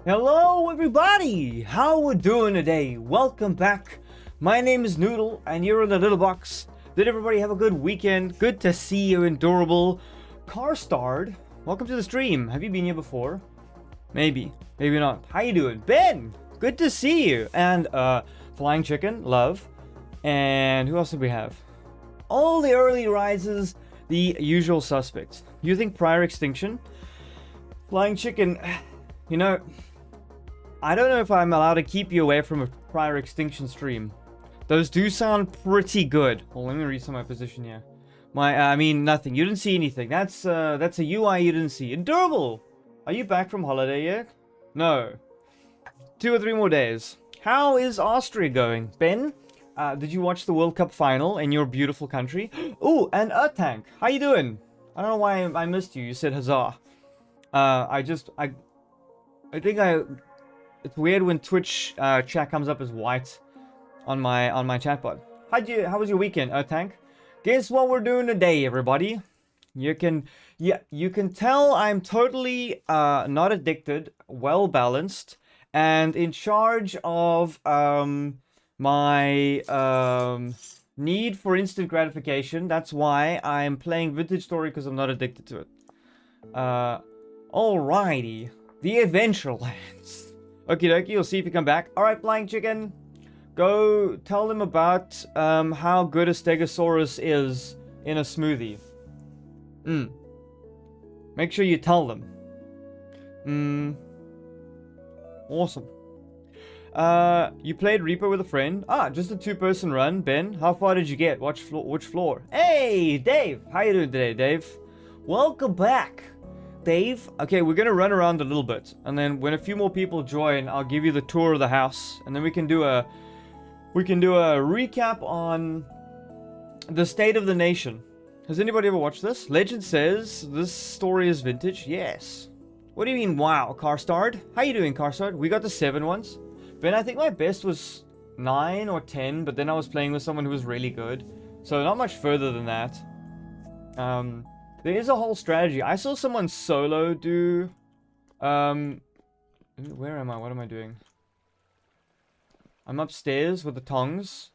Hello everybody! How we doing today? Welcome back. My name is Noodle and you're in the little box. Did everybody have a good weekend? Good to see you, adorable Car-starred. Welcome to the stream. Have you been here before? Maybe. Maybe not. How you doing? Ben! Good to see you. And Flying Chicken, love. And who else did we have? All the early rises, the usual suspects. You think prior extinction? Flying Chicken, you know, I don't know if I'm allowed to keep you away from a prior extinction stream. Those do sound pretty good. Well, let me reset my position here. I mean, nothing. You didn't see anything. That's a UI you didn't see. Adorable! Are you back from holiday yet? No. 2 or 3 more days. How is Austria going? Ben, did you watch the World Cup final in your beautiful country? Ooh, and Earth Tank. How you doing? I don't know why I missed you. You said huzzah. I think it's weird when Twitch chat comes up as white on my chatbot. How was your weekend, Tank? Guess what we're doing today, everybody? You can tell I'm totally not addicted, well balanced, and in charge of my need for instant gratification. That's why I'm playing Vintage Story, because I'm not addicted to it. Alrighty. The Adventurelands. Okie dokie, you'll see if you come back. Alright, Flying Chicken. Go tell them about how good a Stegosaurus is in a smoothie. Make sure you tell them. Awesome. You played Reaper with a friend. Just a 2-person run. Ben, how far did you get? Which floor? Hey, Dave. How you doing today, Dave? Welcome back. Dave, okay, we're gonna run around a little bit, and then when a few more people join, I'll give you the tour of the house, and then we can do a recap on the state of the nation. Has anybody ever watched this? Legend says this story is vintage. Yes. What do you mean? Wow, Car-starred. How you doing, Car-starred? We got the 7 once. Ben, I think my best was 9 or 10, but then I was playing with someone who was really good, so not much further than that. There is a whole strategy. I saw someone solo do... Where am I? What am I doing? I'm upstairs with the tongs.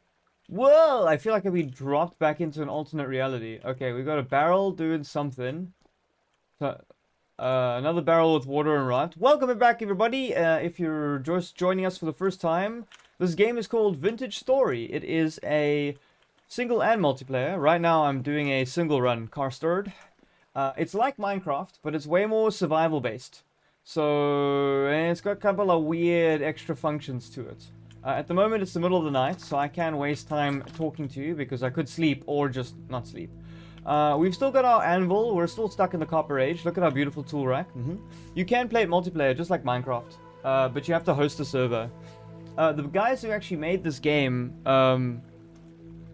Whoa! I feel like I've been dropped back into an alternate reality. Okay, we got a barrel doing something. So, another barrel with water and rot. Welcome back, everybody. If you're just joining us for the first time, this game is called Vintage Story. It is a single and multiplayer. Right now, I'm doing a single run, car stirred. It's like Minecraft, but it's way more survival based. So, and it's got a couple of weird extra functions to it. At the moment, it's the middle of the night, so I can't waste time talking to you because I could sleep or just not sleep. We've still got our anvil. We're still stuck in the copper age. Look at our beautiful tool rack. You can play it multiplayer, just like Minecraft, but you have to host a server. The guys who actually made this game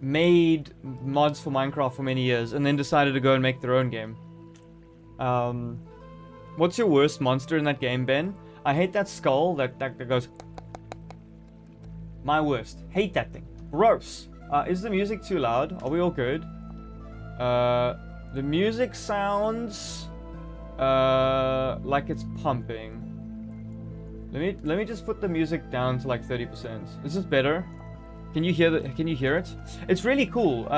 made mods for Minecraft for many years, and then decided to go and make their own game. What's your worst monster in that game, Ben? I hate that skull that goes... My worst. Hate that thing. Gross. Is the music too loud? Are we all good? The music sounds like it's pumping. Let me just put the music down to like 30%. Is this better? Can you hear it? It's really cool.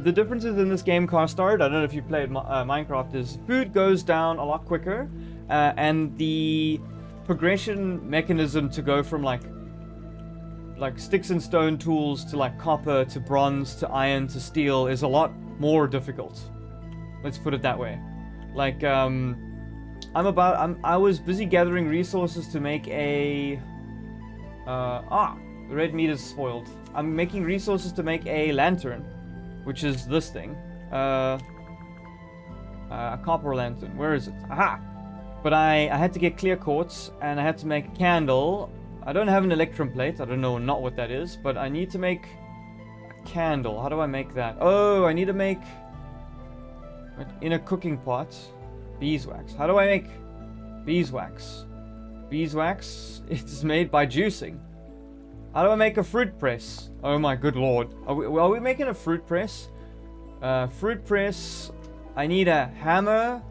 The differences in this game, Car Start, I don't know if you played Minecraft, is food goes down a lot quicker, and the progression mechanism to go from like sticks and stone tools to like copper to bronze to iron to steel is a lot more difficult. Let's put it that way. Like I was busy gathering resources to make a the red meat is spoiled. I'm making resources to make a lantern, which is this thing. A copper lantern. Where is it? Aha! But I had to get clear quartz and I had to make a candle. I don't have an electrum plate. I don't know not what that is, but I need to make a candle. How do I make that? Oh, I need to make in a cooking pot beeswax. How do I make beeswax? Beeswax is made by juicing. How do I make a fruit press? Oh my good lord. Are we making a fruit press? Fruit press. I need a hammer,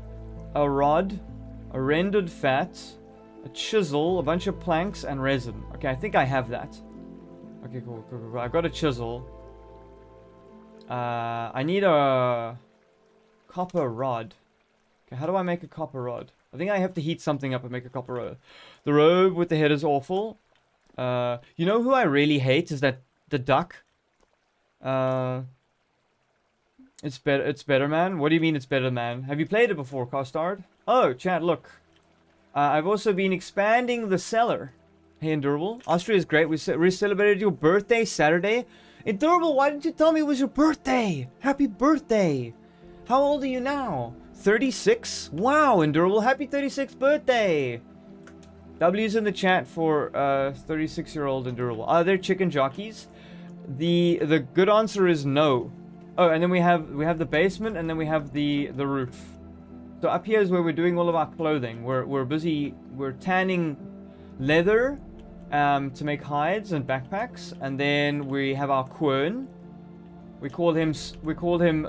a rod, a rendered fat, a chisel, a bunch of planks, and resin. Okay, I think I have that. Okay, cool. I've got a chisel. I need a copper rod. Okay, how do I make a copper rod? I think I have to heat something up and make a copper rod. The robe with the head is awful. You know who I really hate is the duck. It's better, man. What do you mean it's better, man? Have you played it before, Costard? Oh, chat, look. I've also been expanding the cellar. Hey, Endurable. Austria is great. We celebrated your birthday Saturday. Endurable, why didn't you tell me it was your birthday? Happy birthday. How old are you now? 36? Wow, Endurable. Happy 36th birthday. W's in the chat for 36-year-old Endurable. Are there chicken jockeys? The good answer is no. Oh, and then we have the basement, and then we have the roof. So up here is where we're doing all of our clothing. We're tanning leather to make hides and backpacks, and then we have our quern. We call him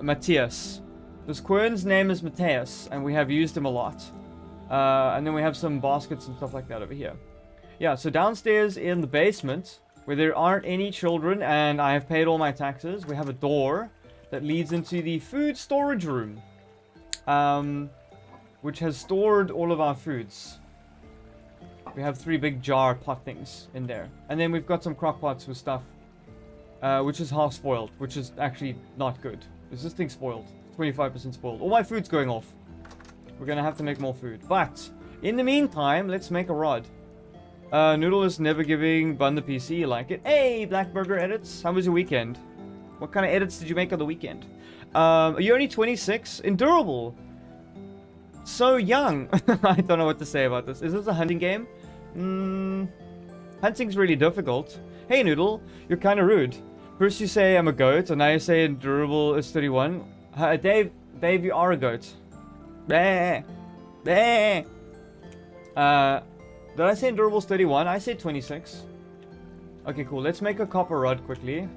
Matthias. This quern's name is Matthias, and we have used him a lot. And then we have some baskets and stuff like that over here. Yeah, so downstairs in the basement, where there aren't any children and I have paid all my taxes, we have a door that leads into the food storage room. Which has stored all of our foods. We have 3 big jar pot things in there. And then we've got some crock pots with stuff. Which is half spoiled, which is actually not good. Is this thing spoiled? 25% spoiled. All my food's going off. We're gonna have to make more food. But, in the meantime, let's make a rod. Noodle is never giving Bun the PC. You like it? Hey, Black Burger Edits. How was your weekend? What kind of edits did you make on the weekend? Are you only 26? Endurable. So young. I don't know what to say about this. Is this a hunting game? Hunting's really difficult. Hey, Noodle. You're kind of rude. First you say I'm a goat, and now you say Endurable is 31. Dave, you are a goat. Bleh. Bleh. Did I say Endurable's 31? I said 26. Okay, cool. Let's make a copper rod quickly.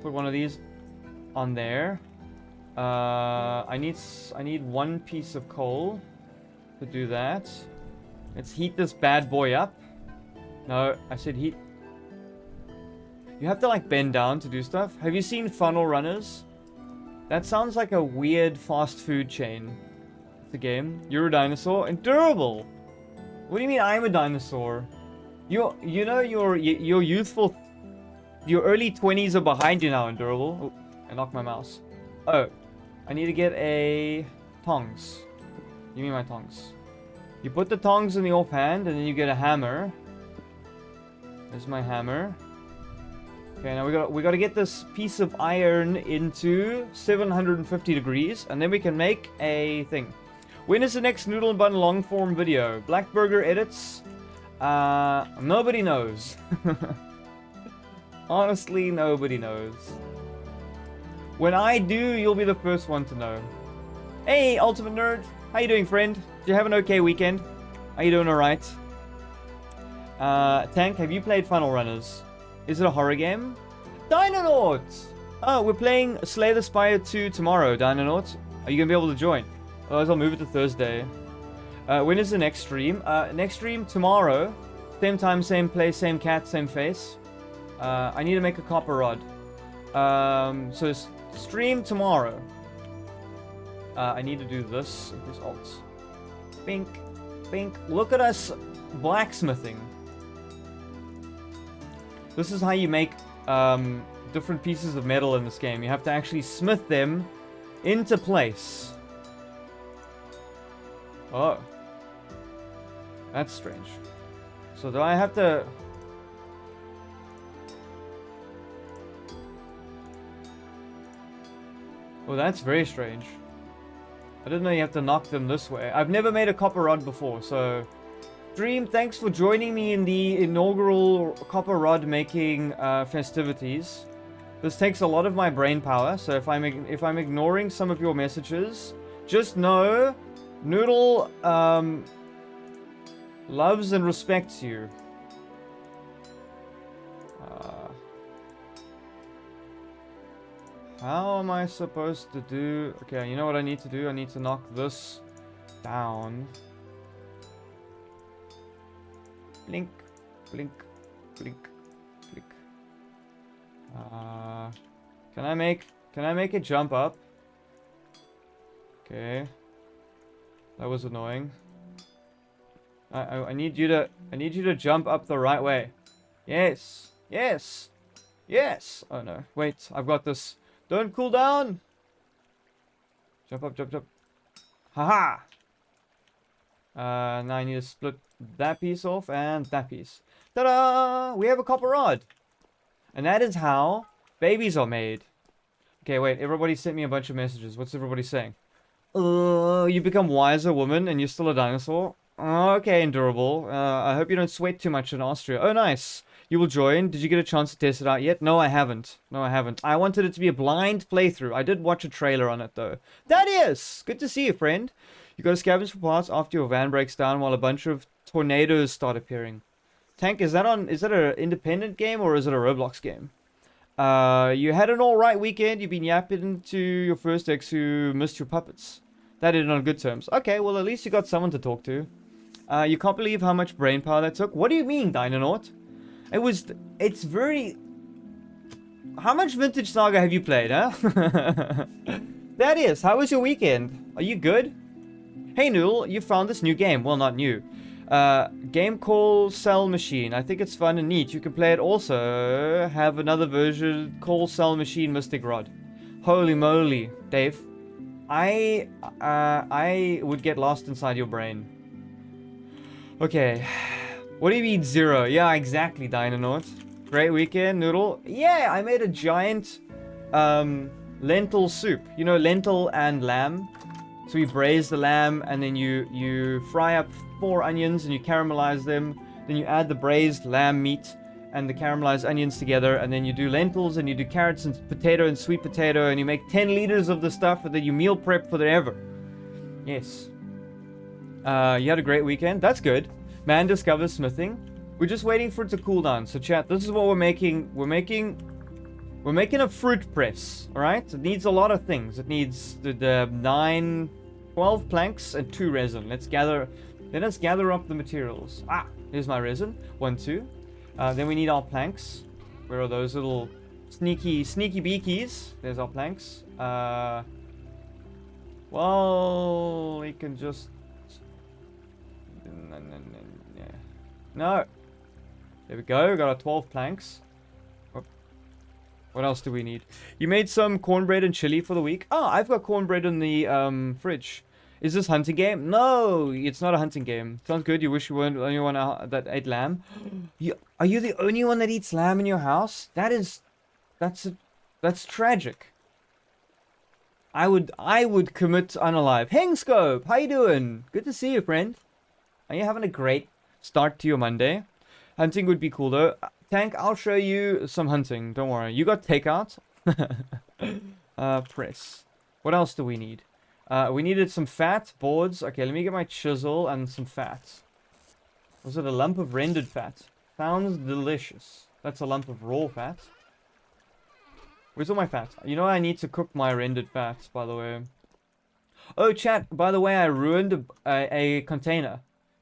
Put one of these on there. I need 1 piece of coal to do that. Let's heat this bad boy up. No, I said heat. You have to like bend down to do stuff. Have you seen funnel runners? That sounds like a weird fast food chain. It's a game. You're a dinosaur. Endurable. What do you mean I'm a dinosaur? You know your youthful, your early 20s are behind you now, Endurable. Oh, I knocked my mouse. Oh, I need to get a tongs. Give me my tongs. You put the tongs in the offhand, and then you get a hammer. There's my hammer. Okay, now we gotta get this piece of iron into 750 degrees, and then we can make a thing. When is the next Noodle and Bun long form video? Black Burger edits? Nobody knows. Honestly, nobody knows. When I do, you'll be the first one to know. Hey, Ultimate Nerd. How you doing, friend? Did you have an okay weekend? Are you doing alright? Tank, have you played Final Runners? Is it a horror game? Dinonauts! Oh, we're playing Slay the Spire 2 tomorrow, Dinonauts. Are you going to be able to join? Otherwise, I'll move it to Thursday. When is the next stream? Next stream tomorrow. Same time, same place, same cat, same face. I need to make a copper rod. So stream tomorrow. I need to do this. This alt. Bink. Bink. Look at us blacksmithing. This is how you make different pieces of metal in this game. You have to actually smith them into place. Oh. That's strange. So do I have to... Oh, that's very strange. I didn't know you have to knock them this way. I've never made a copper rod before, so... Dream, thanks for joining me in the inaugural copper rod making festivities. This takes a lot of my brain power, so if I'm ignoring some of your messages, just know Noodle loves and respects you. How am I supposed to do... Okay, you know what I need to do? I need to knock this down. Blink, blink, blink, blink. Can I make it jump up? Okay. That was annoying. I need you to jump up the right way. Yes. Yes. Yes. Oh no. Wait, I've got this. Don't cool down. Jump up, jump, jump. Haha. Now I need to split that piece off and that piece. Ta-da! We have a copper rod. And that is how babies are made. Okay, wait. Everybody sent me a bunch of messages. What's everybody saying? You become wiser, woman, and you're still a dinosaur? Okay, Endurable. I hope you don't sweat too much in Austria. Oh, nice. You will join. Did you get a chance to test it out yet? No, I haven't. No, I haven't. I wanted it to be a blind playthrough. I did watch a trailer on it, though. That is! Good to see you, friend. You gotta scavenge for parts after your van breaks down while a bunch of tornadoes start appearing. Tank, is that an independent game or is it a Roblox game? You had an alright weekend. You've been yapping to your first ex who missed your puppets. That ended on good terms. Okay, well at least you got someone to talk to. You can't believe how much brain power that took. What do you mean, Dinonaut? It's very... How much Vintage Saga have you played, huh? That is, how was your weekend? Are you good? Hey Noodle, you found this new game. Well, not new. Game called Cell Machine. I think it's fun and neat. You can play it also. Have another version called Cell Machine Mystic Rod. Holy moly, Dave. I would get lost inside your brain. Okay. What do you mean 0? Yeah, exactly, Dinonaut. Great weekend, Noodle. Yeah, I made a giant lentil soup. You know, lentil and lamb. So you braise the lamb and then you fry up 4 onions and you caramelize them. Then you add the braised lamb meat and the caramelized onions together, and then you do lentils and you do carrots and potato and sweet potato, and you make 10 liters of the stuff, and then you meal prep for forever. Yes. You had a great weekend. That's good. Man discovers smithing. We're just waiting for it to cool down. So chat, this is what we're making. We're making a fruit press, alright? It needs a lot of things. It needs the 12 planks and 2 resin. Let us gather up the materials. Ah, here's my resin. 1, 2. Then we need our planks. Where are those little sneaky beakies? There's our planks. Well, can just... No. There we go. We got our 12 planks. What else do we need? You made some cornbread and chili for the week. Oh, I've got cornbread in the fridge. Is this hunting game? No, it's not a hunting game. Sounds good. You wish you weren't the only one that ate lamb. Are you the only one that eats lamb in your house? That's tragic. I would commit unalive. Hengscope, how you doing? Good to see you, friend. Are you having a great start to your Monday? Hunting would be cool though. Tank, I'll show you some hunting. Don't worry. You got takeout. Press. What else do we need? We needed some fat, boards. Okay, let me get my chisel and some fat. Was it a lump of rendered fat? Sounds delicious. That's a lump of raw fat. Where's all my fat? You know I need to cook my rendered fat, by the way. Oh, chat, by the way, I ruined a container.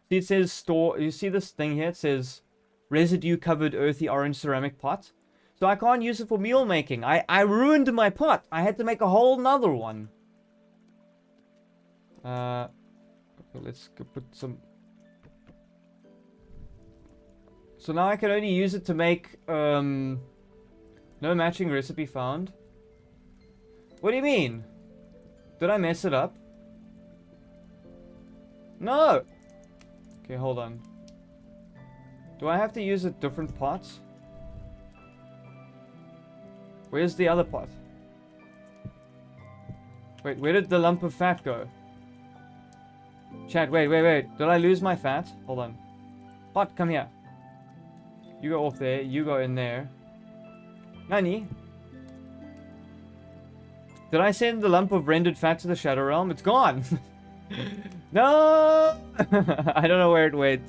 See, it says store... You see this thing here? It says residue-covered earthy orange ceramic pot. So I can't use it for meal making. I ruined my pot. I had to make a whole nother one. Okay, let's go put some... So now I can only use it to make... No matching recipe found. What do you mean? Did I mess it up? No! Okay, hold on. Do I have to use a different pot? Where's the other pot? Wait, where did the lump of fat go? Chat, wait. Did I lose my fat? Hold on. Pot, come here. You go off there. You go in there. Nani? Did I send the lump of rendered fat to the Shadow Realm? It's gone! No! I don't know where it went.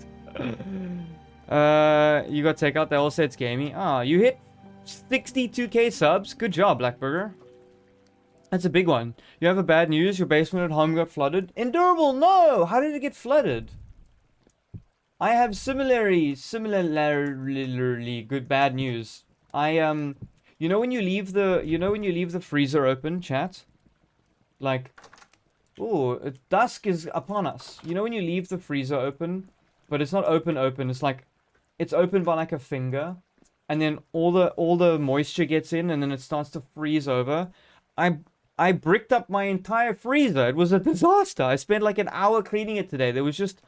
You got takeout. They all said it's gamey. Ah, you hit 62k subs. Good job, Blackburger. That's a big one. You have a bad news. Your basement at home got flooded. Endurable, no! How did it get flooded? I have similarly good bad news. You know when you leave the freezer open, chat? Like, ooh, dusk is upon us. You know when you leave the freezer open, but it's not open, it's like, it's open by like a finger, and then all the moisture gets in, and then it starts to freeze over. I bricked up my entire freezer. It was a disaster. I spent like an hour cleaning it today. There was just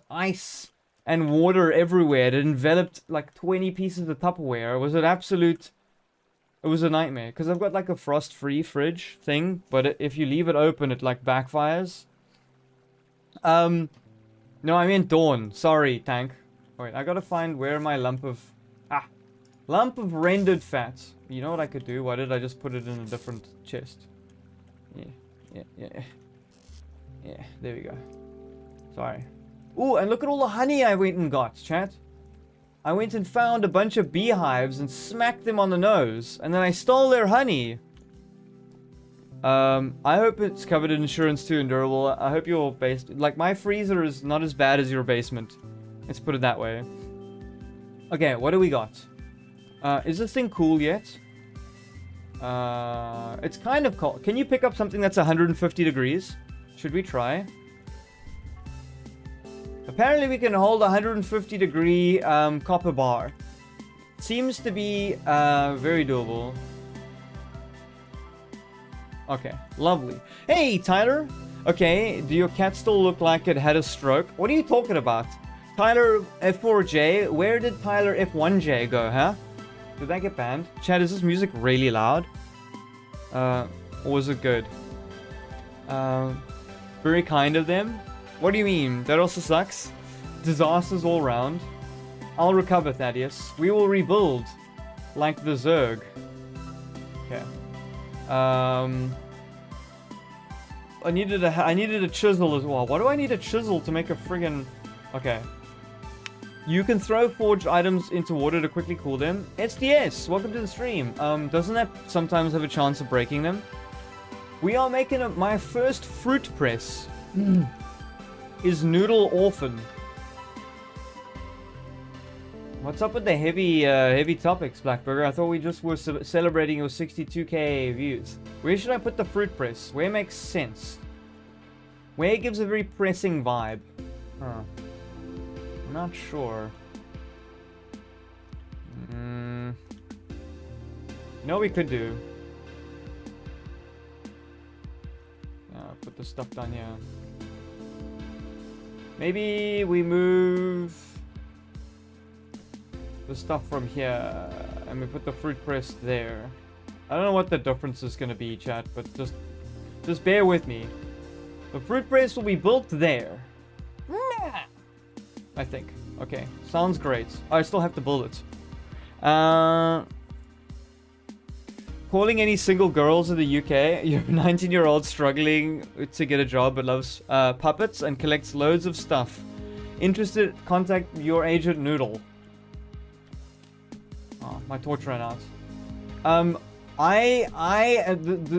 ice and water everywhere. It enveloped like 20 pieces of Tupperware. It was a nightmare. Because I've got like a frost-free fridge thing. But if you leave it open, it like backfires. No, I meant Dawn. Sorry, Tank. Wait, I gotta find where my lump of rendered fat. You know what I could do? Why did I just put it in a different chest? Yeah, there we go. Sorry. Ooh, and look at all the honey I went and got, chat. I went and found a bunch of beehives and smacked them on the nose. And then I stole their honey. I hope it's covered in insurance too, Endurable. I hope your base... Like, my freezer is not as bad as your basement. Let's put it that way. Okay, what do we got? Is this thing cool yet? It's kind of cold. Can you pick up something that's 150 degrees? Should we try? Apparently we can hold a 150 degree copper bar. Seems to be very doable. Okay, lovely. Hey, Tyler! Okay, do your cat still look like it had a stroke? What are you talking about? Tyler F4J, where did Tyler F1J go, huh? Did that get banned? Chad, is this music really loud? Or was it good? Very kind of them. What do you mean? That also sucks? Disasters all round. I'll recover, Thaddeus. We will rebuild. Like the Zerg. Okay. I needed a chisel as well. Why do I need a chisel to make a friggin... Okay. You can throw forged items into water to quickly cool them. SDS, welcome to the stream. Doesn't that sometimes have a chance of breaking them? We are making my first fruit press. Is Noodle Orphan. What's up with the heavy topics, Blackburger? I thought we just were celebrating your 62k views. Where should I put the fruit press? Where makes sense? Where gives a very pressing vibe. Huh. I'm not sure. You know what we could do? Put the stuff down here. Maybe we move the stuff from here and we put the fruit press there. I don't know what the difference is going to be, chat, but just bear with me. The fruit press will be built there. I think. Okay, sounds great. I still have to build it. Calling any single girls in the UK, you're a 19-year-old struggling to get a job but loves puppets and collects loads of stuff. Interested? Contact your agent Noodle. Oh, my torch ran out. The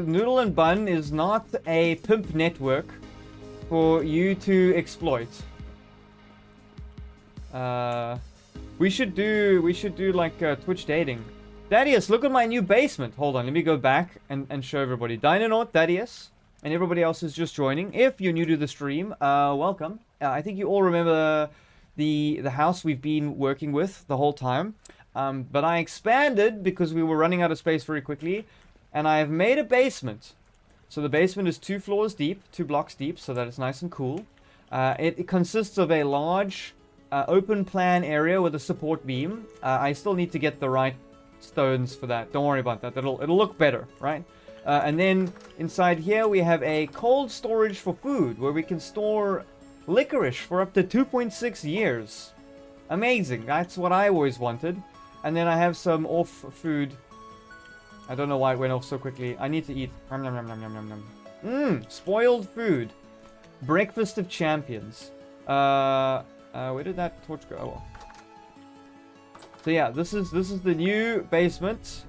Noodle and Bun is not a pimp network for you to exploit. We should do like Twitch dating. Thaddeus, look at my new basement. Hold on, let me go back and show everybody. Dynanaut, Thaddeus, and everybody else is just joining. If you're new to the stream, welcome. I think you all remember the house we've been working with the whole time. But I expanded because we were running out of space very quickly, and I have made a basement. So the basement is 2 floors deep, 2 blocks deep, so that it's nice and cool. It consists of a large open plan area with a support beam. I still need to get the right stones for that. Don't worry about that. It'll look better, right? And then inside here we have a cold storage for food where we can store licorice for up to 2.6 years. Amazing. That's what I always wanted. And then I have some off food. I don't know why it went off so quickly. I need to eat. Spoiled food. Breakfast of champions. Where did that torch go? Oh, well. So yeah, this is the new basement,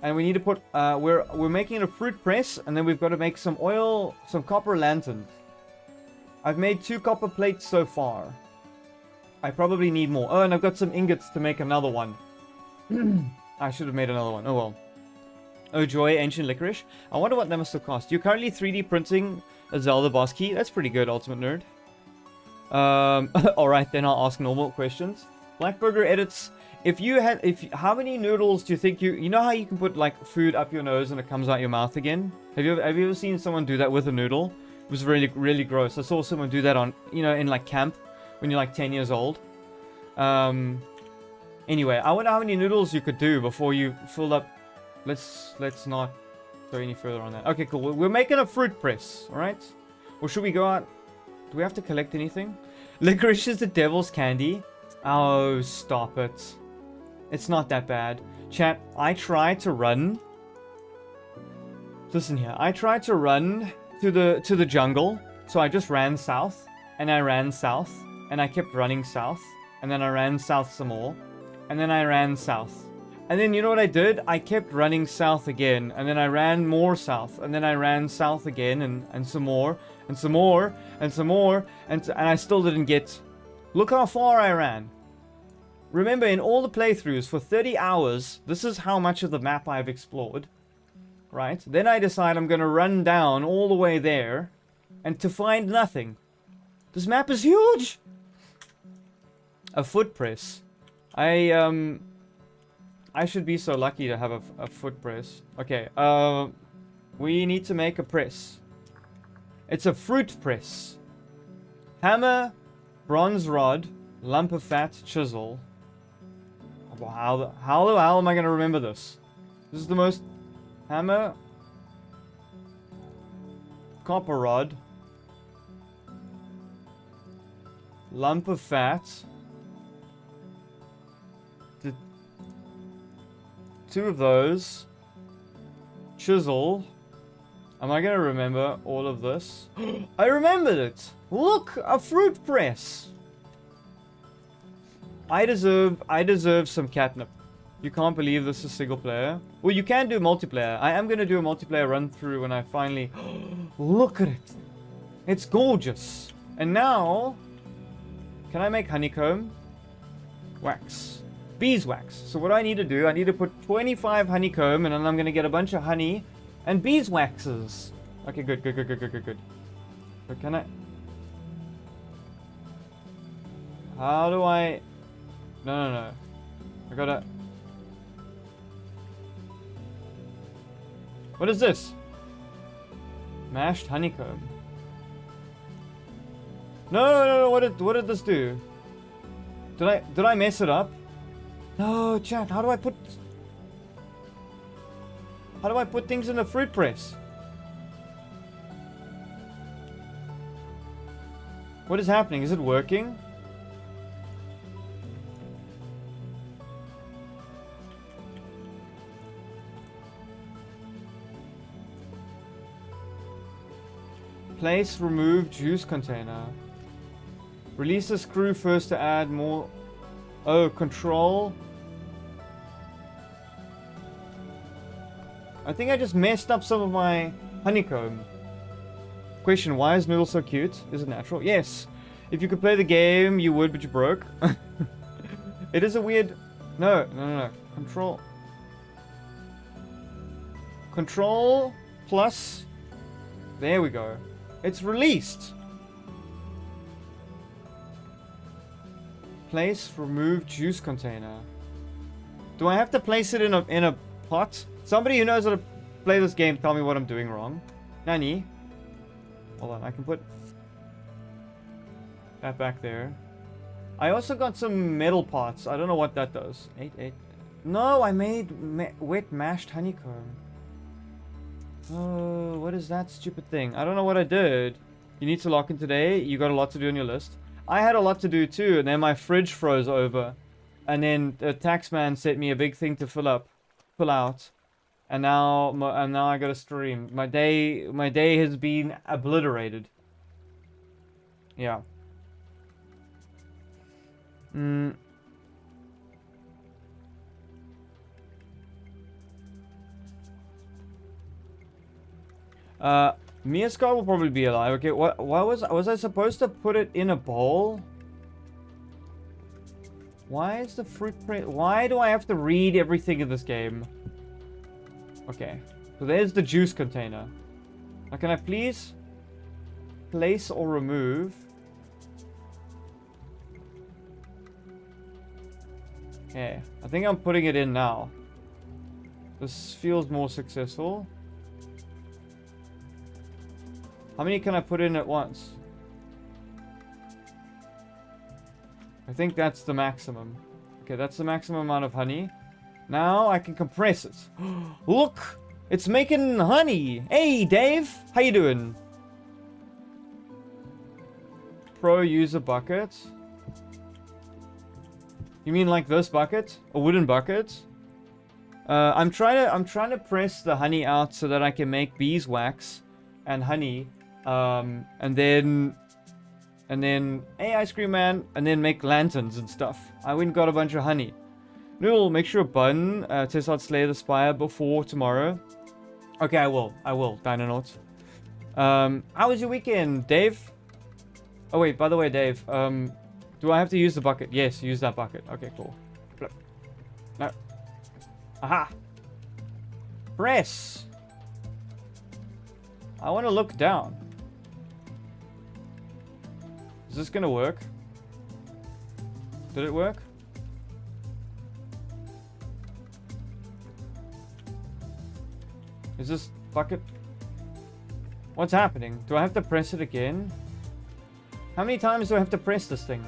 and we need to put. We're making a fruit press, and then we've got to make some oil, some copper lanterns. I've made 2 copper plates so far. I probably need more. Oh, and I've got some ingots to make another one. I should have made another one. Oh well. Oh joy, ancient licorice. I wonder what that must have cost. You're currently 3D printing a Zelda boss key. That's pretty good, Ultimate Nerd. Alright, then I'll ask normal questions. Blackburger edits. How many noodles do you think you know how you can put like food up your nose and it comes out your mouth again? Have you ever seen someone do that with a noodle? It was really, really gross. I saw someone do that on, in like camp when you're like 10 years old. Anyway, I wonder how many noodles you could do before you filled up. Let's not go any further on that. Okay, cool. We're making a fruit press, alright? Or should we go out? Do we have to collect anything? Licorice is the devil's candy. Oh, stop it. It's not that bad. Chat, I tried to run. Listen here. I tried to run to the jungle. So I just ran south. And I ran south. And I kept running south. And then I ran south some more. And then I ran south. And then you know what I did? I kept running south again. And then I ran more south. And then I ran south again. And some more. And some more. And some more. And I still didn't get... Look how far I ran. Remember, in all the playthroughs for 30 hours, this is how much of the map I've explored. Right? Then I decide I'm going to run down all the way there. And to find nothing. This map is huge! A foot press. I should be so lucky to have a foot press. Okay, we need to make a press. It's a fruit press. Hammer, bronze rod, lump of fat, chisel. Wow, how the hell am I going to remember this? This is the most... Hammer, copper rod, lump of fat, two of those, chisel. Am I going to remember all of this? I remembered it! Look! A fruit press! I deserve some catnip. You can't believe this is single player. Well, you can do multiplayer. I am going to do a multiplayer run through when I finally... Look at it! It's gorgeous! And now... Can I make honeycomb? Wax. Beeswax. So what I need to do, I need to put 25 honeycomb, and then I'm going to get a bunch of honey and beeswaxes. Okay, good. So can I... How do I... No. I gotta... What is this? Mashed honeycomb. No, what did this do? Did I mess it up? No, chat, how do I put things in the fruit press? What is happening? Is it working? Place remove juice container. Release the screw first to add more. Oh, control. I think I just messed up some of my honeycomb. Question, why is Noodle so cute? Is it natural? Yes. If you could play the game, you would, but you broke. It is a weird... No. Control. Control plus... There we go. It's released. Place remove juice container. Do I have to place it in a pot? Somebody who knows how to play this game, tell me what I'm doing wrong. Nani? Hold on, I can put that back there. I also got some metal pots. I don't know what that does. 8. No, I made wet mashed honeycomb. Oh, what is that stupid thing? I don't know what I did. You need to lock in today. You got a lot to do on your list. I had a lot to do too, and then my fridge froze over. And then the taxman sent me a big thing to fill out. And now I gotta stream. My day has been obliterated. Yeah. Mia Scott will probably be alive. Okay, why was I supposed to put it in a bowl? Why is the fruit print? Why do I have to read everything in this game? Okay, so there's the juice container. Now can I please place or remove? Okay, I think I'm putting it in now. This feels more successful. How many can I put in at once? I think that's the maximum. Okay, that's the maximum amount of honey. Now I can compress it. Look! It's making honey! Hey, Dave! How you doing? Pro user bucket. You mean like this bucket? A wooden bucket? I'm trying to press the honey out so that I can make beeswax and honey. And then, hey, ice cream man, and then make lanterns and stuff. I went and got a bunch of honey. Noodle, make sure bun test out Slay the Spire before tomorrow. Okay, I will, Dinonaut. How was your weekend, Dave? Oh wait, by the way, Dave, do I have to use the bucket? Yes, use that bucket. Okay, cool. No. Aha! Press! I want to look down. Is this gonna work? Did it work? Is this bucket... What's happening? Do I have to press it again? How many times do I have to press this thing?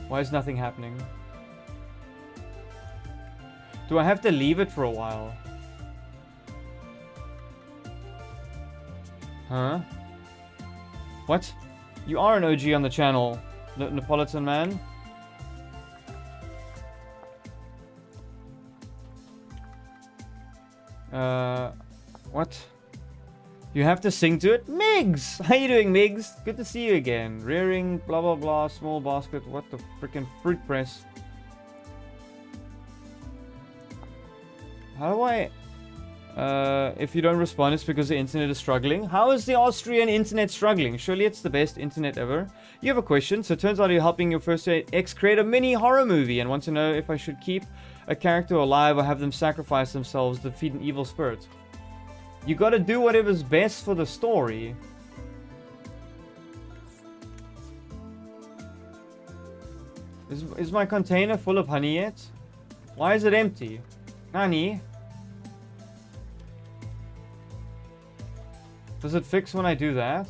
Why is nothing happening? Do I have to leave it for a while? Huh? What? You are an OG on the channel, Neapolitan man. What? You have to sing to it? Migs! How you doing, Migs? Good to see you again. Rearing, blah blah blah, small basket. What the freaking fruit press? How do I... if you don't respond, it's because the internet is struggling. How is the Austrian internet struggling? Surely it's the best internet ever. You have a question. So it turns out you're helping your first ex create a mini horror movie and want to know if I should keep a character alive or have them sacrifice themselves to defeat an evil spirit. You gotta do whatever's best for the story. Is my container full of honey yet? Why is it empty? Honey? Does it fix when I do that?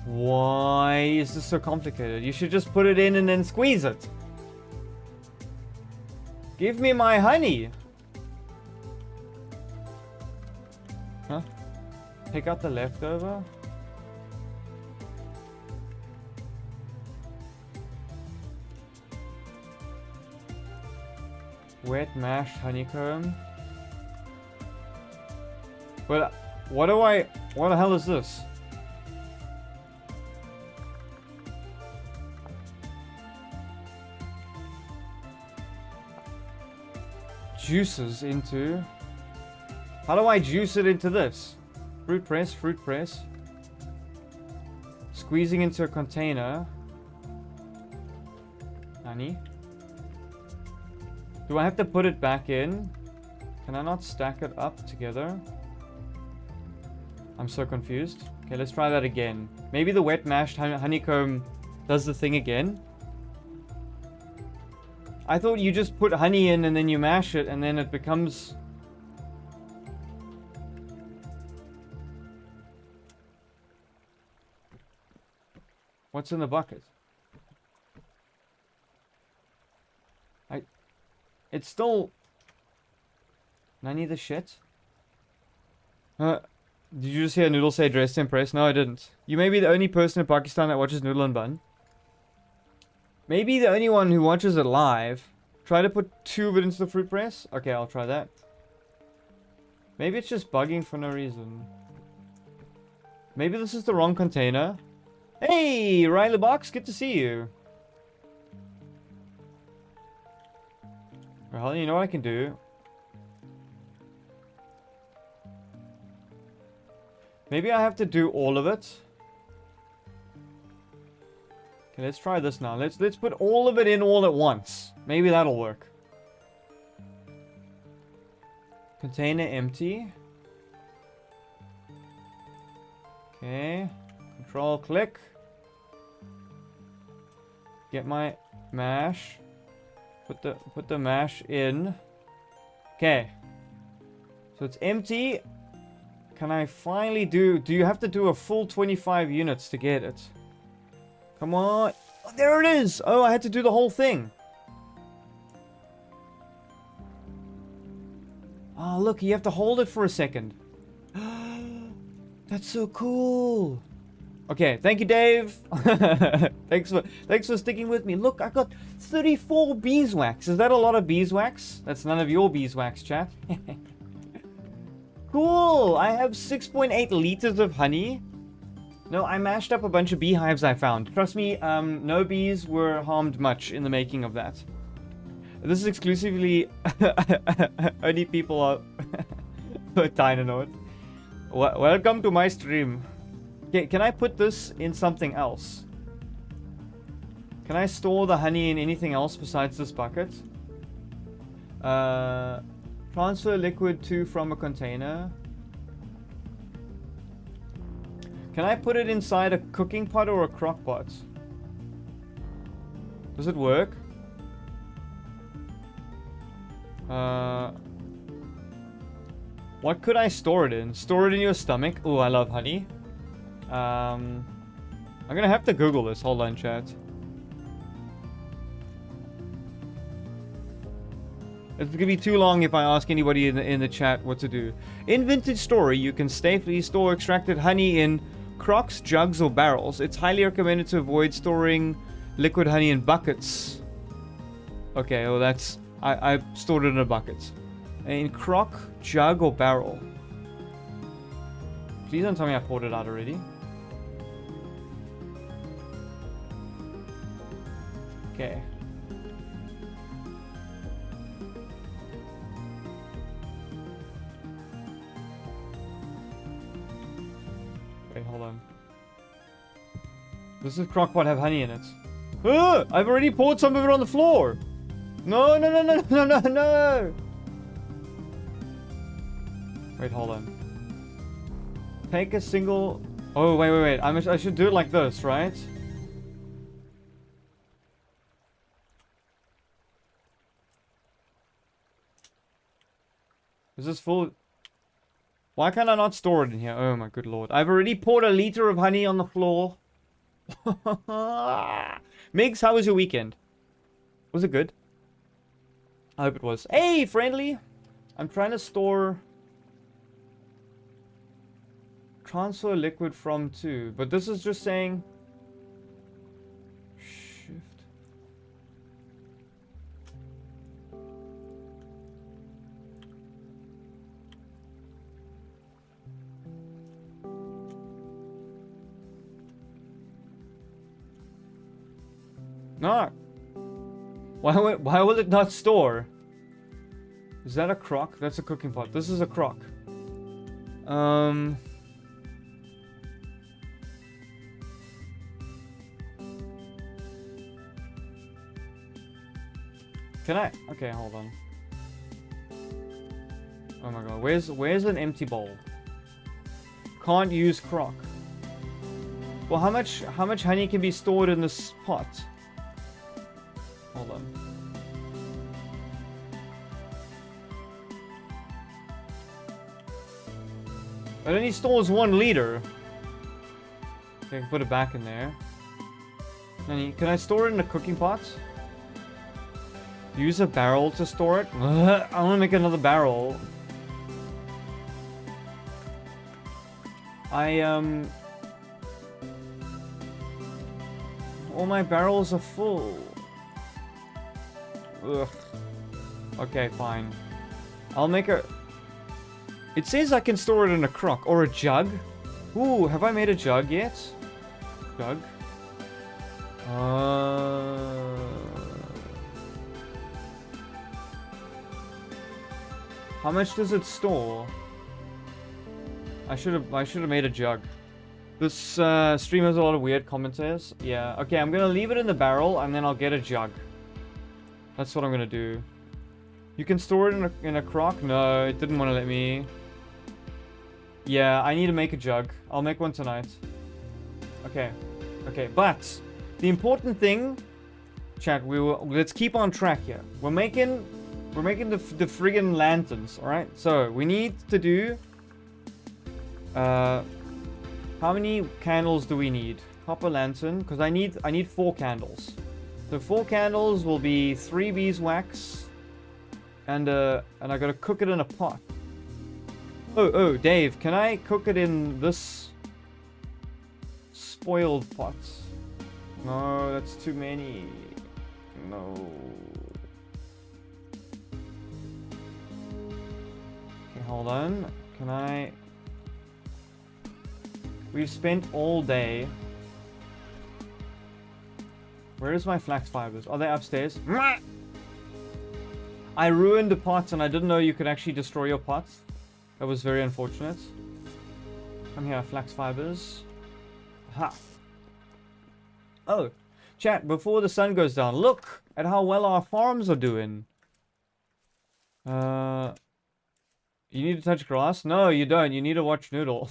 Why is this so complicated? You should just put it in and then squeeze it. Give me my honey. Huh? Take out the leftover? Wet mashed honeycomb. But what the hell is this? Juices into... How do I juice it into this? Fruit press, fruit press. Squeezing into a container. Honey. Do I have to put it back in? Can I not stack it up together? I'm so confused. Okay, let's try that again. Maybe the wet mashed honeycomb does the thing again. I thought you just put honey in and then you mash it and then it becomes... What's in the bucket? It's still... None of the shit? Did you just hear Noodle say dressed to impress? No, I didn't. You may be the only person in Pakistan that watches Noodle and Bun. Maybe the only one who watches it live. Try to put 2 of it into the fruit press? Okay, I'll try that. Maybe it's just bugging for no reason. Maybe this is the wrong container. Hey, Riley Box, good to see you. Well, you know what I can do? Maybe I have to do all of it. Okay, let's try this now. Let's put all of it in all at once. Maybe that'll work. Container empty. Okay. Control click. Get my mash. Put the mash in. Okay. So it's empty. Can I finally do you have to do a full 25 units to get it? Come on. Oh, there it is. Oh, I had to do the whole thing. Oh, look, you have to hold it for a second. That's so cool. Okay, thank you, Dave. thanks for sticking with me. Look, I got 34 beeswax. Is that a lot of beeswax? That's none of your beeswax, chat. Cool. I have 6.8 liters of honey. No, I mashed up a bunch of beehives I found. Trust me, no bees were harmed much in the making of that. This is exclusively only people are Dynanoid. Welcome to my stream. Okay, can I put this in something else? Can I store the honey in anything else besides this bucket? Transfer liquid to from a container. Can I put it inside a cooking pot or a crock pot? Does it work? What could I store it in? Store it in your stomach. Oh, I love honey. I'm gonna have to Google this. Hold on, chat. It's gonna be too long if I ask anybody in the chat what to do. In Vintage Story, you can safely store extracted honey in crocks, jugs, or barrels. It's highly recommended to avoid storing liquid honey in buckets. Okay, well that's... I stored it in a bucket. In crock, jug, or barrel. Please don't tell me I poured it out already. Okay. Wait, hold on. Does this crockpot have honey in it? I've already poured some of it on the floor! No, no, no, no, no, no, no! Wait, hold on. Take a single Oh, wait. I should do it like this, right? Is this full? Why can't I not store it in here? Oh my good lord. I've already poured a liter of honey on the floor. Migs, how was your weekend? Was it good? I hope it was. Hey, friendly! I'm trying to store... Transfer liquid from to. But this is just saying... Shift. No. Why will it not store? Is that a crock? That's a cooking pot. This is a crock. Can I? Okay, hold on. Oh my god, where's an empty bowl? Can't use crock. Well, how much honey can be stored in this pot? Hold on. It only stores 1 liter. Okay, I can put it back in there. Can I store it in a cooking pot? Use a barrel to store it? I want to make another barrel. All my barrels are full. Ugh. Okay, fine. I'll make a... It says I can store it in a crock or a jug. Ooh, have I made a jug yet? Jug? How much does it store? I should have made a jug. This stream has a lot of weird commentators. Yeah. Okay, I'm gonna leave it in the barrel and then I'll get a jug. That's what I'm gonna do. You can store it in a crock? No, it didn't want to let me. Yeah, I need to make a jug. I'll make one tonight. Okay. Okay, but the important thing, chat, let's keep on track here. We're making the friggin' lanterns, all right? So we need to do. How many candles do we need? Copper lantern, because I need 4 candles. So 4 candles will be 3 beeswax, and I gotta cook it in a pot. Oh, Dave, can I cook it in this spoiled pot? No, that's too many. No. Okay, hold on. Can I... We've spent all day. Where is my flax fibers? Are they upstairs? I ruined the pots and I didn't know you could actually destroy your pots. That was very unfortunate. Come here, flax fibers. Ha. Oh, chat, before the sun goes down, look at how well our farms are doing. You need to touch grass? No, you don't. You need to watch Noodle.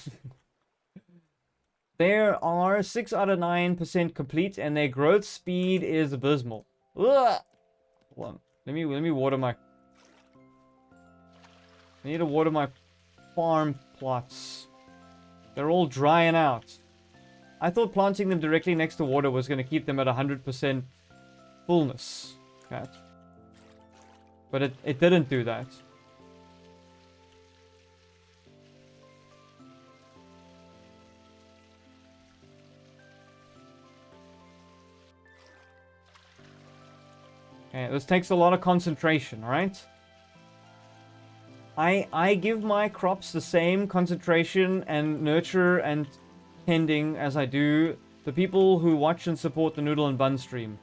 There are 6 out of 9% complete, and their growth speed is abysmal. Ugh. Hold on. Let me water my... I need to water my farm plots. They're all drying out. I thought planting them directly next to water was going to keep them at 100% fullness. Okay. But it didn't do that. Okay, this takes a lot of concentration, right? I give my crops the same concentration and nurture and tending as I do the people who watch and support the Noodle and Bun stream.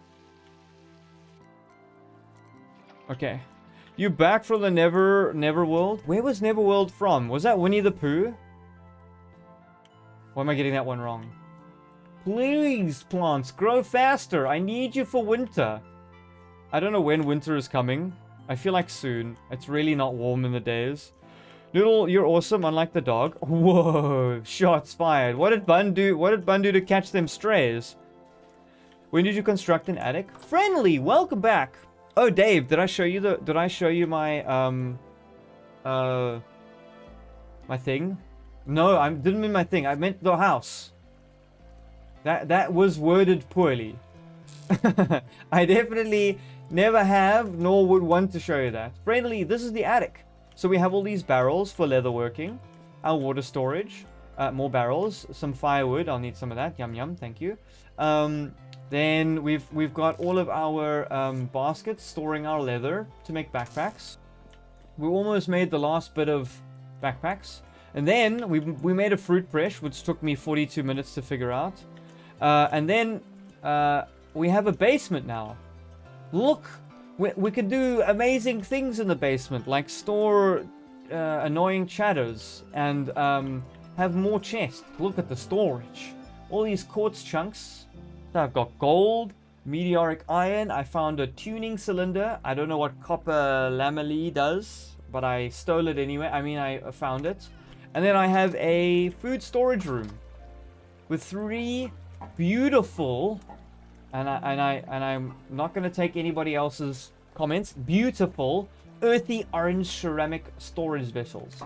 Okay. You back from the Neverworld? Where was Neverworld from? Was that Winnie the Pooh? Why am I getting that one wrong? Please, plants, grow faster. I need you for winter. I don't know when winter is coming. I feel like soon. It's really not warm in the days. Noodle, you're awesome, unlike the dog. Whoa, shots fired. What did Bun do? What did Bun do to catch them strays? When did you construct an attic? Friendly, welcome back. Oh, Dave, did I show you my my thing? No, I didn't mean my thing. I meant the house. That was worded poorly. I definitely never have nor would want to show you that. Friendly, this is the attic. So we have all these barrels for leather working, our water storage, more barrels, some firewood. I'll need some of that. Yum yum, thank you. Then we've got all of our baskets storing our leather to make backpacks. We almost made the last bit of backpacks, and then we made a fruit press, which took me 42 minutes to figure out. And then we have a basement now. Look. We could do amazing things in the basement, like store annoying shadows and have more chests. Look at the storage. All these quartz chunks. So I've got gold, meteoric iron. I found a tuning cylinder. I don't know what copper lamellae does, but I stole it anyway. I mean, I found it. And then I have a food storage room with 3 beautiful... And I'm not going to take anybody else's comments. Beautiful, earthy orange ceramic storage vessels.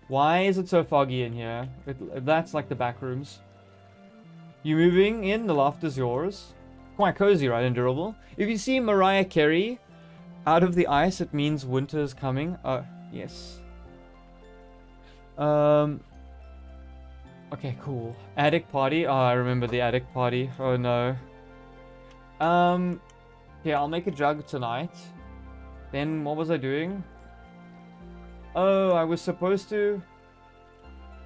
Why is it so foggy in here? That's like the back rooms. You moving in? The loft is yours. Quite cozy, right? And durable. If you see Mariah Carey out of the ice, it means winter is coming. Oh, yes. Okay, cool. Attic party. Oh, I remember the attic party. Oh, no. Yeah, I'll make a jug tonight. Then, what was I doing? Oh, I was supposed to...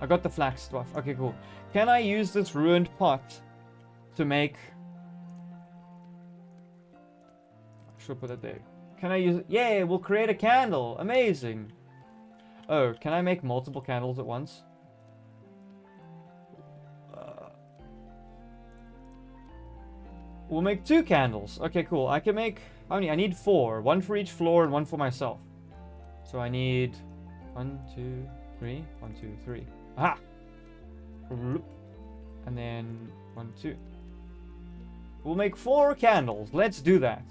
I got the flax stuff. Okay, cool. Can I use this ruined pot to make... I should put it there. Can I use it? Yeah, we'll create a candle. Amazing. Oh, can I make multiple candles at once? We'll make 2 candles. Okay, cool. I can make... How many? I need 4. 1 for each floor and 1 for myself. So I need... 1, 2, 3. 1, 2, 3. Aha! And then... 1, 2. We'll make 4 candles. Let's do that.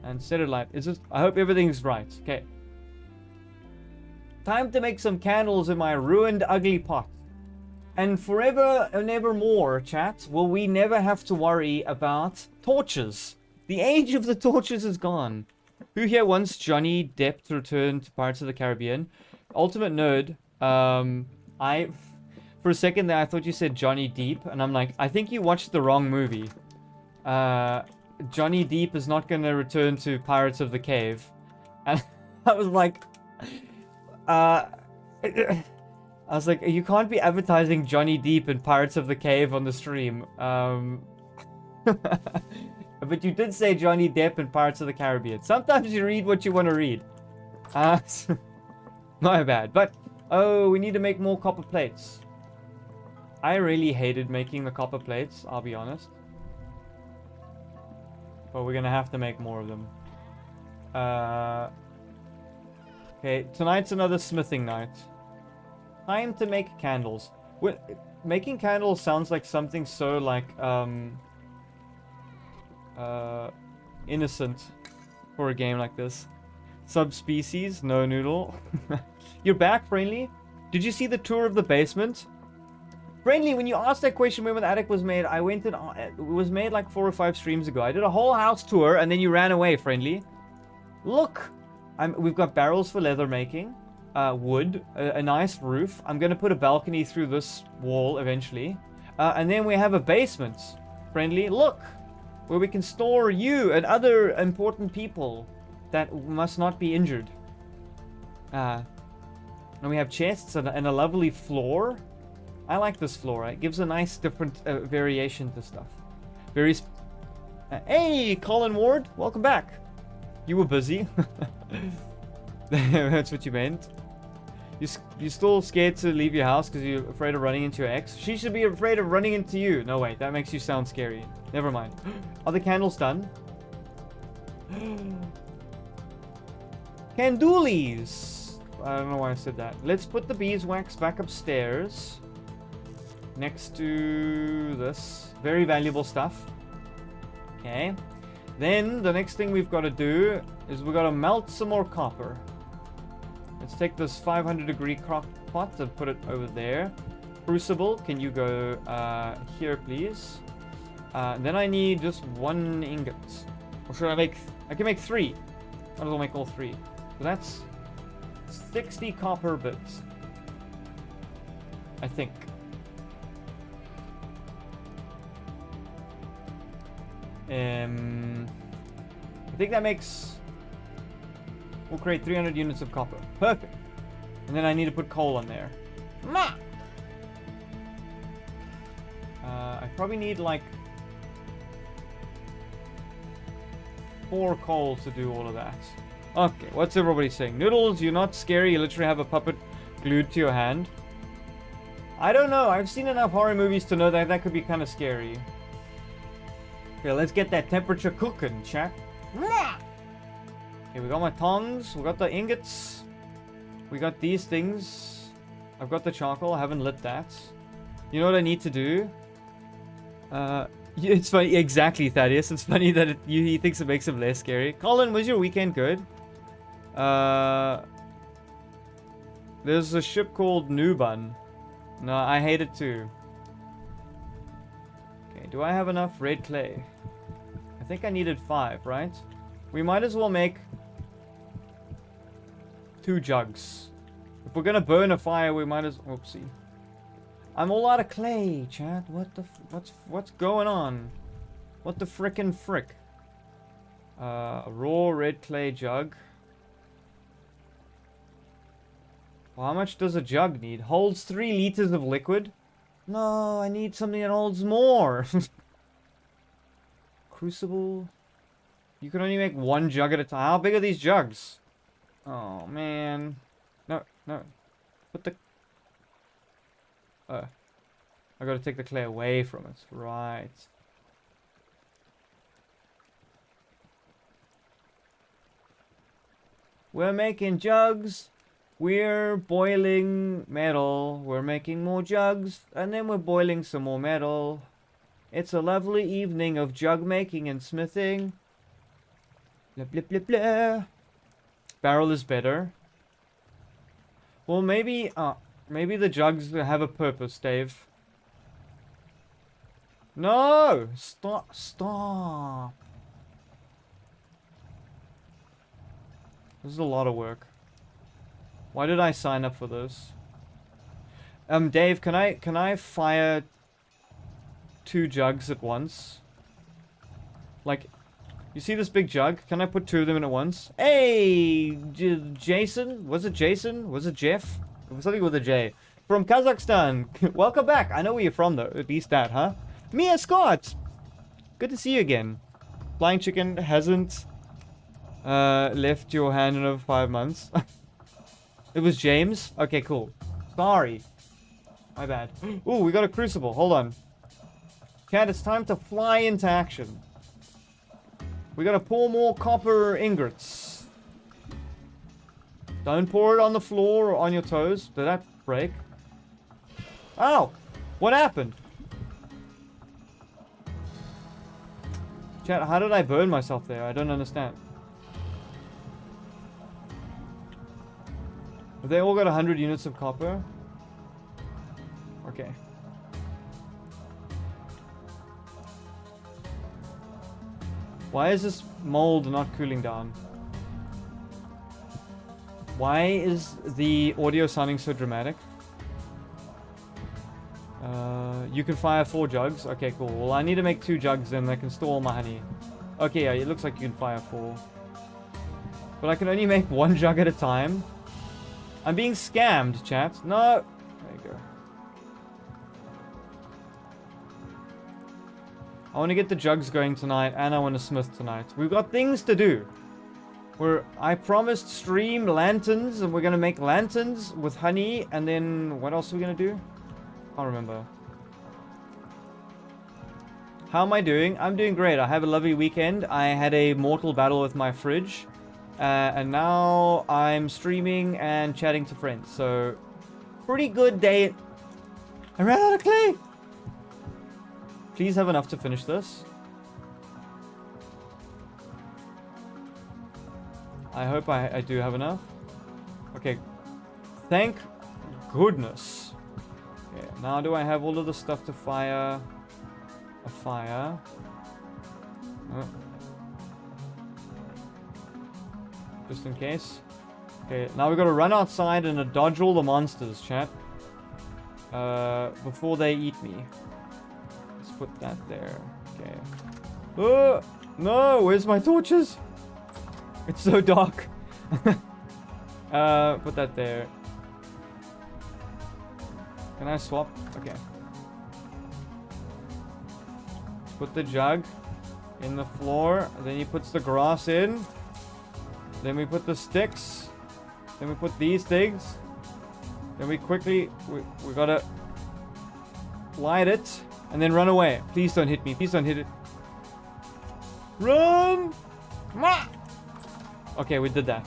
And set it light. Is this... I hope everything's right. Okay. Time to make some candles in my ruined, ugly pot. And forever and ever more, chat, will we never have to worry about torches. The age of the torches is gone. Who here wants Johnny Depp to return to Pirates of the Caribbean? Ultimate Nerd, for a second there, I thought you said Johnny Depp, and I'm like, I think you watched the wrong movie. Johnny Depp is not going to return to Pirates of the Cave. And I was like, you can't be advertising Johnny Depp in Pirates of the Cave on the stream. But you did say Johnny Depp in Pirates of the Caribbean. Sometimes you read what you want to read. My bad. But, oh, we need to make more copper plates. I really hated making the copper plates, I'll be honest. But we're going to have to make more of them. Okay, tonight's another smithing night. Time to make candles. Making candles sounds like something so like innocent for a game like this. Subspecies, no Noodle. You're back, Friendly? Did you see the tour of the basement? Friendly, when you asked that question when the attic was made, I went and it was made like 4 or 5 streams ago. I did a whole house tour and then you ran away, Friendly. Look, we've got barrels for leather making. Wood, a nice roof. I'm gonna put a balcony through this wall eventually. And then we have a basement, Friendly. Look, where we can store you and other important people that must not be injured. And we have chests and a lovely floor. I like this floor. It gives a nice different variation to stuff. Hey, Colin Ward, welcome back. You were busy. That's what you meant. You still scared to leave your house because you're afraid of running into your ex? She should be afraid of running into you. No, wait. That makes you sound scary. Never mind. Are the candles done? Candoolies! I don't know why I said that. Let's put the beeswax back upstairs. Next to this. Very valuable stuff. Okay. Then, the next thing we've got to do is we've got to melt some more copper. Let's take this 500-degree crock pot and put it over there. Crucible, can you go here, please? Then I need just 1 ingot. Or should I make... I can make 3. Might as well make all 3. So that's 60 copper bits. I think. I think that makes... We'll create 300 units of copper. Perfect. And then I need to put coal on there. I probably need like 4 coal to do all of that. Okay, what's everybody saying? Noodles, you're not scary. You literally have a puppet glued to your hand. I don't know. I've seen enough horror movies to know that that could be kind of scary. Okay, let's get that temperature cooking, chat. Okay, we got my tongs. We got the ingots. We got these things. I've got the charcoal. I haven't lit that. You know what I need to do? It's funny. Exactly, Thaddeus. It's funny that he thinks it makes him less scary. Colin, was your weekend good? There's a ship called noodleandbun. No, I hate it too. Okay, do I have enough red clay? I think I needed 5, right? We might as well make 2 jugs. If we're gonna burn a fire, we might as... Oopsie. I'm all out of clay, chat. What the... What's going on? What the frickin' frick? A raw red clay jug. Well, how much does a jug need? Holds 3 liters of liquid? No, I need something that holds more. Crucible. You can only make 1 jug at a time. How big are these jugs? Oh, man. No, no. Put the... I gotta take the clay away from it. Right. We're making jugs. We're boiling metal. We're making more jugs. And then we're boiling some more metal. It's a lovely evening of jug making and smithing. Blah, blah, blah, blah. Barrel is better. Well, maybe the jugs have a purpose, Dave. No! Stop. Stop. This is a lot of work. Why did I sign up for this? Dave, can I fire 2 jugs at once? Like, you see this big jug? Can I put 2 of them in at once? Hey, Jason? Was it Jason? Was it Jeff? It was something with a J. From Kazakhstan. Welcome back. I know where you're from, though. At least that, huh? Mia Scott! Good to see you again. Flying Chicken hasn't left your hand in over 5 months. It was James? Okay, cool. Sorry. My bad. Ooh, we got a crucible. Hold on. Cat, it's time to fly into action. We gotta pour more copper ingots. Don't pour it on the floor or on your toes. Did that break? Ow! What happened? Chat, how did I burn myself there? I don't understand. Have they all got 100 units of copper? Okay. Why is this mold not cooling down? Why is the audio sounding so dramatic? You can fire 4 jugs. Okay, cool. Well, I need to make 2 jugs then that can store all my honey. Okay, yeah, it looks like you can fire 4. But I can only make 1 jug at a time. I'm being scammed, chat. No. There you go. I want to get the jugs going tonight, and I want to smith tonight. We've got things to do. I promised stream lanterns, and we're gonna make lanterns with honey, and then what else are we gonna do? Can't remember. How am I doing? I'm doing great. I have a lovely weekend. I had a mortal battle with my fridge, and now I'm streaming and chatting to friends. So, pretty good day. I ran out of clay. Please have enough to finish this. I hope I do have enough. Okay. Thank goodness. Okay, now do I have all of the stuff to fire a fire? Oh. Just in case. Okay, now we gotta run outside and dodge all the monsters, chat. Before they eat me. Let's put that there. Okay. Oh! No! Where's my torches? It's so dark. Put that there. Can I swap? Okay. Let's put the jug in the floor. Then he puts the grass in. Then we put the sticks. Then we put these things. Then we quickly... We gotta... light it. And then run away. Please don't hit me. Please don't hit it. Run! Okay, we did that.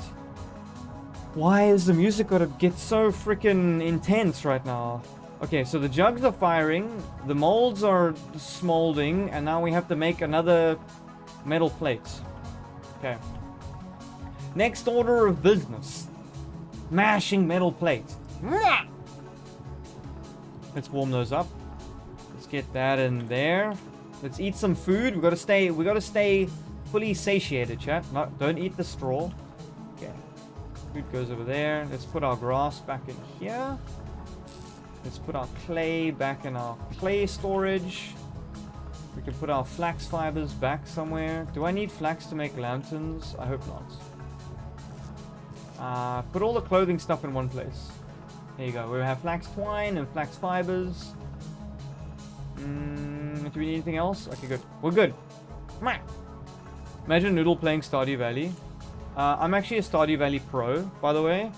Why is the music gotta get so freaking intense right now? Okay, so the jugs are firing, the molds are smoldering, and now we have to make another metal plate. Okay. Next order of business. Mashing metal plates. Let's warm those up. Let's get that in there. Let's eat some food. We gotta stay fully satiated, chat. No, don't eat the straw. Okay. Food goes over there. Let's put our grass back in here. Let's put our clay back in our clay storage. We can put our flax fibers back somewhere. Do I need flax to make lanterns? I hope not. Put all the clothing stuff in one place. There you go. We have flax twine and flax fibers. Do we need anything else? Okay, good. We're good. Imagine Noodle playing Stardew Valley. I'm actually a Stardew Valley pro, by the way.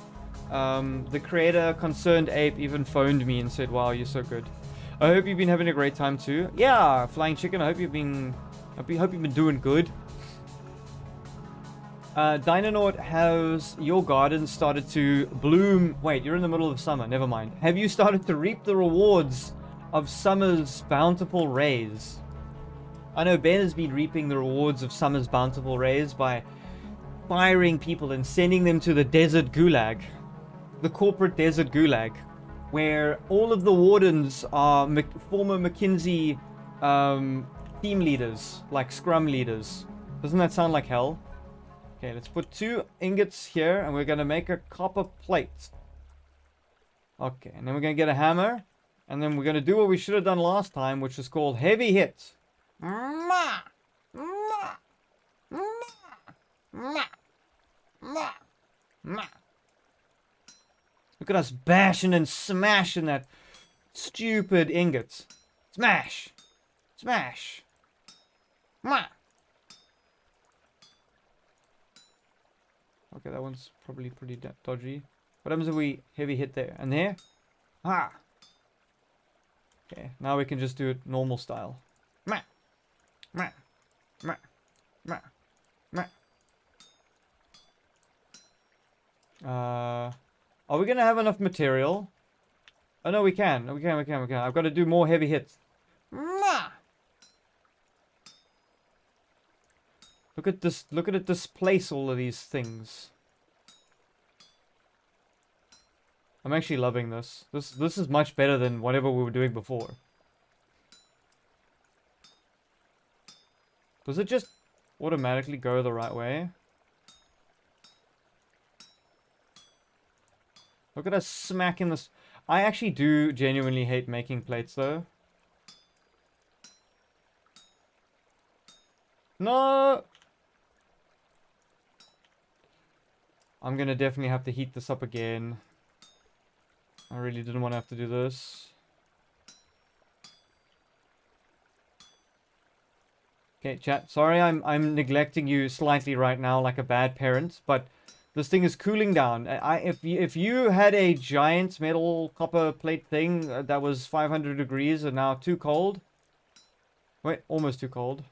The creator, Concerned Ape, even phoned me and said, wow, you're so good. I hope you've been having a great time too. Yeah, Flying Chicken, I hope you've been doing good. Dynanaut, has your garden started to bloom? Wait, you're in the middle of summer, never mind. Have you started to reap the rewards of summer's bountiful rays? I know Ben has been reaping the rewards of summer's bountiful rays by firing people and sending them to the desert gulag. The corporate desert gulag. Where all of the wardens are former McKinsey team leaders. Like scrum leaders. Doesn't that sound like hell? Okay, let's put 2 ingots here and we're going to make a copper plate. Okay, and then we're going to get a hammer. And then we're going to do what we should have done last time, which is called heavy hit. Look at us bashing and smashing that stupid ingot. Smash! Smash! Okay, that one's probably pretty dodgy. What happens if we heavy hit there? And there? Ah! Okay, now we can just do it normal style. Are we gonna have enough material? Oh no, we can. We can. I've got to do more heavy hits. Look at this. Look at it displace all of these things. I'm actually loving this. This is much better than whatever we were doing before. Does it just automatically go the right way? Look at us smacking this. I actually do genuinely hate making plates though. No! I'm gonna definitely have to heat this up again. I really didn't want to have to do this. Okay, chat. Sorry, I'm neglecting you slightly right now, like a bad parent. But this thing is cooling down. If you had a giant metal copper plate thing that was 500 degrees and now too cold. Wait, almost too cold.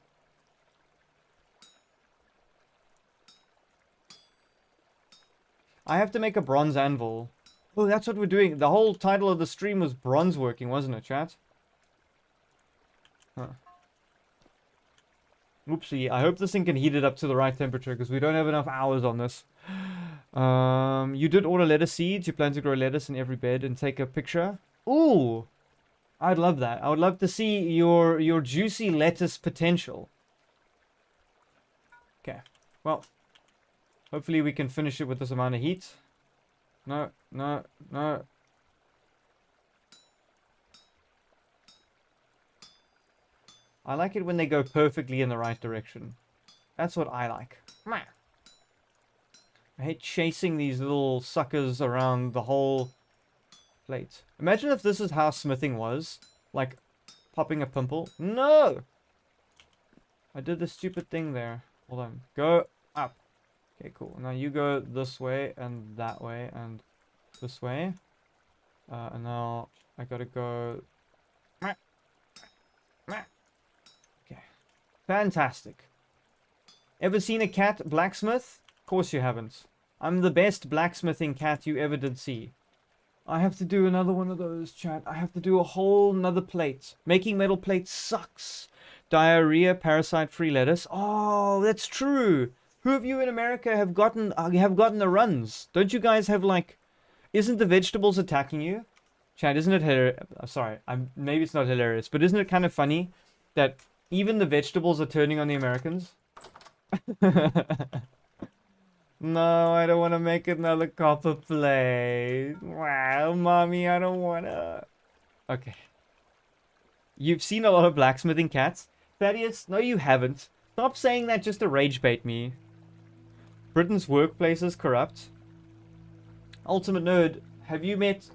I have to make a bronze anvil. Oh, that's what we're doing. The whole title of the stream was bronze working, wasn't it, chat? Huh. Oopsie. I hope this thing can heat it up to the right temperature because we don't have enough hours on this. You did order lettuce seeds. You plan to grow lettuce in every bed and take a picture. Ooh, I'd love that. I would love to see your juicy lettuce potential. Okay. Well, hopefully we can finish it with this amount of heat. No, no, no. I like it when they go perfectly in the right direction. That's what I like. I hate chasing these little suckers around the whole plate. Imagine if this is how smithing was. Like, popping a pimple. No! I did the stupid thing there. Hold on. Go up. Okay, cool. Now you go this way and that way and this way. And now I gotta go... Okay. Fantastic. Ever seen a cat blacksmith? Of course you haven't. I'm the best blacksmithing cat you ever did see. I have to do another one of those, chat. I have to do a whole nother plate. Making metal plates sucks. Diarrhea, parasite-free lettuce. Oh, that's true. Who of you in America have gotten the runs? Don't you guys have, like... Isn't the vegetables attacking you? Chat, isn't it hilarious? Sorry, maybe it's not hilarious, but isn't it kind of funny that even the vegetables are turning on the Americans? No, I don't want to make another copper plate. Wow, mommy, I don't want to. Okay. You've seen a lot of blacksmithing cats. Thaddeus, no you haven't. Stop saying that just to rage bait me. Britain's workplace is corrupt. Ultimate Nerd, have you met,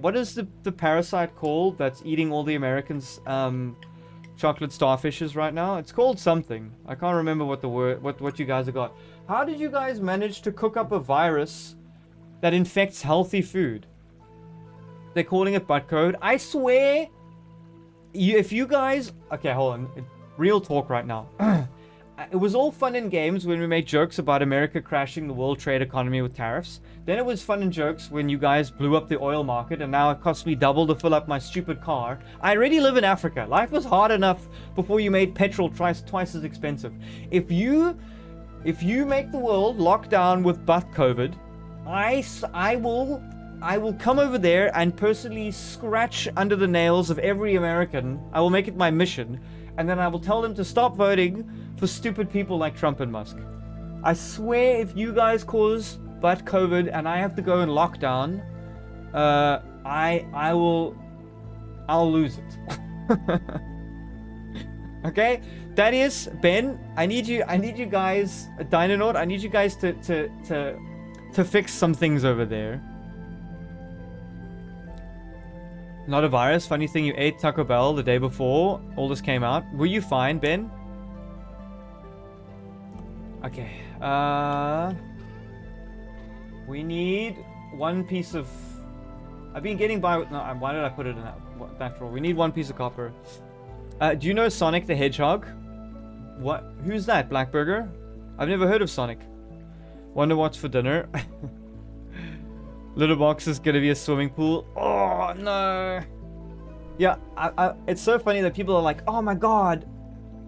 what is the parasite called that's eating all the Americans, chocolate starfishes right now? It's called something. I can't remember what the word, what you guys have got. How did you guys manage to cook up a virus that infects healthy food? They're calling it butt code. I swear, if you guys... Okay, hold on. Real talk right now. It was all fun and games when we made jokes about America crashing the world trade economy with tariffs. Then it was fun and jokes when you guys blew up the oil market and now it costs me double to fill up my stupid car. I already live in Africa. Life was hard enough before you made petrol twice as expensive. If you make the world lock down with butt COVID, I will come over there and personally scratch under the nails of every American. I will make it my mission. And then I will tell them to stop voting for stupid people like Trump and Musk. I swear if you guys cause butt COVID and I have to go in lockdown, I'll lose it. Okay? Thaddeus, Ben, I need you guys, Dynanaut, I need you guys to fix some things over there. Not a virus. Funny thing, you ate Taco Bell the day before all this came out. Were you fine, Ben? Okay. We need one piece of... I've been getting by with... No, why did I put it in that drawer? We need one piece of copper. Do you know Sonic the Hedgehog? What? Who's that? Blackburger? I've never heard of Sonic. Wonder what's for dinner. Little box is gonna be a swimming pool. Oh no! Yeah, it's so funny that people are like, "Oh my god,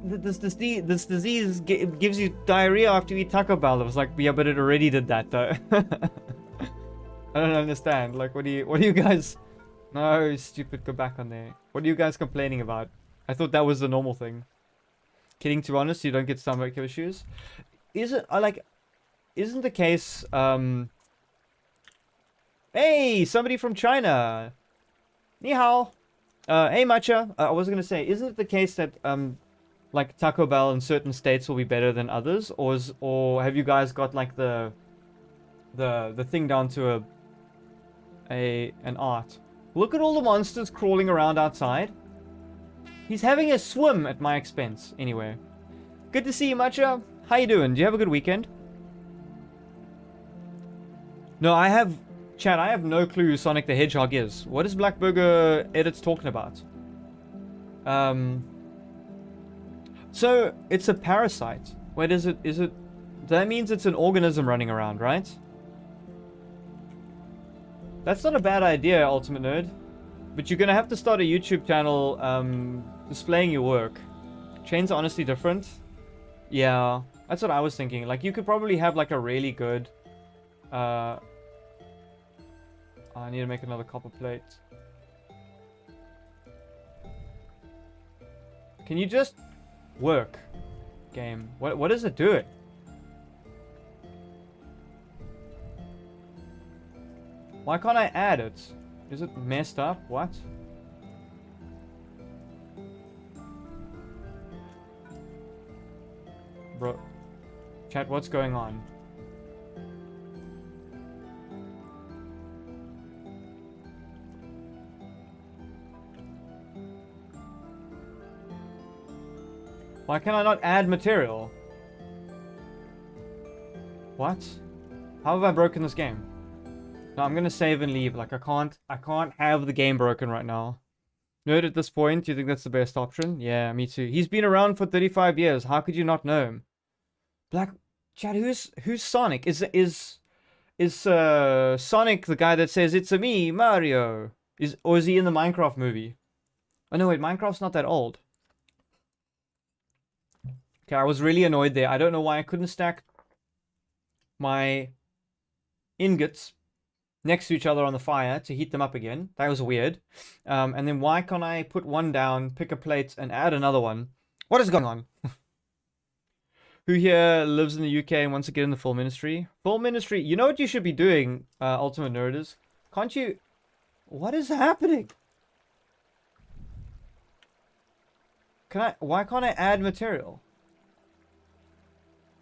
this disease gives you diarrhea after you eat Taco Bell." I was like, "Yeah, but it already did that, though." I don't understand. Like, what do you guys? No, stupid. Go back on there. What are you guys complaining about? I thought that was the normal thing. Kidding, to be honest, you don't get stomach issues. Isn't the case? Hey, somebody from China. Ni hao. Hey, Matcha. I was gonna say, isn't it the case that like Taco Bell in certain states will be better than others, or have you guys got like the thing down to an art? Look at all the monsters crawling around outside. He's having a swim at my expense. Anyway, Good to see you, Matcha. How you doing? Do you have a good weekend? No, I have... Chat, I have no clue who Sonic the Hedgehog is. What is Black Burger Edits talking about? So, it's a parasite. Wait, is it... That means it's an organism running around, right? That's not a bad idea, Ultimate Nerd. But you're gonna have to start a YouTube channel, displaying your work. Chains are honestly different. Yeah, that's what I was thinking. Like, you could probably have, like, a really good... I need to make another copper plate. Can you just work, game? What is it doing? Why can't I add it? Is it messed up? What? Bro. Chat, what's going on? Why can I not add material? What? How have I broken this game? No, I'm gonna save and leave. Like, I can't have the game broken right now. Nerd, at this point, do you think that's the best option? Yeah, me too. He's been around for 35 years. How could you not know him? Black... Chad, who's Sonic? Is Sonic the guy that says, "It's-a me, Mario"? Or is he in the Minecraft movie? Oh no, wait, Minecraft's not that old. Okay, I was really annoyed there. I don't know why I couldn't stack my ingots next to each other on the fire to heat them up again. That was weird. And then why can't I put one down, pick a plate, and add another one? What is going on? Who here lives in the UK and wants to get in the full ministry? Full ministry, you know what you should be doing, Ultimate Nerders? Can't you... What is happening? Why can't I add material?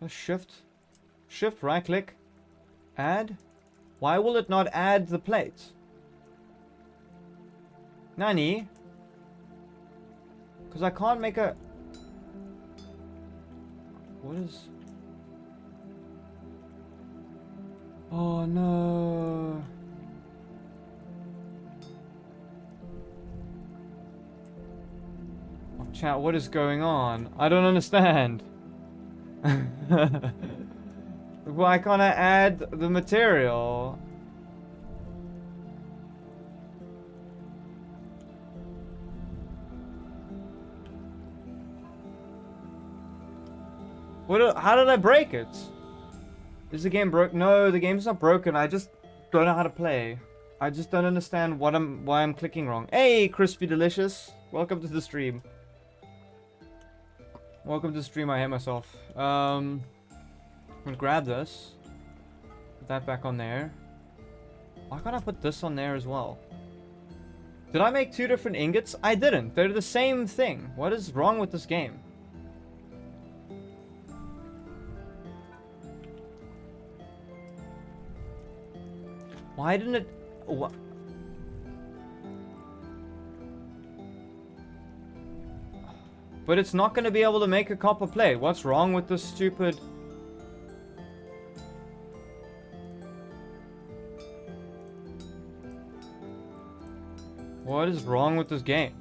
Shift, right click, add. Why will it not add the plate? Nani? Because I can't make a... What is... Oh no. Oh, chat, what is going on? I don't understand. Why can't I add the material? How did I break it? Is the game broke? No, the game's not broken. I just don't know how to play. I just don't understand why I'm clicking wrong. Hey, Crispy Delicious. Welcome to the stream. Welcome to the stream. I hate myself. I'm gonna grab this. Put that back on there. Why can't I put this on there as well? Did I make two different ingots? I didn't. They're the same thing. What is wrong with this game? Why didn't it... What? But it's not going to be able to make a copper plate. What's wrong with this stupid... What is wrong with this game?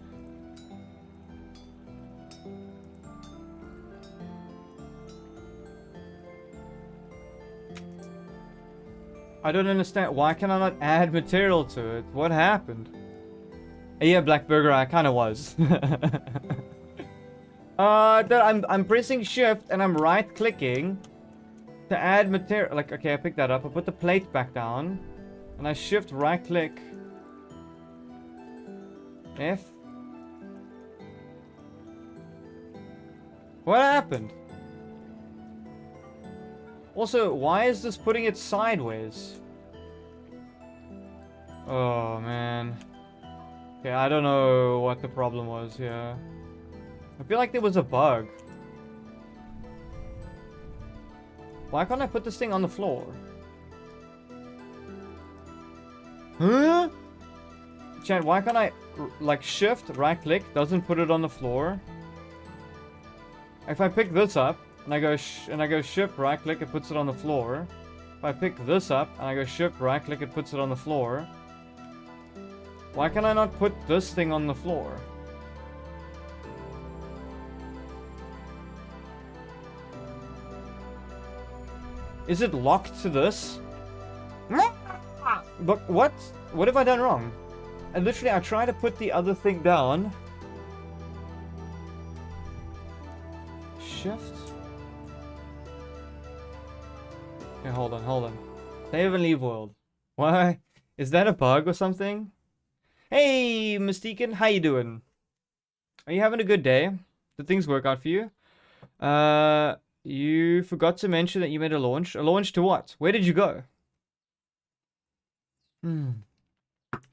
I don't understand. Why can I not add material to it? What happened? Yeah, Black Burger, I kind of was. I'm pressing shift and I'm right clicking to add material. Like, okay, I picked that up. I put the plate back down and I shift right click. F. What happened? Also, why is this putting it sideways? Oh, man. Okay, I don't know what the problem was here. I feel like there was a bug. Why can't I put this thing on the floor? Huh? Chat, why can't I, like, shift, right click, doesn't put it on the floor? If I pick this up and I go ship, right click, it puts it on the floor. If I pick this up and I go ship, right click, it puts it on the floor. Why can I not put this thing on the floor? Is it locked to this? But what? What have I done wrong? And literally, I try to put the other thing down. Shift. Okay, hold on. Save and leave world. Why? Is that a bug or something? Hey, Mystican, how you doing? Are you having a good day? Did things work out for you? You forgot to mention that you made a launch. A launch to what? Where did you go?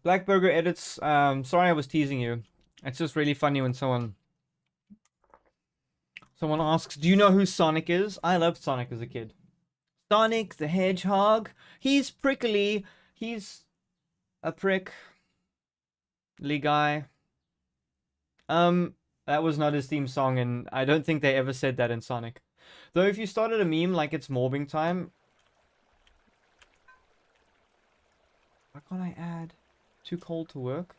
Blackburger edits. Sorry I was teasing you. It's just really funny when someone asks, do you know who Sonic is? I loved Sonic as a kid. Sonic the Hedgehog. He's prickly. He's a prick. Lee guy. That was not his theme song, and I don't think they ever said that in Sonic. Though if you started a meme like it's mobbing time. Why can't I add? Too cold to work?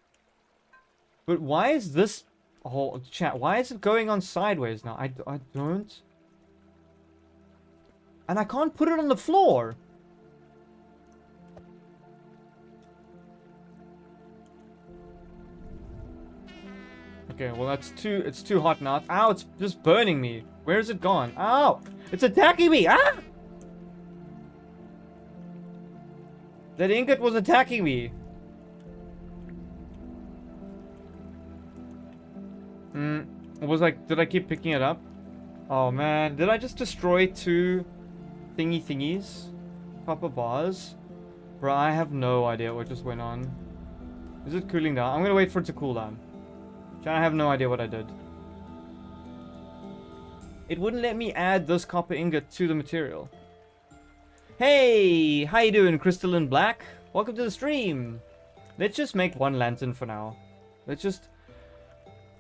But why is this... Oh, chat, why is it going on sideways now? I don't... And I can't put it on the floor! Okay, well it's too hot now. Ow, it's just burning me. Where is it gone? Ow! It's attacking me! Ah! That ingot was attacking me. It was like, did I keep picking it up? Oh man, did I just destroy 2 thingies? Copper bars? Bro, I have no idea what just went on. Is it cooling down? I'm gonna wait for it to cool down. I have no idea what I did. It wouldn't let me add this copper ingot to the material. Hey, how you doing, Crystalline Black? Welcome to the stream. Let's just make 1 lantern for now.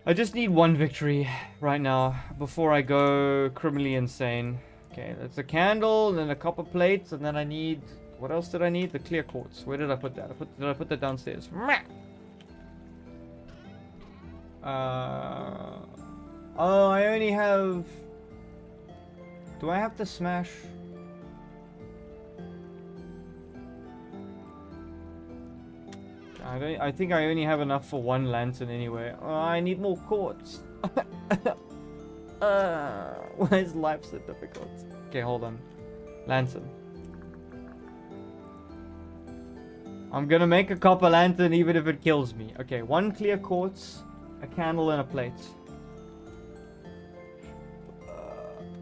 I just need 1 victory right now before I go criminally insane. Okay, that's a candle, and then a copper plate, and then I need... What else did I need? The clear quartz. Where did I put that? Did I put that downstairs? Oh, I only have... Do I have to smash... I think I only have enough for 1 lantern anyway. Oh, I need more quartz. Why is life so difficult? Okay, hold on. Lantern. I'm gonna make a copper lantern even if it kills me. Okay, 1 clear quartz, a candle, and a plate.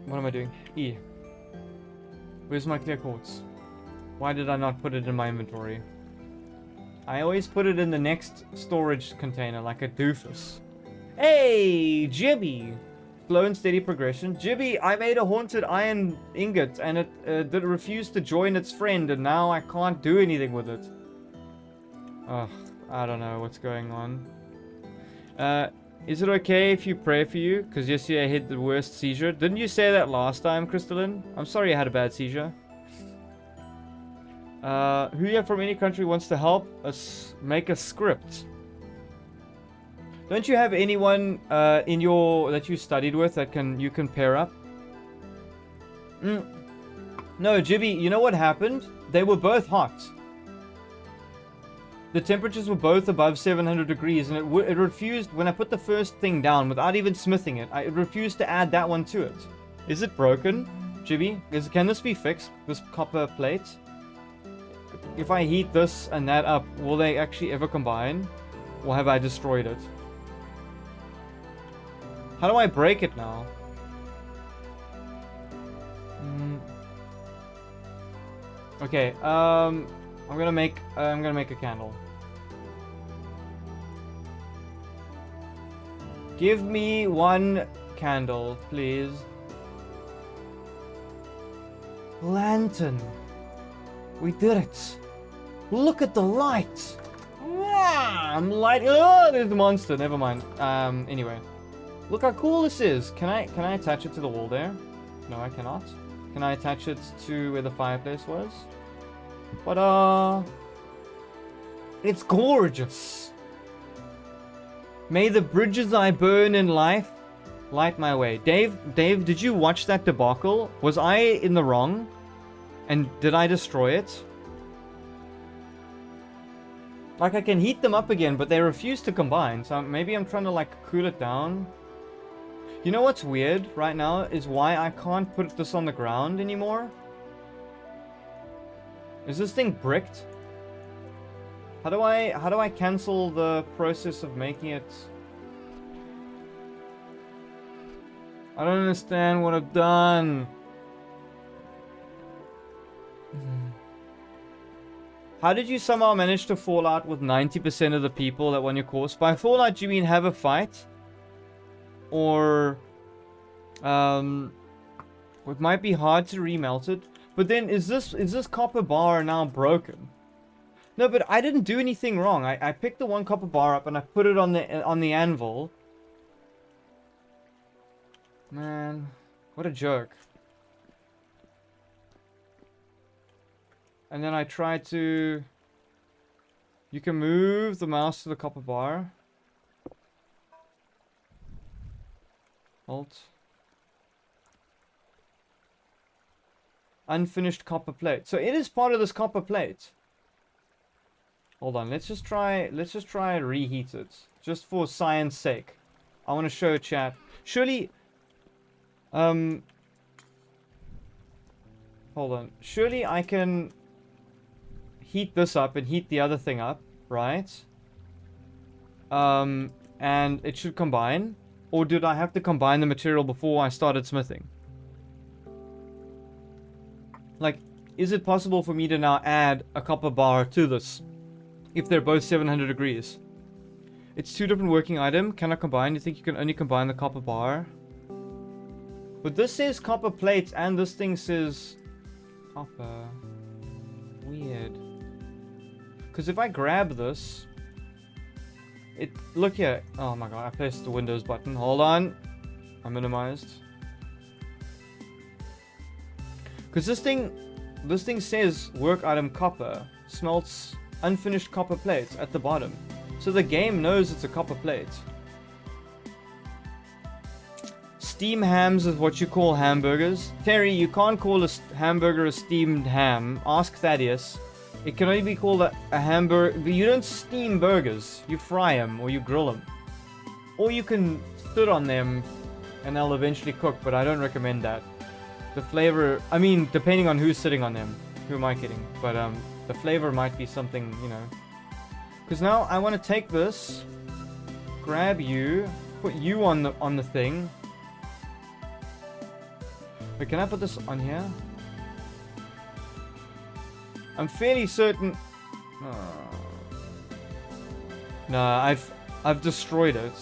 What am I doing? E. Where's my clear quartz? Why did I not put it in my inventory? I always put it in the next storage container like a doofus. Hey, Jibby! Slow and steady progression. Jibby, I made a haunted iron ingot and it refused to join its friend, and now I can't do anything with it. Ugh, I don't know what's going on. Is it okay if you pray for you? Because yesterday I had the worst seizure. Didn't you say that last time, Crystalline? I'm sorry I had a bad seizure. Who here from any country wants to help us make a script? Don't you have anyone in your that you studied with that you can pair up? No, Jibby, you know what happened? They were both hot. The temperatures were both above 700 degrees, and it refused, when I put the first thing down without even smithing it, it refused to add that one to it. Is it broken, Jibby? Can this be fixed, this copper plate? If I heat this and that up, will they actually ever combine? Or have I destroyed it? How do I break it now? Okay, I'm gonna make a candle. Give me 1 candle, please. Lantern. We did it. Look at the light. I'm light. Oh, there's the monster. Never mind. Anyway. Look how cool this is. Can I attach it to the wall there? No, I cannot. Can I attach it to where the fireplace was? But it's gorgeous. May the bridges I burn in life light my way. Dave, did you watch that debacle? Was I in the wrong? And did I destroy it? Like, I can heat them up again, but they refuse to combine. So maybe I'm trying to, like, cool it down. You know what's weird right now is why I can't put this on the ground anymore? Is this thing bricked? How do I cancel the process of making it? I don't understand what I've done. How did you somehow manage to fall out with 90% of the people that won your course? By fall out, do you mean have a fight? Or, it might be hard to remelt it. But then, is this copper bar now broken? No, but I didn't do anything wrong. I picked the one copper bar up and I put it on the anvil. Man, what a jerk. And then I try to... You can move the mouse to the copper bar. Alt. Unfinished copper plate. So it is part of this copper plate. Hold on, let's just try reheat it. Just for science sake. I want to show chat. Surely... Hold on. Surely I can... heat this up and heat the other thing up, right? And it should combine. Or did I have to combine the material before I started smithing? Like, is it possible for me to now add a copper bar to this? If they're both 700 degrees. It's two different working items. Can I combine? You think you can only combine the copper bar? But this says copper plates and this thing says copper. Weird. Because if I grab this, look here. Oh my god, I pressed the Windows button. Hold on. I minimized. Because this thing says work item copper. Smelts unfinished copper plates at the bottom. So the game knows it's a copper plate. Steam hams is what you call hamburgers. Terry, you can't call a hamburger a steamed ham. Ask Thaddeus. It can only be called a hamburger. You don't steam burgers. You fry them or you grill them. Or you can sit on them and they'll eventually cook, but I don't recommend that. The flavor, I mean, depending on who's sitting on them. Who am I kidding? But the flavor might be something, you know. Because now I want to take this, grab you, put you on the thing. Wait, can I put this on here? I'm fairly certain... No, I've destroyed it.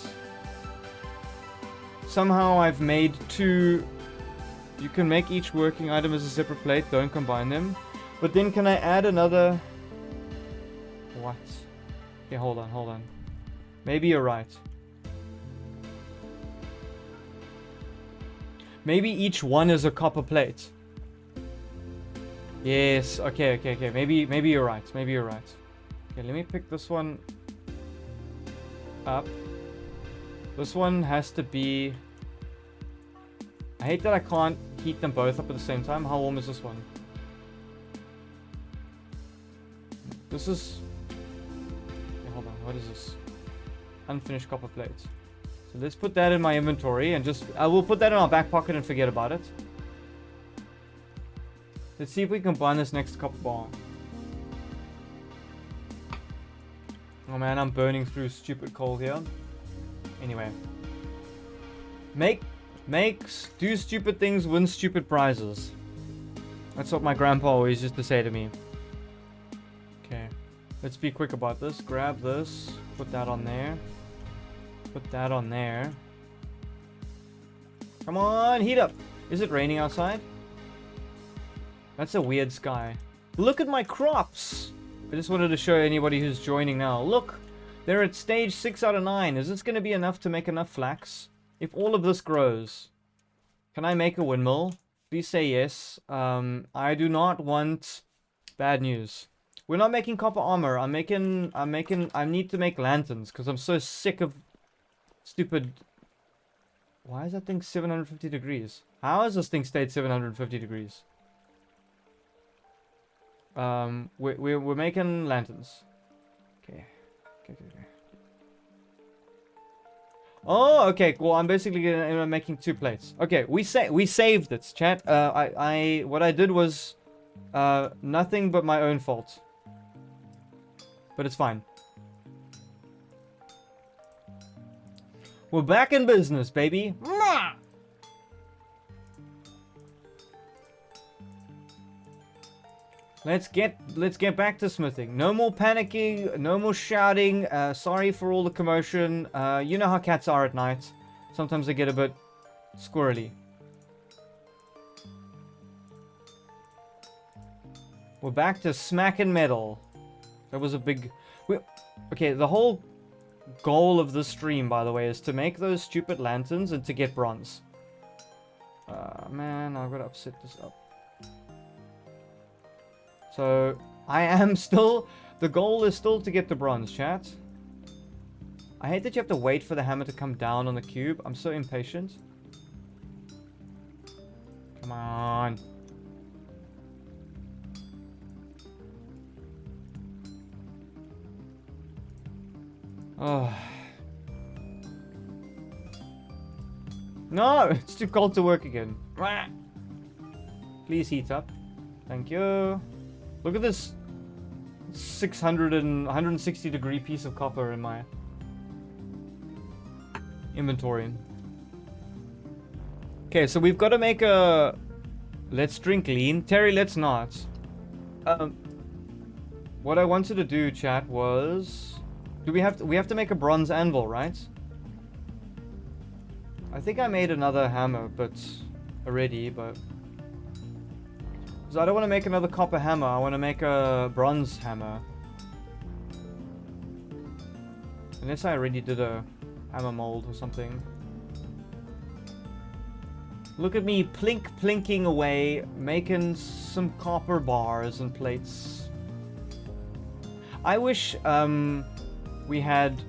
Somehow I've made two... You can make each working item as a separate plate, don't combine them. But then can I add another... What? Okay, hold on. Maybe you're right. Maybe each one is a copper plate. Yes, okay. Maybe you're right. Okay, let me pick this one up. This one has to be... I hate that I can't heat them both up at the same time. How warm is this one? This is... Okay, hold on, what is this? Unfinished copper plate. So let's put that in my inventory and just... I will put that in our back pocket and forget about it. Let's see if we can combine this next copper bar. Oh man, I'm burning through stupid coal here. Anyway. Do stupid things, win stupid prizes. That's what my grandpa always used to say to me. Okay. Let's be quick about this. Grab this. Put that on there. Put that on there. Come on, heat up. Is it raining outside? That's a weird sky. Look at my crops. I just wanted to show anybody who's joining now. Look, they're at stage 6 out of 9. Is this going to be enough to make enough flax? if all of this grows, can I make a windmill? Please say yes. I do not want bad news. We're not making copper armor. I need to make lanterns because I'm so sick of stupid. Why is that thing 750 degrees? How has this thing stayed 750 degrees? We're making lanterns. Okay. Oh, okay, cool. I'm basically making 2 plates. Okay, we saved it, chat. What I did was nothing but my own fault. But it's fine. We're back in business, baby. Let's get back to smithing. No more panicking, no more shouting. Sorry for all the commotion. You know how cats are at night. Sometimes they get a bit squirrely. We're back to smacking metal. That was a big... Okay, the whole goal of this stream, by the way, is to make those stupid lanterns and to get bronze. Man, I've got to upset this up. So, I am still... The goal is still to get the bronze, chat. I hate that you have to wait for the hammer to come down on the cube. I'm so impatient. Come on. Oh. No! It's too cold to work again. Please heat up. Thank you. Look at this 160 degree piece of copper in my inventory. Okay, so we've got to make a... Let's drink lean. Terry, let's not. What I wanted to do, chat, was... we have to make a bronze anvil, right? I think I made another hammer, but... already, but... So I don't want to make another copper hammer, I want to make a bronze hammer. Unless I already did a hammer mold or something. Look at me plinking away, making some copper bars and plates. I wish we had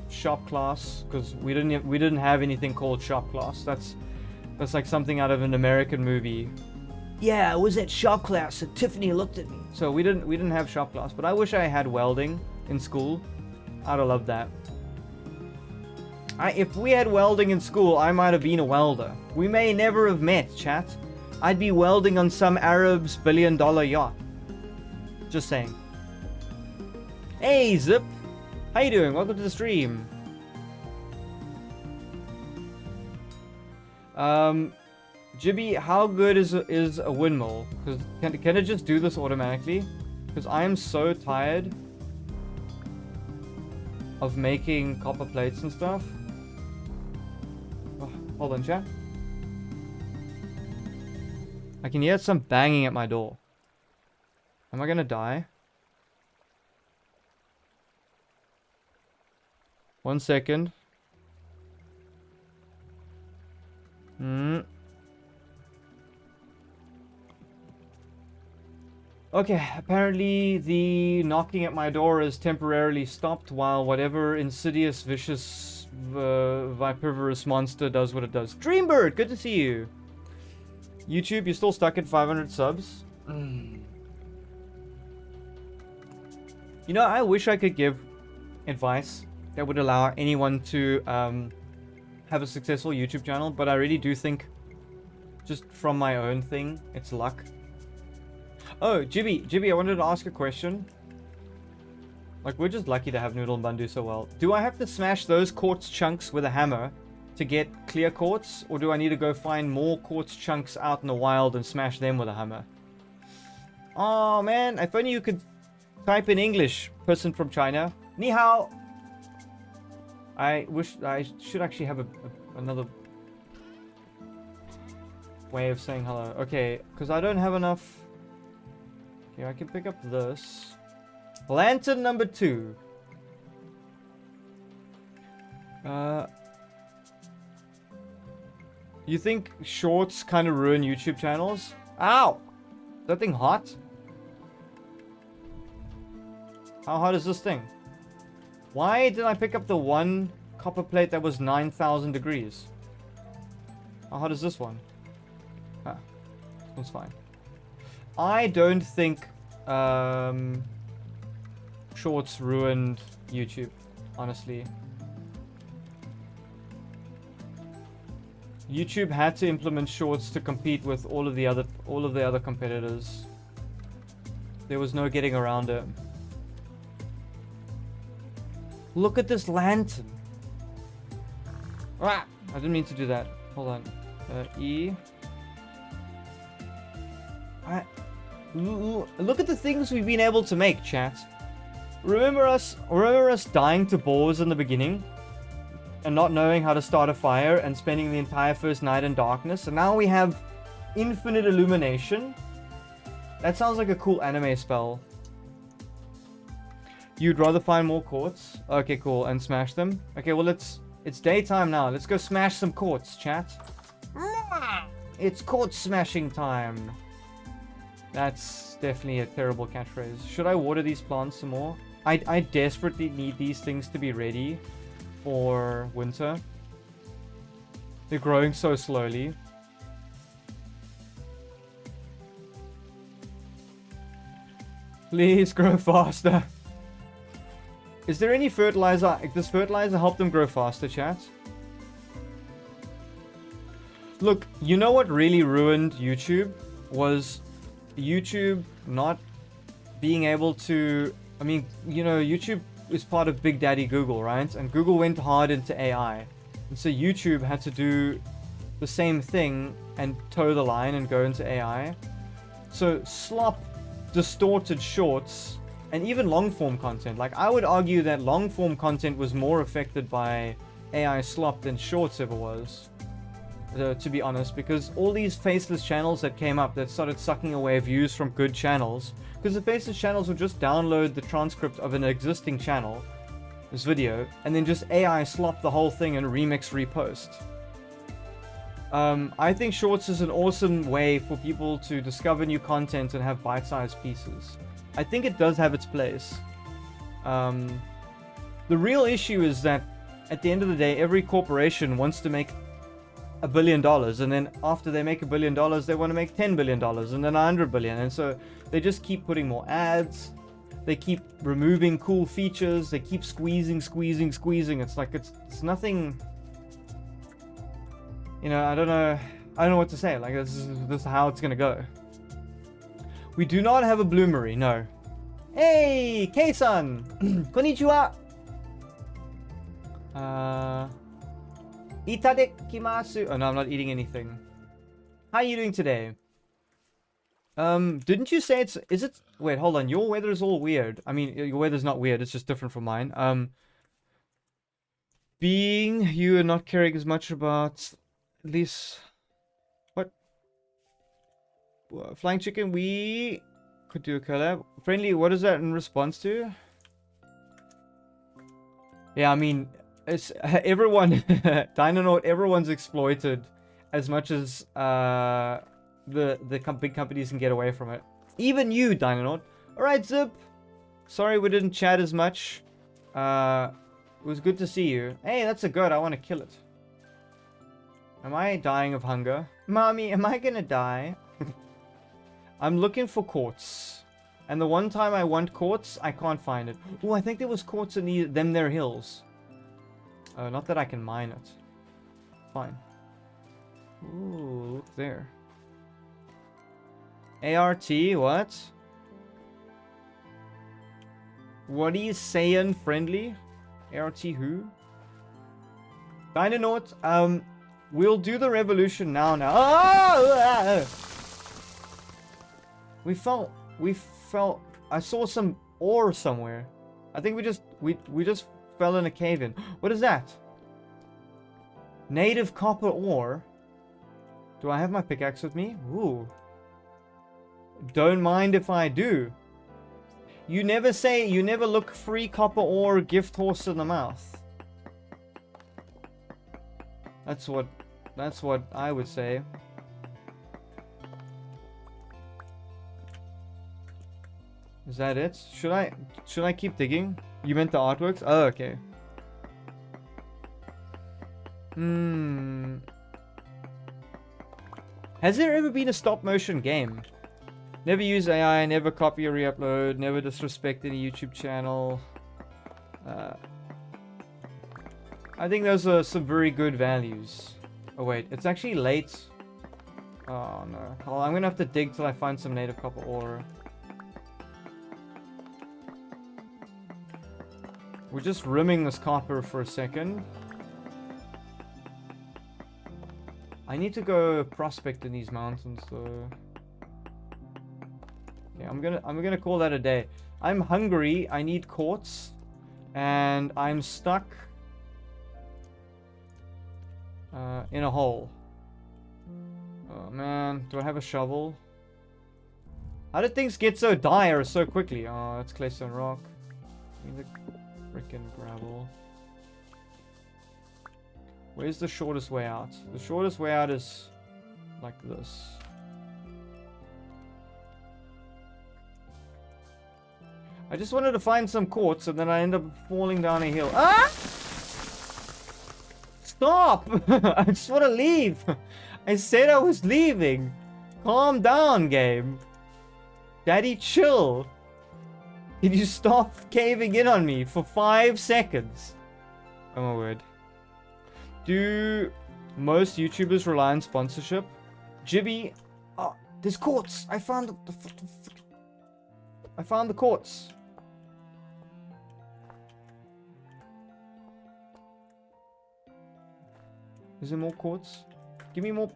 shop class, because we didn't have anything called shop class. That's like something out of an American movie. Yeah, I was at shop class and Tiffany looked at me. So we didn't have shop class, but I wish I had welding in school. I'd have loved that. If we had welding in school, I might have been a welder. We may never have met, chat. I'd be welding on some Arab's billion-dollar yacht. Just saying. Hey, Zip. How you doing? Welcome to the stream. Jibby, how good is a windmill? Because can it just do this automatically? Because I am so tired of making copper plates and stuff. Oh, hold on, chat. I can hear some banging at my door. Am I gonna die? 1 second. Okay, apparently the knocking at my door is temporarily stopped while whatever insidious, vicious, vipivorous monster does what it does. Dreambird, good to see you. YouTube, you're still stuck at 500 subs? You know, I wish I could give advice that would allow anyone to have a successful YouTube channel, but I really do think, just from my own thing, it's luck. Oh, Jibby, I wanted to ask a question. Like, we're just lucky to have Noodle and Bun do so well. Do I have to smash those quartz chunks with a hammer to get clear quartz? Or do I need to go find more quartz chunks out in the wild and smash them with a hammer? Oh, man. If only you could type in English, person from China. Ni hao. I wish I should actually have another way of saying hello. Okay, because I don't have enough... Okay, I can pick up this. Lantern number 2. You think shorts kind of ruin YouTube channels? Ow! Is that thing hot? How hot is this thing? Why did I pick up the one copper plate that was 9,000 degrees? How hot is this one? Ah, it's fine. I don't think shorts ruined YouTube, honestly. YouTube had to implement shorts to compete with all of the other competitors. There was no getting around it. Look at this lantern. Ah, I didn't mean to do that. Hold on. E. Look at the things we've been able to make, chat. Remember us dying to bores in the beginning? And not knowing how to start a fire and spending the entire first night in darkness? And now we have infinite illumination? That sounds like a cool anime spell. You'd rather find more quartz? Okay, cool. And smash them? Okay, well, it's daytime now. Let's go smash some quartz, chat. It's quartz smashing time. That's definitely a terrible catchphrase. Should I water these plants some more? I desperately need these things to be ready for winter. They're growing so slowly. Please grow faster. Is there any fertilizer? Does fertilizer help them grow faster, chat? Look, you know what really ruined YouTube? Was YouTube not being able to... I mean, you know, YouTube is part of Big Daddy Google, right? And Google went hard into AI. And so YouTube had to do the same thing and toe the line and go into AI. So slop, distorted shorts, and even long-form content. Like, I would argue that long-form content was more affected by AI slop than shorts ever was. To be honest, because all these faceless channels that came up that started sucking away views from good channels, because the faceless channels would just download the transcript of an existing channel, this video, and then just AI slop the whole thing and remix, repost. I think shorts is an awesome way for people to discover new content and have bite-sized pieces. I think it does have its place. The real issue is that at the end of the day, every corporation wants to make $1 billion, and then after they make $1 billion, they want to make $10 billion, and then $100 billion, and so they just keep putting more ads, they keep removing cool features, they keep squeezing. It's like it's nothing. You know, I don't know what to say. Like, this is how it's gonna go. We do not have a bloomery, no. Hey, K-san! Konnichiwa! Itadekimasu. Oh no, I'm not eating anything. How are you doing today? Didn't you say is it... Wait, hold on. Your weather is all weird. I mean, your weather's not weird. It's just different from mine. Being you are not caring as much about... At least... What? Flying Chicken, we could do a collab. Friendly, what is that in response to? Yeah, I mean... It's everyone, Dynanaut, everyone's exploited as much as the big companies can get away from it. Even you, Dynanaut. Alright, Zip. Sorry we didn't chat as much. It was good to see you. Hey, that's a goat. I want to kill it. Am I dying of hunger? Mommy, am I gonna die? I'm looking for quartz. And the one time I want quartz, I can't find it. Oh, I think there was quartz in them there hills. Not that I can mine it. Fine. Ooh, look there. ART, what? What are you saying, friendly? ART who? Dynanaut, we'll do the revolution now. Oh! We fell. I saw some ore somewhere. I think we just fell in a cave in. What is that? Native copper ore. Do I have my pickaxe with me? Ooh. Don't mind if I do. You never look free copper ore gift horse in the mouth. That's what That's what I would say. Is that it? Should I keep digging? You meant the artworks? Oh, okay. Has there ever been a stop motion game? Never use AI, never copy or re-upload, never disrespect any YouTube channel. I think those are some very good values. Oh wait, it's actually late. Oh no. Well, I'm gonna have to dig till I find some native copper ore. We're just rimming this copper for a second. I need to go prospect in these mountains though. Okay, I'm gonna call that a day. I'm hungry, I need quartz, and I'm stuck in a hole. Oh man, do I have a shovel? How did things get so dire so quickly? Oh, that's claystone rock. Give me the frickin' gravel. Where's the shortest way out? The shortest way out is like this. I just wanted to find some quartz and then I end up falling down a hill. Ah! Stop! I just want to leave. I said I was leaving. Calm down, game. Daddy, chill. Can you stop caving in on me for 5 seconds? Oh my word. Do most YouTubers rely on sponsorship? Jibby, oh, there's quartz. I found the quartz. Is there more quartz? Give me more.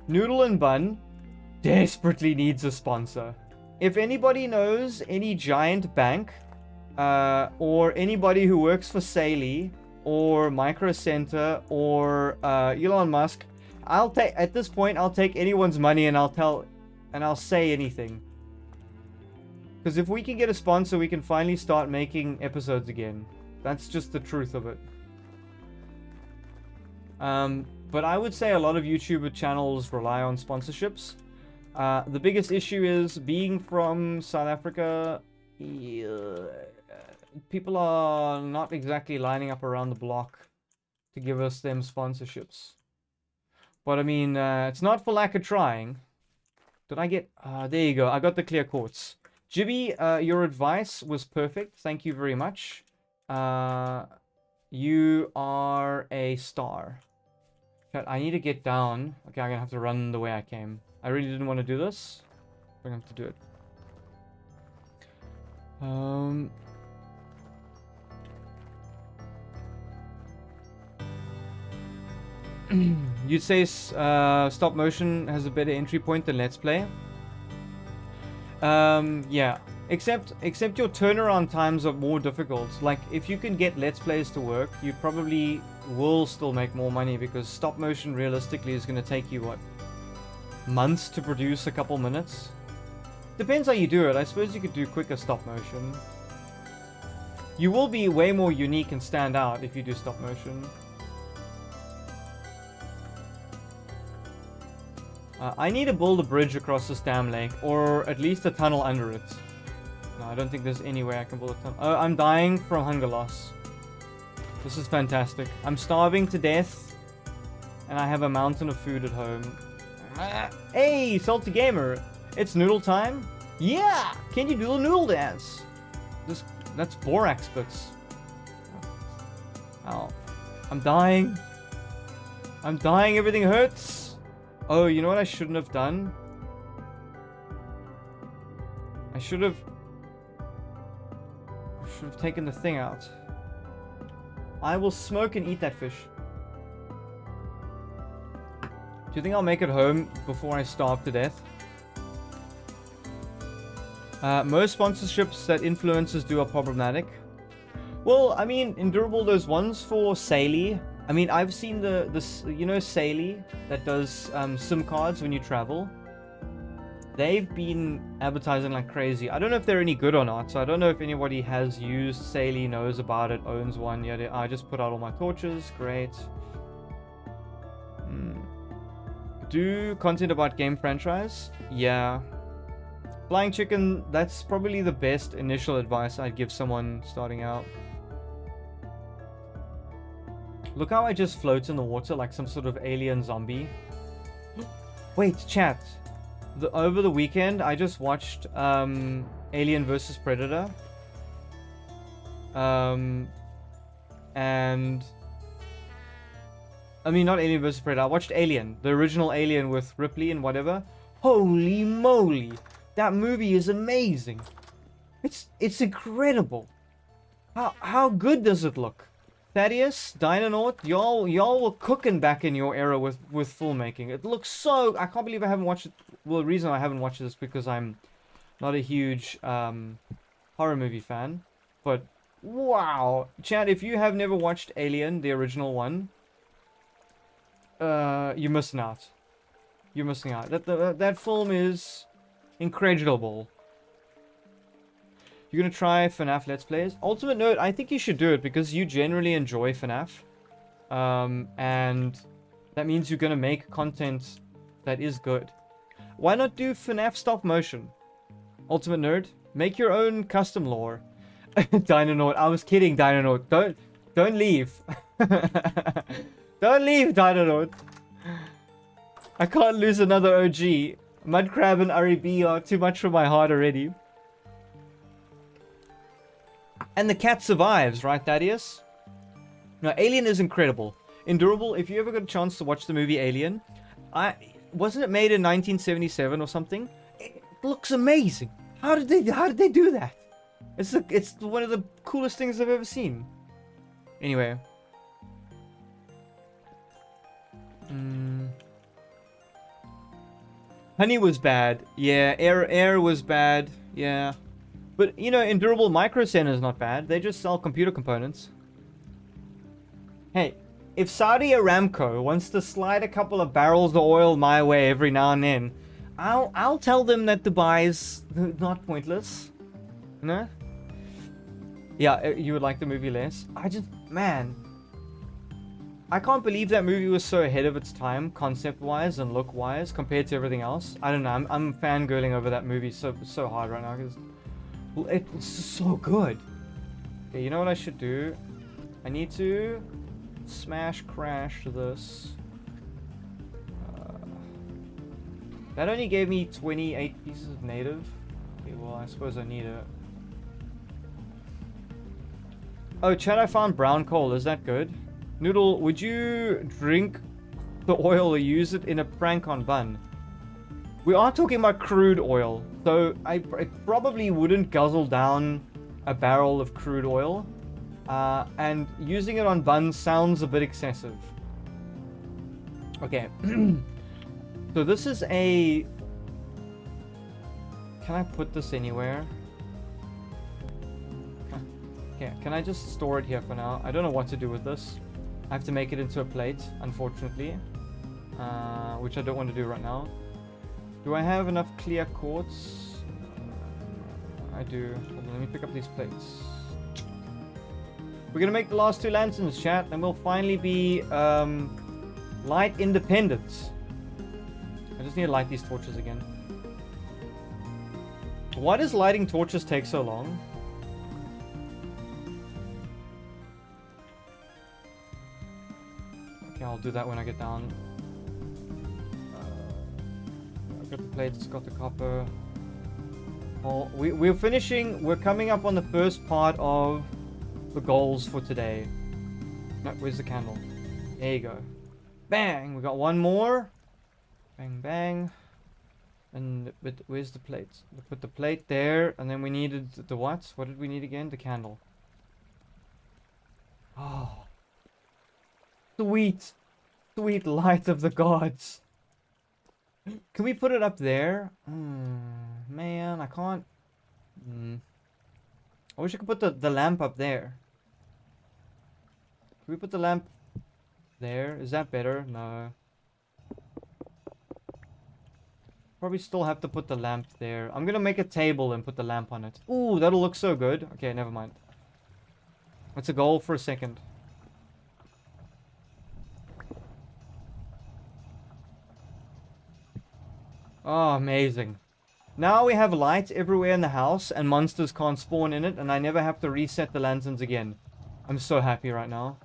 Noodle and Bun desperately needs a sponsor. If anybody knows any giant bank, or anybody who works for Saley, or Micro Center, or Elon Musk, at this point I'll take anyone's money and I'll say anything. Because if we can get a sponsor, we can finally start making episodes again. That's just the truth of it. But I would say a lot of YouTuber channels rely on sponsorships. The biggest issue is being from South Africa. People are not exactly lining up around the block to give us them sponsorships. But I mean, it's not for lack of trying. Did I get... there you go. I got the clear quartz. Jibby, your advice was perfect. Thank you very much. You are a star. I need to get down. Okay, I'm gonna have to run the way I came. I really didn't want to do this. I'm gonna have to do it. You'd say stop motion has a better entry point than Let's Play. Yeah. Except your turnaround times are more difficult. Like, if you can get Let's Plays to work, you probably will still make more money, because stop motion realistically is going to take you, what, months to produce a couple minutes? Depends how you do it. I suppose you could do quicker stop motion. You will be way more unique and stand out if you do stop motion. I need to build a bridge across this damn lake, or at least a tunnel under it. No, I don't think there's any way I can build a tunnel. Oh, I'm dying from hunger loss. This is fantastic. I'm starving to death, and I have a mountain of food at home. Hey, Salty Gamer! It's noodle time? Yeah! Can you do the noodle dance? That's borax bits. Ow. I'm dying. I'm dying, everything hurts. Oh, you know what I shouldn't have done? I should have taken the thing out. I will smoke and eat that fish. Do you think I'll make it home before I starve to death? Most sponsorships that influencers do are problematic. Well, I mean, Endurable, those ones for Saley. I mean, I've seen this, you know, Saley that does SIM cards when you travel. They've been advertising like crazy. I don't know if they're any good or not, so I don't know if anybody has used Saley, knows about it, owns one yet. I just put out all my torches. Great. Do content about game franchise? Yeah. Flying chicken, that's probably the best initial advice I'd give someone starting out. Look how I just float in the water like some sort of alien zombie. Wait, chat. Over the weekend, I just watched Alien vs. Predator. And... I mean, not Alien vs. Predator. I watched Alien. The original Alien with Ripley and whatever. Holy moly. That movie is amazing. It's incredible. How good does it look? Thaddeus, Dynanaut, y'all were cooking back in your era with filmmaking. It looks so... I can't believe I haven't watched it. Well, the reason I haven't watched it is because I'm not a huge horror movie fan. But, wow. Chat, if you have never watched Alien, the original one, you're missing out. You're missing out. That film is incredible. You're gonna try FNAF Let's Plays? Ultimate Nerd, I think you should do it because you generally enjoy FNAF. And that means you're gonna make content that is good. Why not do FNAF stop motion? Ultimate Nerd, make your own custom lore. Dynanaut, I was kidding, Dynanaut. Don't leave. Don't leave, Dynanaut. I can't lose another OG. Mudcrab and Uri are too much for my heart already. And the cat survives, right, Thaddeus? No, Alien is incredible. Endurable, if you ever got a chance to watch the movie Alien, wasn't it made in 1977 or something? It looks amazing. How did they do that? It's one of the coolest things I've ever seen. Anyway. Honey was bad. Yeah, air was bad. Yeah. But, you know, Endurable Micro Center is not bad. They just sell computer components. Hey, if Saudi Aramco wants to slide a couple of barrels of oil my way every now and then, I'll tell them that Dubai is not pointless. You know? Yeah, you would like the movie less? Man. I can't believe that movie was so ahead of its time, concept-wise and look-wise, compared to everything else. I don't know, I'm fangirling over that movie so hard right now, because it's so good. Okay, you know what I should do? I need to smash crash this. That only gave me 28 pieces of native. Okay, well, I suppose I need it. Oh, chat, I found brown coal. Is that good? Noodle, would you drink the oil or use it in a prank on Bun? We are talking about crude oil, so I probably wouldn't guzzle down a barrel of crude oil. And using it on Bun sounds a bit excessive. Okay. So this is a... Can I put this anywhere? Okay, can I just store it here for now? I don't know what to do with this. I have to make it into a plate, unfortunately. Which I don't want to do right now. Do I have enough clear quartz? I do. Hold on, let me pick up these plates. We're gonna make the last 2 lanterns, chat, and we'll finally be light independent. I just need to light these torches again. Why does lighting torches take so long? Okay, I'll do that when I get down. I've got the plates, got the copper. Oh, we're finishing. We're coming up on the first part of the goals for today. No, where's the candle? There you go. Bang! We got one more. Bang, bang. And but where's the plate? We put the plate there, and then we needed the what? What did we need again? The candle. Oh. Sweet. Sweet light of the gods. Can we put it up there? Man, I can't. I wish I could put the lamp up there. Can we put the lamp there? Is that better? No. Probably still have to put the lamp there. I'm gonna make a table and put the lamp on it. Ooh, that'll look so good. Okay, never mind. It's a goal for a second. Oh, amazing. Now we have light everywhere in the house and monsters can't spawn in it and I never have to reset the lanterns again. I'm so happy right now.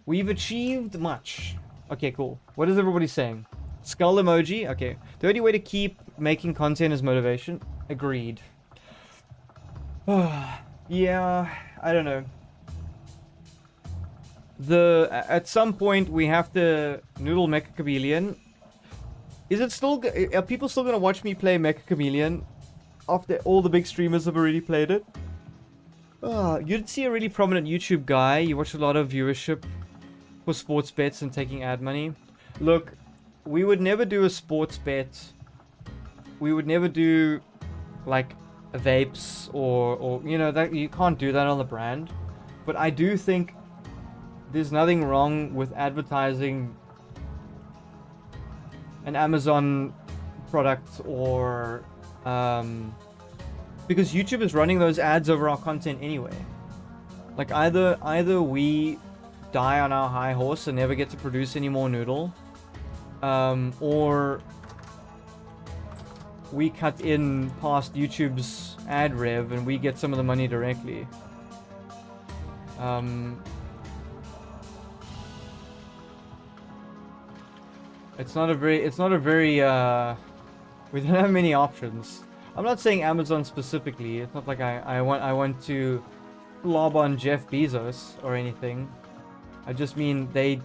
We've achieved much. Okay, cool. What is everybody saying? Skull emoji? Okay. The only way to keep making content is motivation. Agreed. Yeah, I don't know. At some point we have to noodle Mecha Chameleon. Is it still... Are people still gonna watch me play Mecha Chameleon after all the big streamers have already played it? You'd see a really prominent YouTube guy. You watch a lot of viewership for sports bets and taking ad money. Look, we would never do a sports bet. We would never do like vapes or you know, that you can't do that on the brand. But I do think there's nothing wrong with advertising an Amazon product or because YouTube is running those ads over our content anyway. Like either we die on our high horse and never get to produce any more noodle, or we cut in past YouTube's ad rev and we get some of the money directly. It's not a very, we don't have many options. I'm not saying Amazon specifically. It's not like I want to lob on Jeff Bezos or anything. I just mean the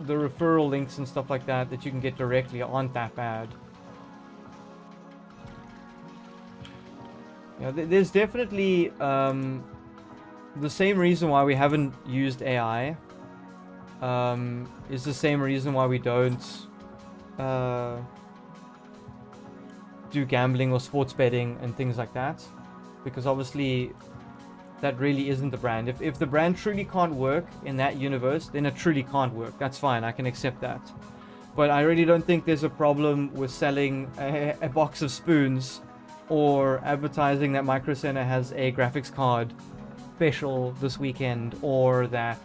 referral links and stuff like that you can get directly aren't that bad. Yeah, there's definitely the same reason why we haven't used AI. Is the same reason why we don't do gambling or sports betting and things like that, because obviously that really isn't the brand. If the brand truly can't work in that universe, then it truly can't work. That's fine, I can accept that. But I really don't think there's a problem with selling a box of spoons or advertising that Micro Center has a graphics card special this weekend, or that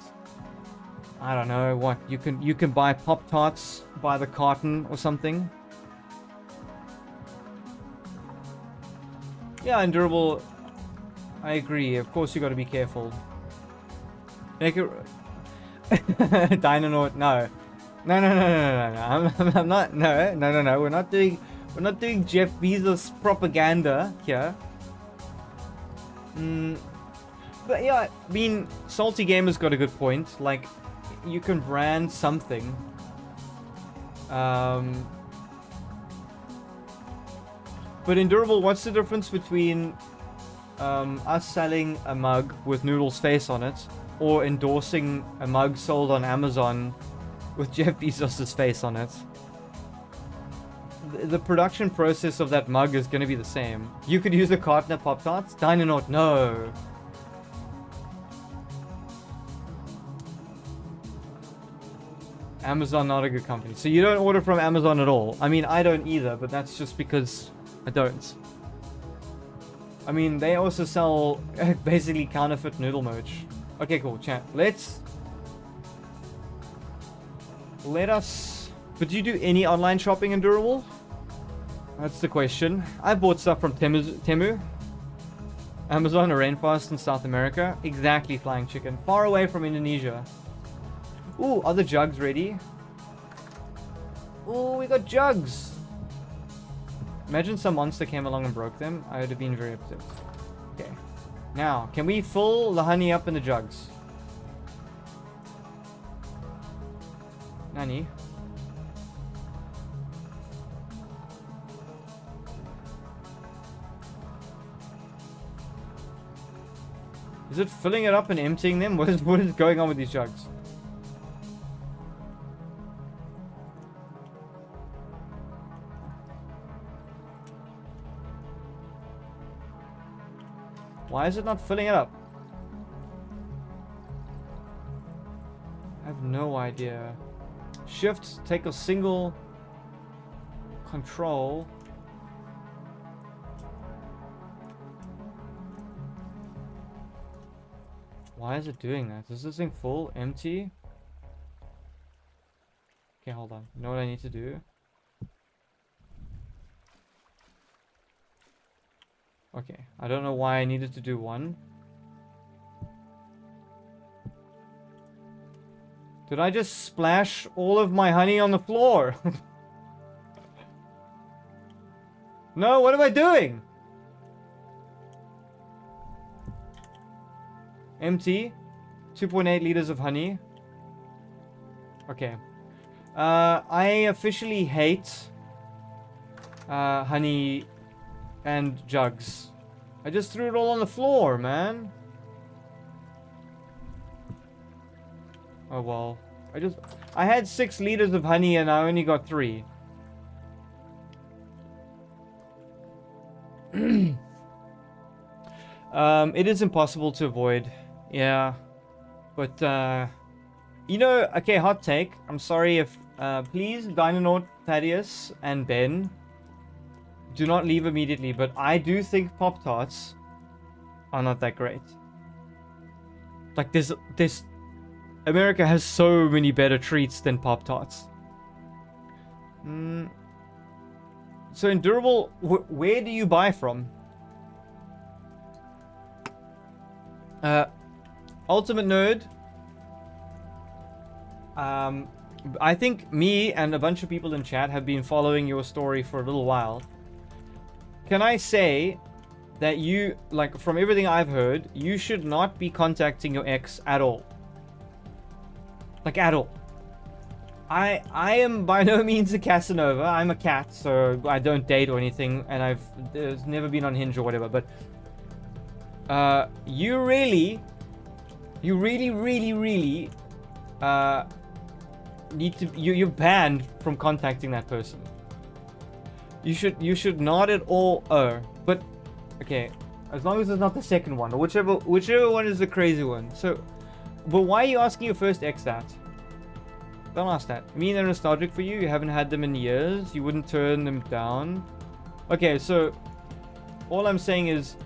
I don't know what you can buy Pop-Tarts by the carton or something. Yeah, and durable. I agree. Of course, you got to be careful. Make it. Dynanaut, no. No. I'm not. No. We're not doing Jeff Bezos propaganda here. But yeah, I mean, Salty Gamer's got a good point. Like, you can brand something. But in durable, what's the difference between us selling a mug with Noodle's face on it, or endorsing a mug sold on Amazon with Jeff Bezos' face on it? The production process of that mug is going to be the same. You could use a carton of Pop-Tarts? Dynanaut, no. Amazon, not a good company. So you don't order from Amazon at all? I mean, I don't either, but that's just because I don't. I mean, they also sell basically counterfeit noodle merch. Okay, cool, chat. Let us... But do you do any online shopping in durable? That's the question. I bought stuff from Temu. Amazon or Rainforest in South America. Exactly, Flying Chicken. Far away from Indonesia. Ooh, are the jugs ready? Ooh, we got jugs! Imagine some monster came along and broke them. I would have been very upset. Okay. Now, can we fill the honey up in the jugs? Nani? Is it filling it up and emptying them? What is going on with these jugs? Why is it not filling it up? I have no idea. Shift, take a single control. Why is it doing that? Is this thing full? Empty? Okay, hold on. You know what I need to do? Okay, I don't know why I needed to do one. Did I just splash all of my honey on the floor? No, what am I doing? Empty. 2.8 liters of honey. Okay. I officially hate honey and jugs. I just threw it all on the floor, man. Oh well. I had 6 liters of honey and I only got 3. It is impossible to avoid. Yeah. But, you know, okay, hot take. I'm sorry if, please, Dinonaut, Thaddeus, and Ben, do not leave immediately, but I do think Pop-Tarts are not that great. Like, America has so many better treats than Pop-Tarts. So in Durable, where do you buy from? Ultimate Nerd. I think me and a bunch of people in chat have been following your story for a little while. Can I say that you, like, from everything I've heard, you should not be contacting your ex at all. Like, at all. I am by no means a Casanova. I'm a cat, so I don't date or anything, and there's never been on Hinge or whatever, but you really need to, you're banned from contacting that person. You should not at all. But okay, as long as it's not the second one, or whichever one is the crazy one. So, but why are you asking your first ex that? Don't ask that. I mean, they're nostalgic for you. You haven't had them in years. You wouldn't turn them down. Okay, so all I'm saying is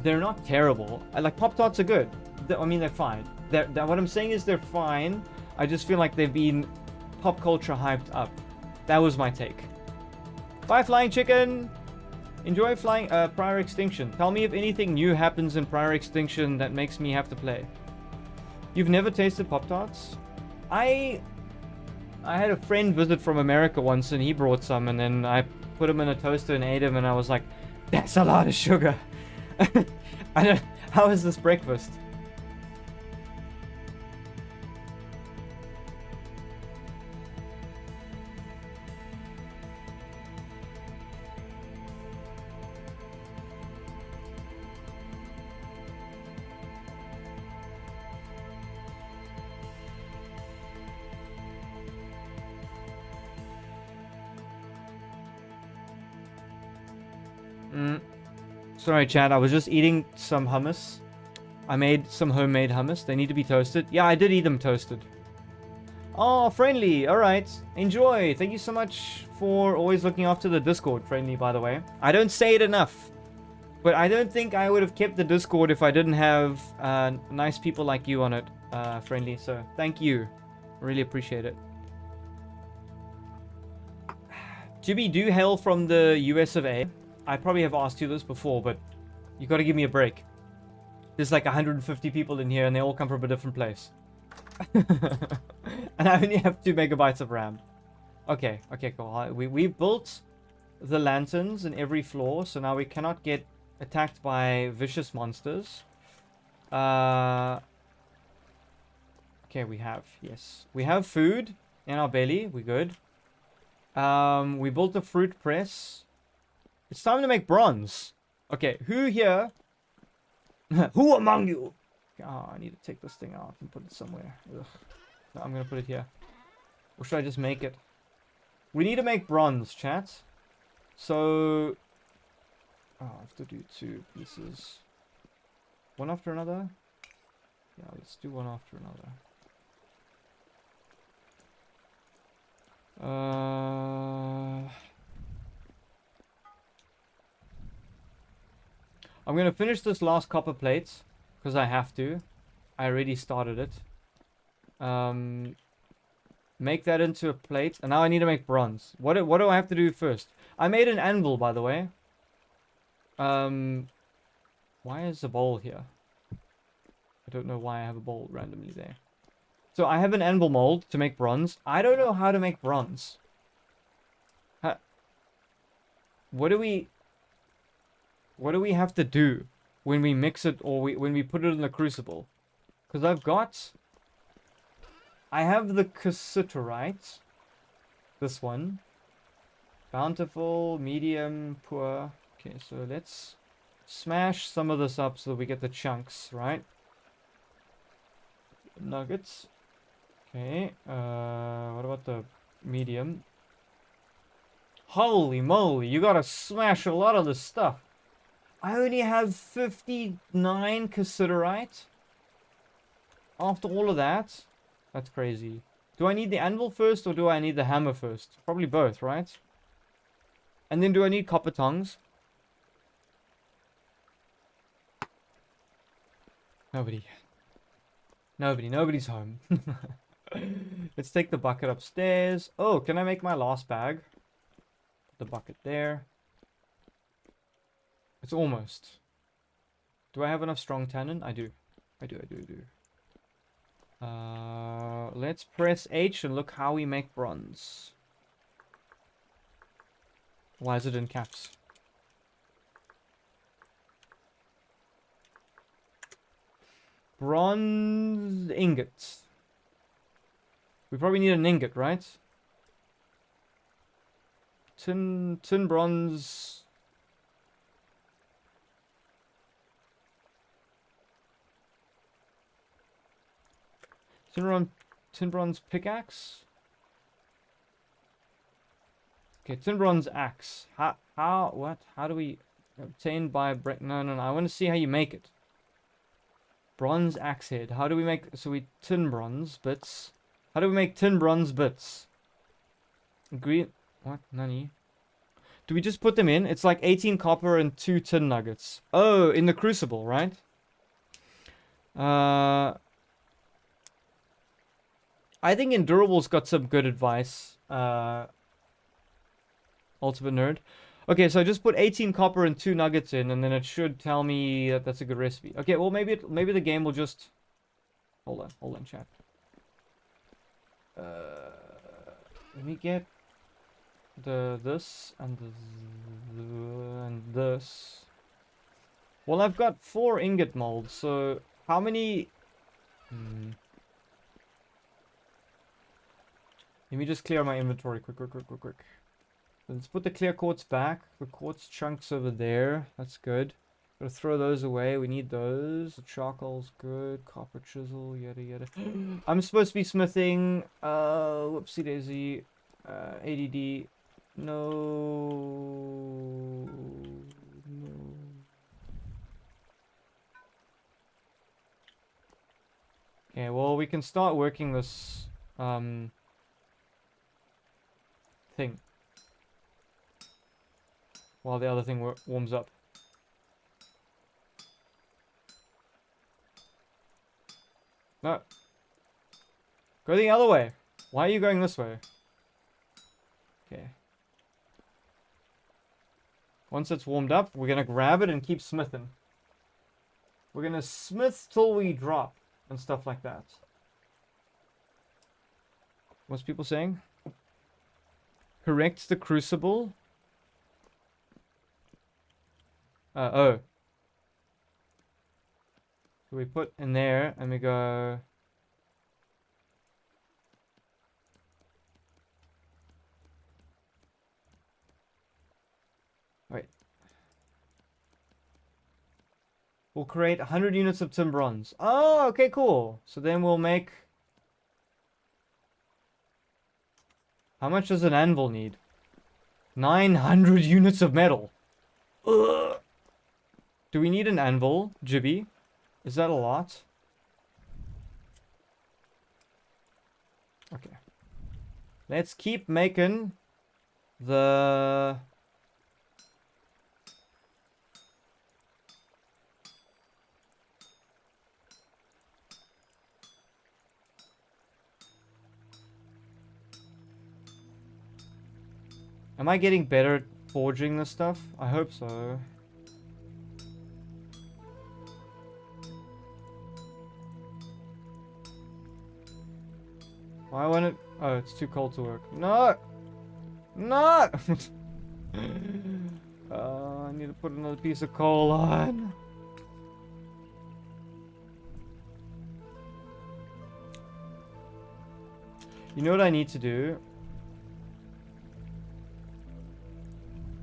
they're not terrible. Like, Pop-Tarts are good. I mean, they're fine. What I'm saying is they're fine. I just feel like they've been pop culture hyped up. That was my take. Bye, Flying Chicken. Enjoy flying Prior Extinction. Tell me if anything new happens in Prior Extinction that makes me have to play. You've never tasted Pop-Tarts? I had a friend visit from America once, and he brought some, and then I put them in a toaster and ate them, and I was like, that's a lot of sugar. How is this breakfast? Sorry, chat. I was just eating some hummus. I made some homemade hummus. They need to be toasted. Yeah, I did eat them toasted. Oh, Friendly. All right. Enjoy. Thank you so much for always looking after the Discord, Friendly, by the way. I don't say it enough. But I don't think I would have kept the Discord if I didn't have nice people like you on it, Friendly. So, thank you. Really appreciate it. Jibby, do hail from the US of A. I probably have asked you this before, but you got to give me a break. There's like 150 people in here, and they all come from a different place. And I only have 2 megabytes of RAM. Okay, cool. We've built the lanterns in every floor, so now we cannot get attacked by vicious monsters. Okay, we have, yes. We have food in our belly. We're good. We built a fruit press. It's time to make bronze. Okay, who here? Who among you? Oh, I need to take this thing out and put it somewhere. Ugh. No, I'm gonna put it here. Or should I just make it? We need to make bronze, chat. So, I have to do 2 pieces. One after another? Yeah, let's do one after another. I'm going to finish this last copper plate, because I have to. I already started it. Make that into a plate, and now I need to make bronze. What do I have to do first? I made an anvil, by the way. Why is the bowl here? I don't know why I have a bowl randomly there. So I have an anvil mold to make bronze. I don't know how to make bronze. What do we have to do when we mix it or when we put it in the crucible? Because I have the cassiterite. This one. Bountiful, medium, poor. Okay, so let's smash some of this up so that we get the chunks, right? Nuggets. Okay, what about the medium? Holy moly, you gotta smash a lot of this stuff. I only have 59 cassiterite. After all of that? That's crazy. Do I need the anvil first or do I need the hammer first? Probably both, right? And then do I need copper tongs? Nobody's home. Let's take the bucket upstairs. Oh, can I make my last bag? Put the bucket there. It's almost. Do I have enough strong tannin? I do. I do. Let's press H and look how we make bronze. Why is it in caps? Bronze ingots. We probably need an ingot, right? Tin bronze. Tin bronze pickaxe. Okay, tin bronze axe. What? How do we obtain by break? No. I want to see how you make it. Bronze axe head. How do we make? So we tin bronze bits. How do we make tin bronze bits? Green. What? Nani? Do we just put them in? It's like 18 copper and 2 tin nuggets. Oh, in the crucible, right? I think Endurable's got some good advice. Ultimate Nerd. Okay, so I just put 18 copper and 2 nuggets in, and then it should tell me that that's a good recipe. Okay, well maybe the game will just... Hold on, chat. Let me get this and this. Well, I've got 4 ingot molds, so how many... Let me just clear my inventory quick. Let's put the clear quartz back. The quartz chunks over there. That's good. Gotta throw those away. We need those. The charcoal's good. Copper chisel, yada. I'm supposed to be smithing. Whoopsie daisy. ADD. No. Okay, well, we can start working this, thing. While the other thing warms up. No. Go the other way. Why are you going this way? Okay. Once it's warmed up, we're gonna grab it and keep smithing. We're gonna smith till we drop and stuff like that. What's people saying? Correct the crucible. Oh. So we put in there and we go... Wait. We'll create 100 units of tin bronze. Oh, okay, cool. So then we'll make... How much does an anvil need? 900 units of metal. Ugh. Do we need an anvil, Jibby? Is that a lot? Okay. Let's keep making the... Am I getting better at forging this stuff? I hope so. Why won't it? Oh, it's too cold to work. No! No! I need to put another piece of coal on. You know what I need to do?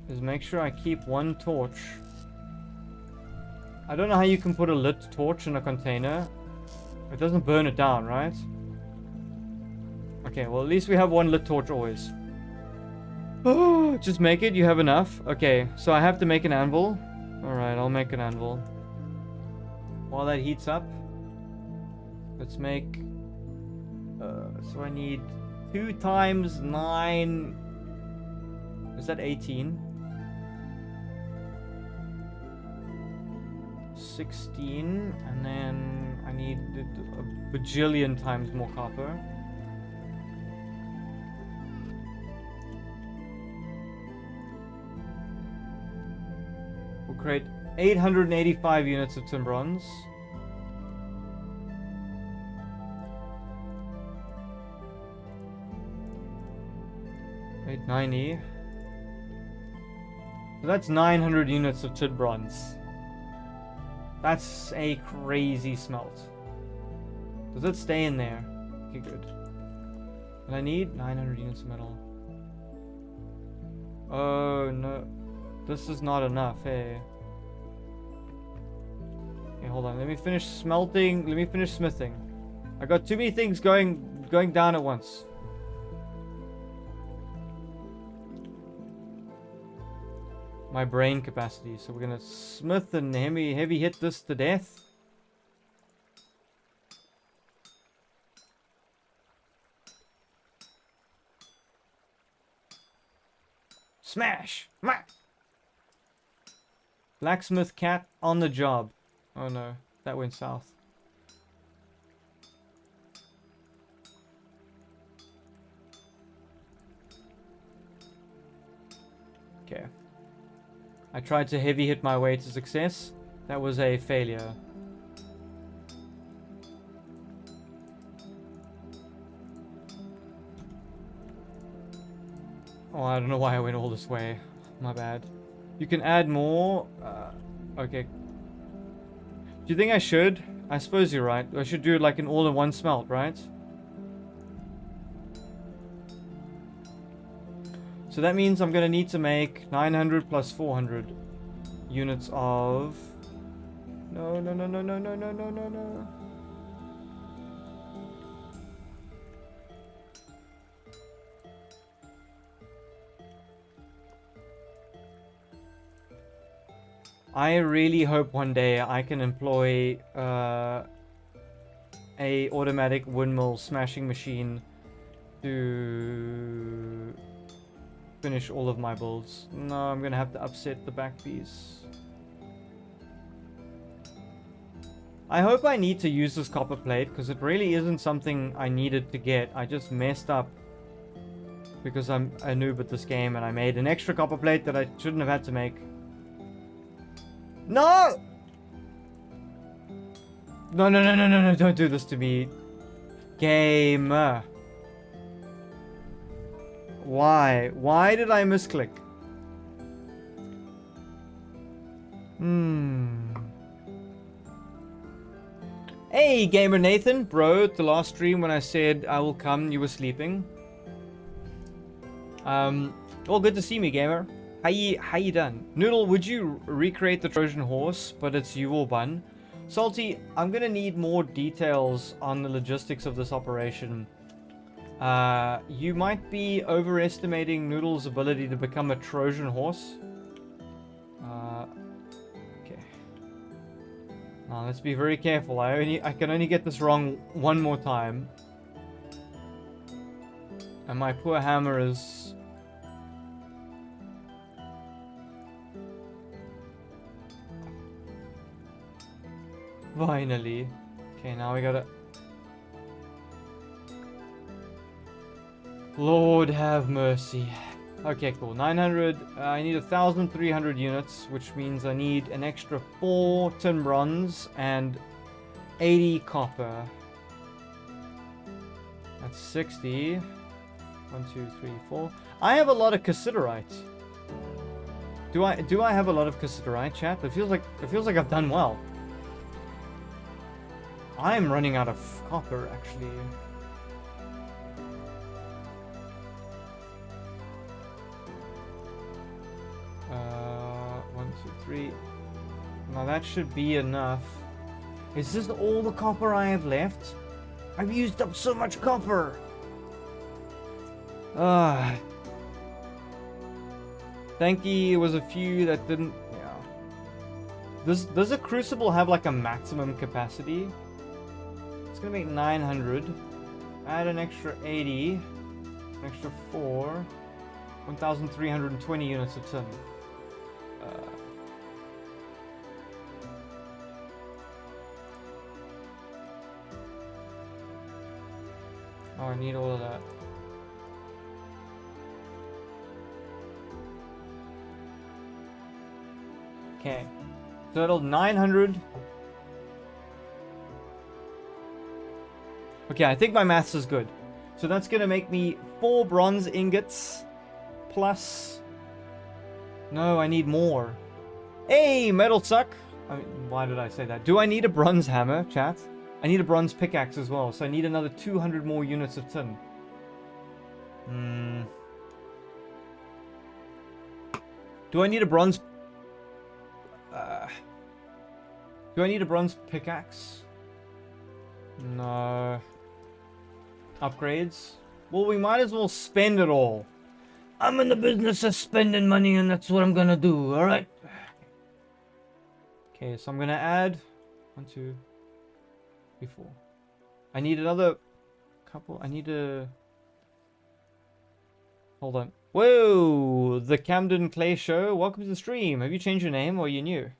Is make sure I keep one torch. I don't know how you can put a lit torch in a container. It doesn't burn it down, right? Okay, well at least we have one lit torch always. Oh, just make it, you have enough. Okay, so I have to make an anvil. Alright, I'll make an anvil. While that heats up, let's make... so I need 2 times 9... Is that 18? 16, and then I need a bajillion times more copper. We'll create 885 units of tin bronze. $890. So that's 900 units of tin bronze. That's a crazy smelt. Does it stay in there? Okay, good. And I need 900 units of metal. Oh no. This is not enough, hey. Okay, hold on. Let me finish smelting. Let me finish smithing. I got too many things going down at once. My brain capacity. So we're gonna smith and heavy hit this to death. Smash! Blacksmith cat on the job. Oh no, that went south. Okay. I tried to heavy hit my way to success. That was a failure. Oh, I don't know why I went all this way. My bad. You can add more. Okay. Do you think I should? I suppose you're right. I should do it like an all-in-one smelt, right? So that means I'm going to need to make 900 plus 400 units of... No. I really hope one day I can employ a automatic windmill smashing machine to finish all of my builds. No, I'm gonna have to upset the back piece. I hope I need to use this copper plate because it really isn't something I needed to get. I just messed up because I'm a noob at this game and I made an extra copper plate that I shouldn't have had to make. No! No, don't do this to me. Game. Why? Why did I misclick? Hey, Gamer Nathan. Bro, the last stream when I said I will come, you were sleeping. Well, good to see me, Gamer. How you done? Noodle, would you recreate the Trojan horse, but it's you or Bun? Salty, I'm gonna need more details on the logistics of this operation. You might be overestimating Noodle's ability to become a Trojan horse. Okay. Now let's be very careful. I can only get this wrong one more time. And my poor hammer is... Finally. Okay, now we gotta... Lord have mercy. Okay, cool. 900. I need 1,300 units, which means I need an extra 4 tin bronze and 80 copper. That's 60. 1, 2, 3, 4. I have a lot of cassiterite. Do I have a lot of cassiterite, chat? It feels like I've done well. I'm running out of copper, actually. One, two, three. Now that should be enough. Is this all the copper I have left? I've used up so much copper. Thanky, it was a few that didn't. Yeah. Does a crucible have like a maximum capacity? It's gonna make 900. Add an extra 80. An extra 4. 1,320 units of tin. Oh, I need all of that. Okay. Total 900. Okay, I think my maths is good. So that's gonna make me 4 bronze ingots. Plus... No, I need more. Hey, metal suck! I mean, why did I say that? Do I need a bronze hammer, chat? I need a bronze pickaxe as well, so I need another 200 more units of tin. Do I need a bronze... do I need a bronze pickaxe? No. Upgrades? Well, we might as well spend it all. I'm in the business of spending money, and that's what I'm gonna do, alright? Okay, so I'm gonna add... 1, 2, 3, 4. I need another couple... I need a... Hold on. Whoa! The Camden Clay Show. Welcome to the stream. Have you changed your name, or are you new?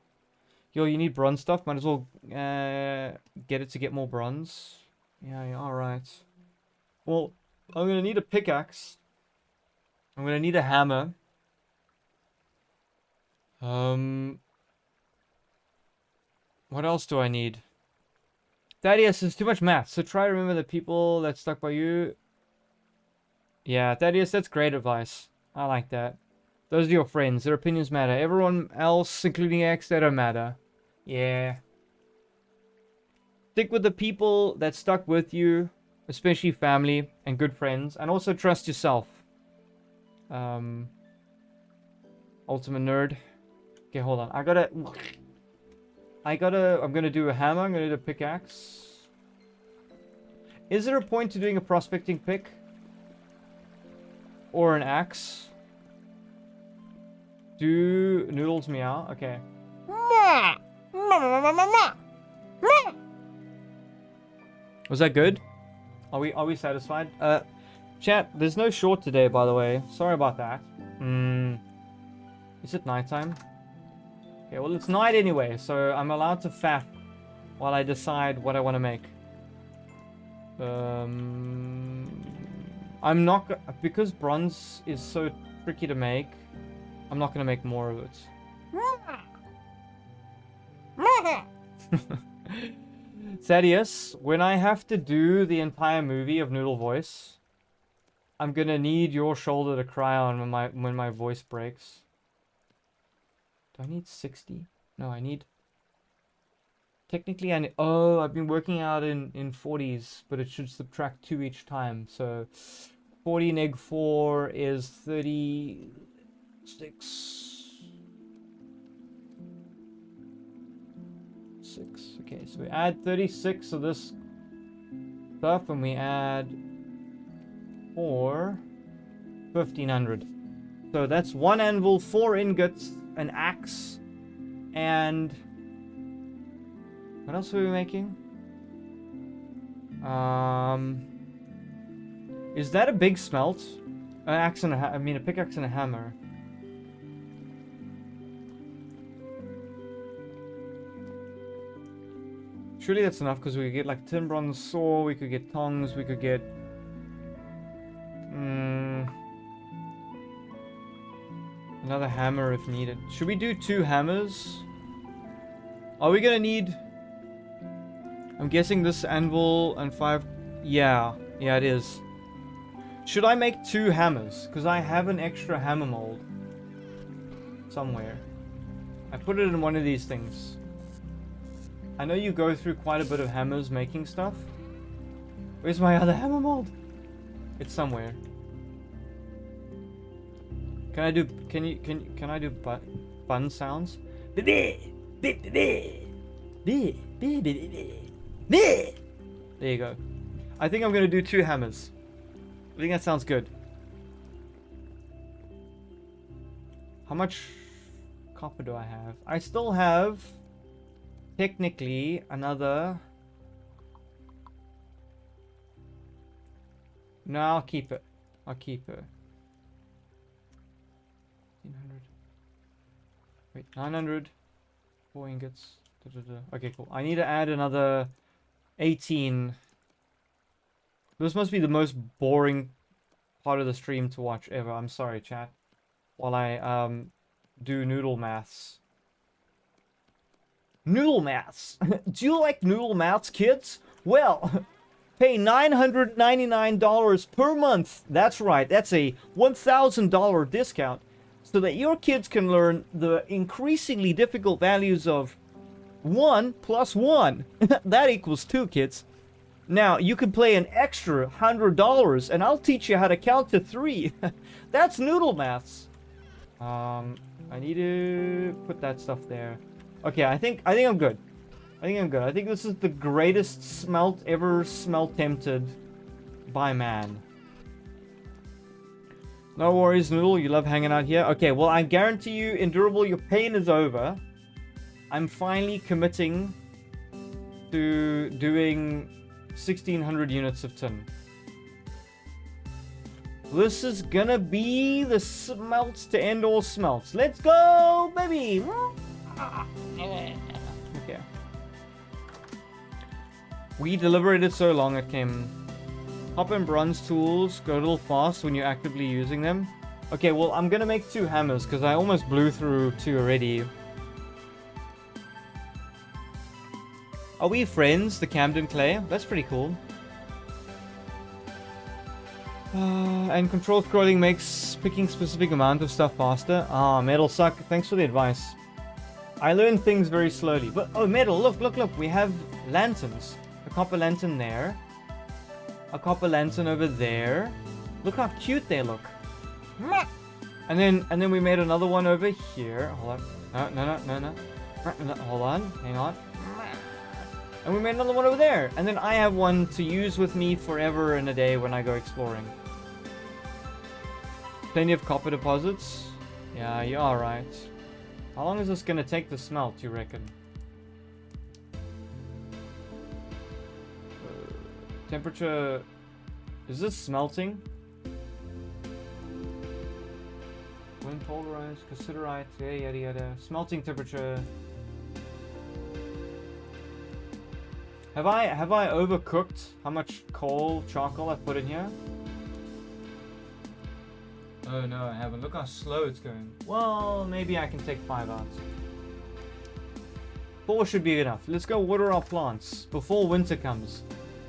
Yo, you need bronze stuff? Might as well get it to get more bronze. Yeah, alright. Well, I'm gonna need a pickaxe. I'm gonna need a hammer. What else do I need? Thaddeus, is too much math, so try to remember the people that stuck by you. Yeah, Thaddeus, that's great advice. I like that. Those are your friends. Their opinions matter. Everyone else, including X, they don't matter. Yeah. Stick with the people that stuck with you, especially family and good friends, and also trust yourself. Ultimate nerd. Okay, hold on. I'm gonna do a hammer. I'm gonna do a pickaxe. Is there a point to doing a prospecting pick? Or an axe? Do noodles meow? Okay. Was that good? Are we satisfied? Chat, there's no short today, by the way. Sorry about that. Is it nighttime? Okay, well, it's night anyway, so I'm allowed to faff while I decide what I want to make. I'm not... Because bronze is so tricky to make, I'm not going to make more of it. Thaddeus, when I have to do the entire movie of Noodle Voice, I'm going to need your shoulder to cry on when my voice breaks. Do I need 60? No, I need... Technically, I need... Oh, I've been working out in 40s, but it should subtract 2 each time. So, 40 neg 4 is 36. 6. Okay, so we add 36 of this stuff, and we add 4. 1,500. So that's 1 anvil, 4 ingots, an axe, and... What else are we making? Is that a big smelt? An axe and a pickaxe and a hammer. Surely that's enough, because we could get like tin bronze saw, we could get tongs, we could get... Another hammer if needed. Should we do 2 hammers? Are we gonna need... I'm guessing this anvil and 5... Yeah. Yeah, it is. Should I make 2 hammers? Because I have an extra hammer mold. Somewhere. I put it in one of these things. I know you go through quite a bit of hammers making stuff. Where's my other hammer mold? It's somewhere. Can I do bun sounds? There you go. I think I'm gonna do 2 hammers. I think that sounds good. How much copper do I have? I still have technically another. No, I'll keep it. I'll keep it. 1500. Wait, 900. 4 ingots. Okay, cool. I need to add another 18. This must be the most boring part of the stream to watch ever. I'm sorry, chat. While I do noodle maths. Noodle maths. Do you like noodle maths, kids? Well, pay $999 per month. That's right. That's a $1,000 discount. So that your kids can learn the increasingly difficult values of 1 plus 1. That equals 2, kids. Now, you can pay an extra $100 and I'll teach you how to count to 3. That's noodle maths. I need to put that stuff there. Okay, I think I'm good. I think this is the greatest smelt ever smelt-tempted by man. No worries, Noodle. You love hanging out here. Okay, well, I guarantee you, Endurable, your pain is over. I'm finally committing to doing 1,600 units of tin. This is gonna be the smelts to end all smelts. Let's go, baby! Okay. We deliberated so long it came. Hop and bronze tools go a little fast when you're actively using them. Okay, well, I'm gonna make 2 hammers because I almost blew through 2 already. Are we friends, the Camden Clay? That's pretty cool. And control scrolling makes picking specific amount of stuff faster. Ah, Metal Suck, thanks for the advice. I learn things very slowly. But, oh, Metal, look. We have lanterns. A copper lantern there. A copper lantern over there. Look how cute they look. And then we made another one over here. Hold on. No. Hold on. Hang on. And we made another one over there. And then I have one to use with me forever and a day when I go exploring. Plenty of copper deposits. Yeah, you're alright. How long is this gonna take to smelt, you reckon? Temperature... Is this smelting? When pulverized, cassiterite, yada yada. Smelting temperature. Have I overcooked how much charcoal I put in here? Oh no, I haven't. Look how slow it's going. Well, maybe I can take 5 out. 4 should be enough. Let's go water our plants before winter comes.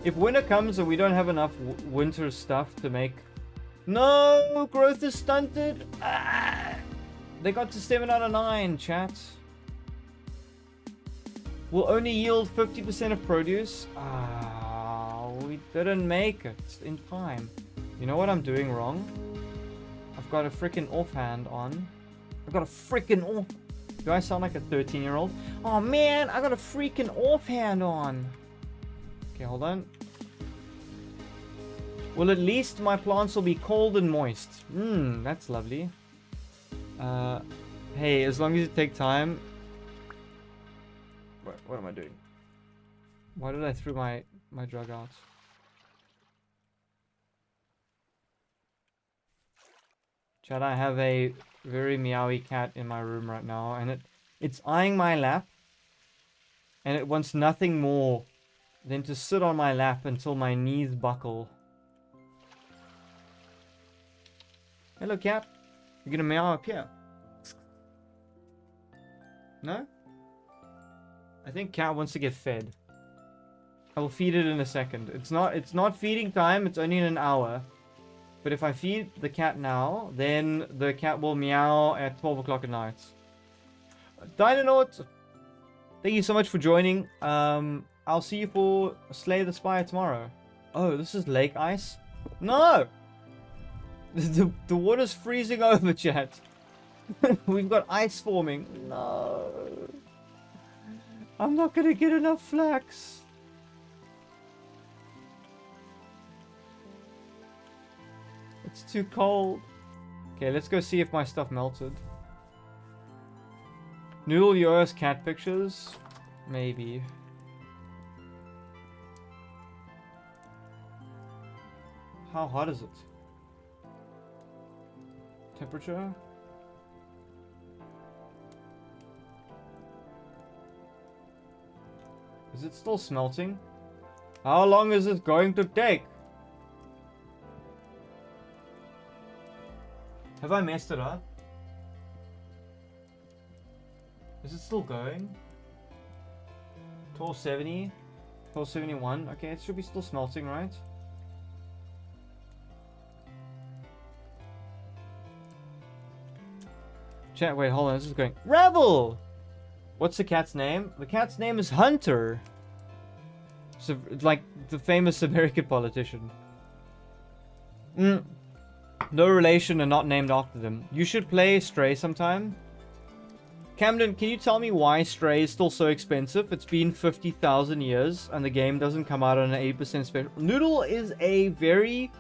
If winter comes and we don't have enough winter stuff to make... No! Growth is stunted! Ah, they got to 7 out of 9, chat. Will only yield 50% of produce. Ah, we didn't make it in time. You know what I'm doing wrong? I've got a freaking offhand on. I've got a freaking off... Do I sound like a 13-year-old? Oh man, I got a freaking offhand on. Okay, hold on. Well, at least my plants will be cold and moist. That's lovely. Hey, as long as you take time... What am I doing? Why did I throw my drug out? Chad, I have a very meowy cat in my room right now, and it's eyeing my lap, and it wants nothing more than to sit on my lap until my knees buckle. Hello, cat. You gonna meow up here? No? I think cat wants to get fed. I will feed it in a second. It's not feeding time, it's only in an hour. But if I feed the cat now, then the cat will meow at 12 o'clock at night. Dinonaut, thank you so much for joining. I'll see you for Slay the Spire tomorrow. Oh, this is lake ice? No! The water's freezing over, chat. We've got ice forming. No. I'm not gonna get enough flax. It's too cold. Okay, let's go see if my stuff melted. Noodle, you owe us cat pictures? Maybe. How hot is it? Temperature? Is it still smelting? How long is it going to take? Have I messed it up? Is it still going? 1270? 1271? Okay, it should be still smelting, right? Chat, wait, hold on, this is going. Rebel! What's the cat's name? The cat's name is Hunter. So, like the famous American politician. No relation and not named after them. You should play Stray sometime. Camden, can you tell me why Stray is still so expensive? It's been 50,000 years and the game doesn't come out on an 8% spend. Noodle is a very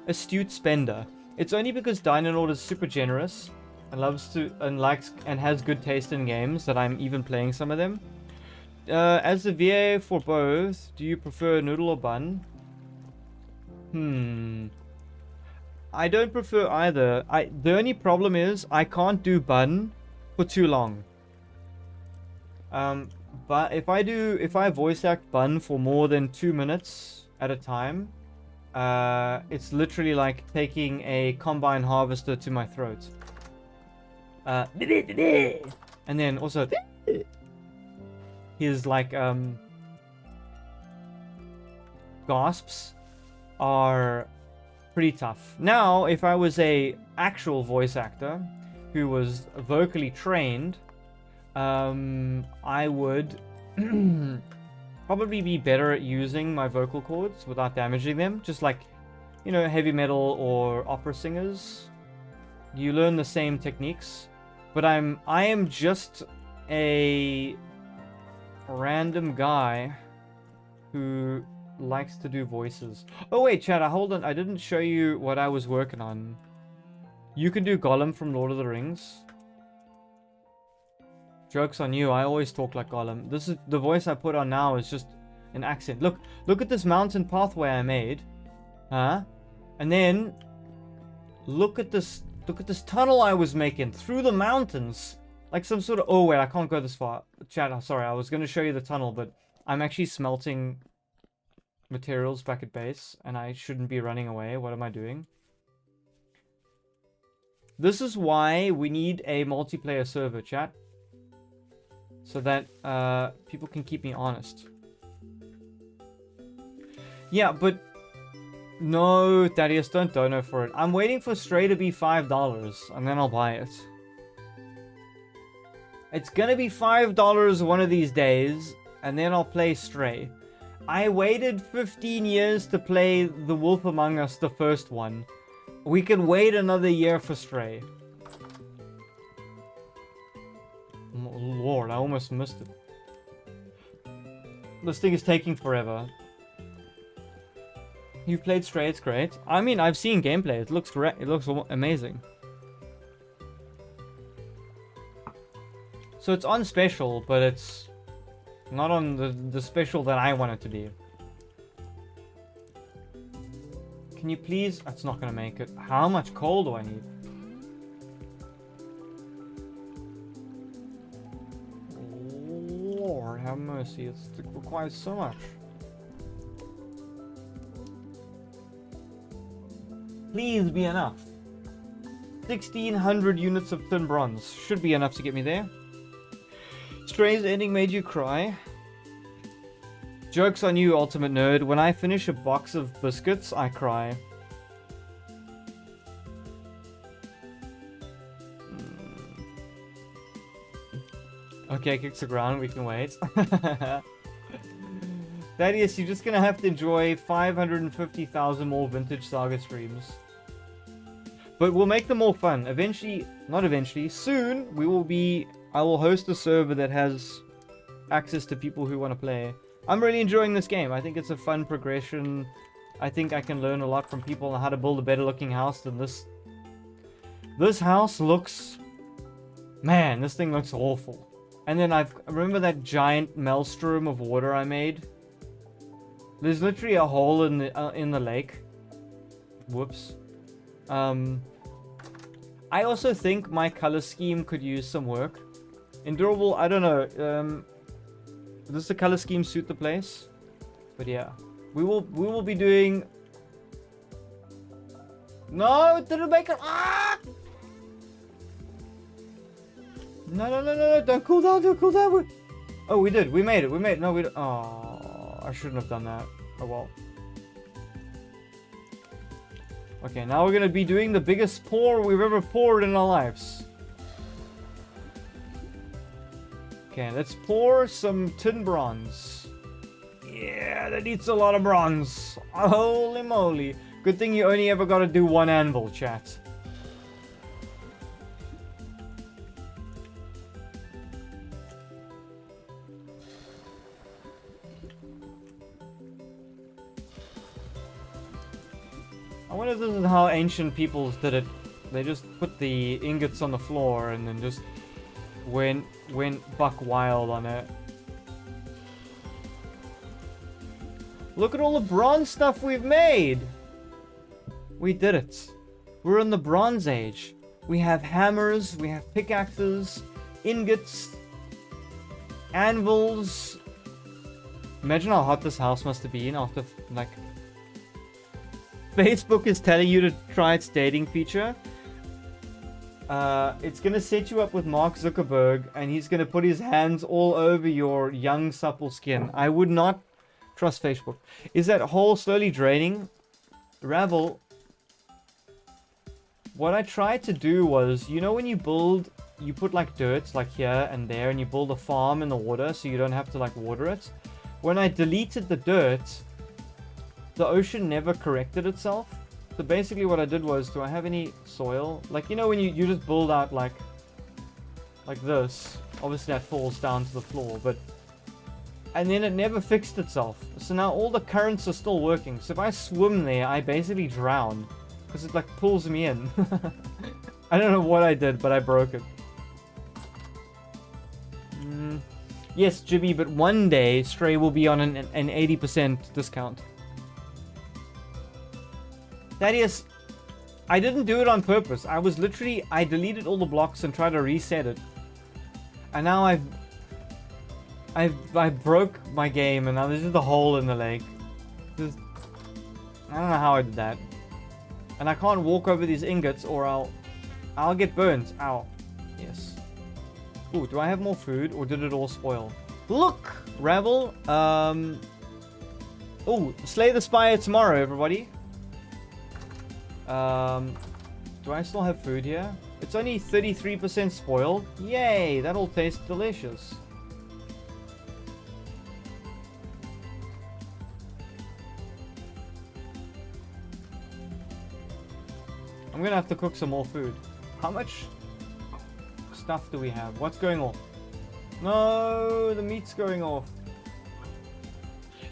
astute spender. It's only because Dinonaut is super generous and loves to and likes and has good taste in games that I'm even playing some of them. As the VA for both, do you prefer noodle or bun? I don't prefer either. The only problem is I can't do bun for too long. But if I voice act bun for more than 2 minutes at a time, it's literally like taking a combine harvester to my throat. And then also his like gasps are pretty tough. Now, if I was a actual voice actor who was vocally trained, I would probably be better at using my vocal cords without damaging them. Just like, you know, heavy metal or opera singers. You learn the same techniques. But I am just a random guy who likes to do voices. Oh wait, chat, hold on. I didn't show you what I was working on. You can do Gollum from Lord of the Rings. Joke's on you, I always talk like Gollum. This is the voice I put on now is just an accent. Look at this mountain pathway I made. Huh? And then look at this tunnel I was making through the mountains. Like some sort of... Oh wait, I can't go this far. Chat, I'm sorry, I was going to show you the tunnel, but I'm actually smelting materials back at base, and I shouldn't be running away. What am I doing? This is why we need a multiplayer server, chat. So that people can keep me honest. Yeah, but... No, Thaddeus, don't dono for it. I'm waiting for Stray to be $5, and then I'll buy it. It's gonna be $5 one of these days, and then I'll play Stray. I waited 15 years to play The Wolf Among Us, the first one. We can wait another year for Stray. Oh, Lord, I almost missed it. This thing is taking forever. You've played Stray, it's great. I mean, I've seen gameplay. It looks great. It looks amazing. So it's on special, but it's not on the special that I want it to be. Can you please... That's not going to make it. How much coal do I need? Lord, have mercy. It requires so much. Please be enough. 1,600 units of thin bronze. Should be enough to get me there. Stray's ending made you cry. Joke's on you, Ultimate Nerd. When I finish a box of biscuits, I cry. Okay, kicks the ground. We can wait. Thaddeus, you're just gonna have to enjoy 550,000 more Vintage Saga streams. But we'll make them more fun. Eventually, not eventually, soon, I will host a server that has access to people who want to play. I'm really enjoying this game. I think it's a fun progression. I think I can learn a lot from people on how to build a better looking house than this. This house looks... Man, this thing looks awful. And then remember that giant maelstrom of water I made? There's literally a hole in the lake. Whoops. I also think my color scheme could use some work. Endurable, I don't know. Does the color scheme suit the place? But yeah, we will be doing. No, it didn't make it. Ah! No! Don't cool down. Don't cool down. Oh, we did. We made it. We made it. No, we. Oh, I shouldn't have done that. Oh well. Okay, now we're gonna be doing the biggest pour we've ever poured in our lives. Okay, let's pour some tin bronze. Yeah, that eats a lot of bronze. Holy moly. Good thing you only ever gotta do one anvil, chat. I wonder if this is how ancient peoples did it. They just put the ingots on the floor and then just went buck wild on it. Look at all the bronze stuff we've made! We did it. We're in the Bronze Age. We have hammers, we have pickaxes, ingots, anvils. Imagine how hot this house must have been after, like... Facebook is telling you to try its dating feature. It's gonna set you up with Mark Zuckerberg, and he's gonna put his hands all over your young, supple skin. I would not trust Facebook. Is that hole slowly draining? Ravel, what I tried to do was, you know when you build, you put like dirt, like here and there, and you build a farm in the water so you don't have to like water it? When I deleted the dirt, the ocean never corrected itself. So basically what I did was, do I have any soil? Like, you know when you just build out like this. Obviously that falls down to the floor, but... And then it never fixed itself. So now all the currents are still working. So if I swim there, I basically drown. Because it like pulls me in. I don't know what I did, but I broke it. Yes, Jimmy, but one day Stray will be on an 80% discount. Thaddeus, I didn't do it on purpose. I deleted all the blocks and tried to reset it. And now I broke my game, and now this is the hole in the lake. I don't know how I did that. And I can't walk over these ingots or I'll get burnt. Ow. Yes. Ooh, do I have more food or did it all spoil? Look! Ravel, ooh, slay the spire tomorrow, everybody. Do I still have food here? It's only 33% spoiled. Yay, that'll taste delicious. I'm gonna have to cook some more food. How much stuff do we have? What's going off? No, the meat's going off.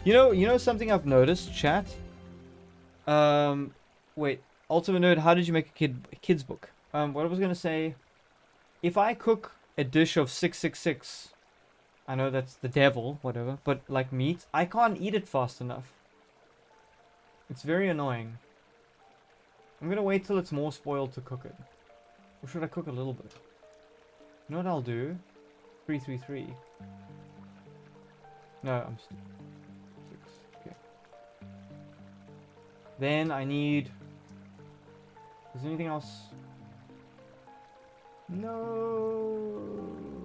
You know something I've noticed, chat? Wait. Ultimate Nerd, how did you make a kid's book? What I was gonna say, if I cook a dish of 666, I know that's the devil, whatever, but like meat, I can't eat it fast enough. It's very annoying. I'm gonna wait till it's more spoiled to cook it. Or should I cook a little bit? You know what I'll do? 333. No, I'm still 6. Okay. Then I need... Is there anything else? No.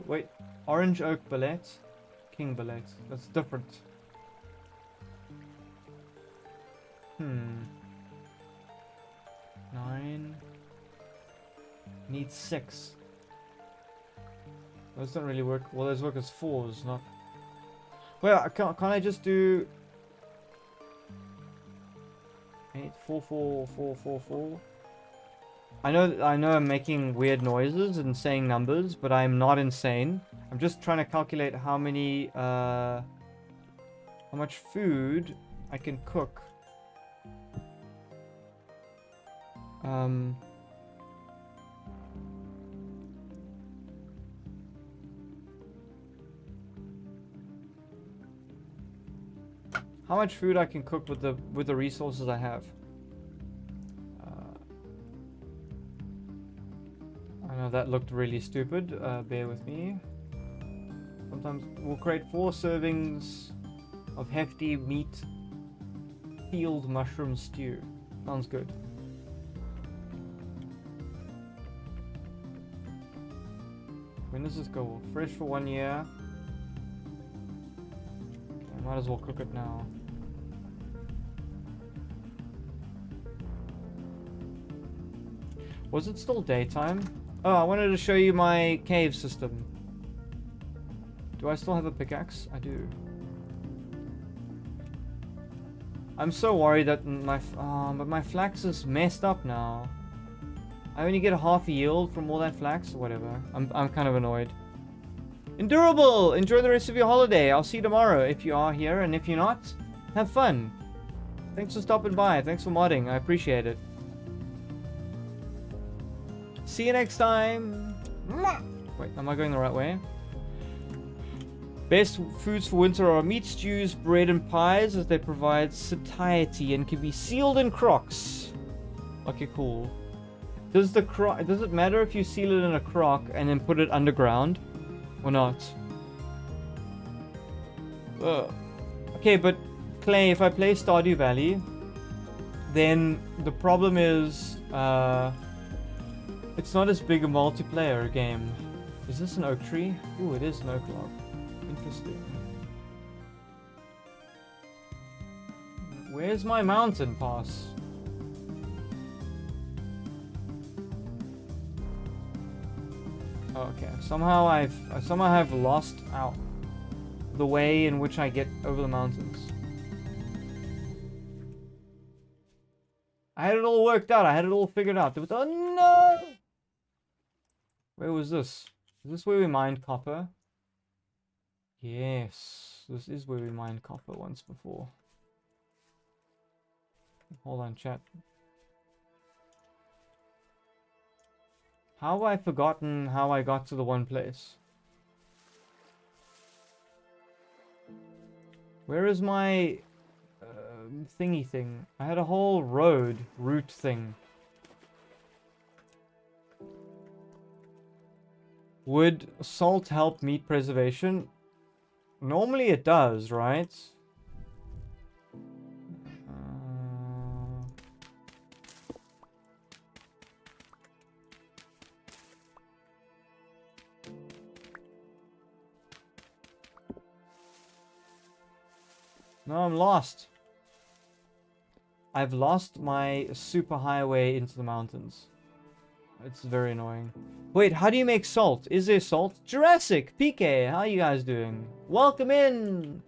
Wait. Orange oak billet. King billet. That's different. 9. Need 6. Those don't really work. Well, those work as 4s, not... Well, can't I just do... 8, 4, 4, 4, 4, 4? I know I'm making weird noises and saying numbers, but I'm not insane. I'm just trying to calculate how many, how much food I can cook. How much food I can cook with the resources I have. I know that looked really stupid. Bear with me. Sometimes we'll create 4 servings of hefty meat peeled mushroom stew. Sounds good. When does this go? Fresh for 1 year. I might as well cook it now. Was it still daytime? Oh, I wanted to show you my cave system. Do I still have a pickaxe? I do. I'm so worried that but my flax is messed up now. I only get a half yield from all that flax or whatever. I'm kind of annoyed. Endurable! Enjoy the rest of your holiday. I'll see you tomorrow if you are here, and if you're not, have fun. Thanks for stopping by. Thanks for modding. I appreciate it. See you next time. Wait, am I going the right way? Best foods for winter are meat stews, bread, and pies, as they provide satiety and can be sealed in crocks. Okay, cool. Does it matter if you seal it in a crock and then put it underground, or not? Okay, but Clay, if I play Stardew Valley, then the problem is it's not as big a multiplayer game. Is this an oak tree? Ooh, it is an oak log. Interesting. Where's my mountain pass? Oh, okay. Somehow I've lost out the way in which I get over the mountains. I had it all worked out. I had it all figured out. There was, oh no! Where was this? Is this where we mined copper? Yes, this is where we mined copper once before. Hold on, chat. How have I forgotten how I got to the one place? Where is my thingy thing? I had a whole route thing. Would salt help meat preservation? Normally it does, right? No, I'm lost. I've lost my super highway into the mountains. It's very annoying. Wait, how do you make salt? Is there salt? Jurassic! PK, how you guys doing? Welcome in!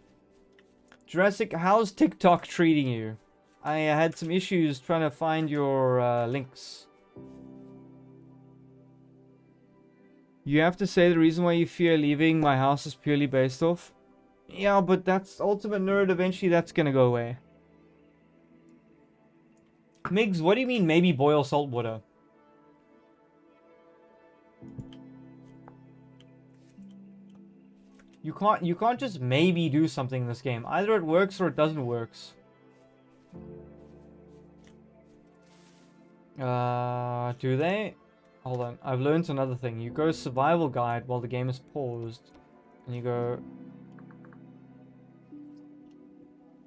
Jurassic, how's TikTok treating you? I had some issues trying to find your links. You have to say the reason why you fear leaving my house is purely based off. Yeah, but that's ultimate nerd. Eventually that's gonna go away. Migs, what do you mean maybe boil salt water? You can't just maybe do something in this game. Either it works or it doesn't works. Do they? Hold on. I've learned another thing. You go survival guide while the game is paused. And you go...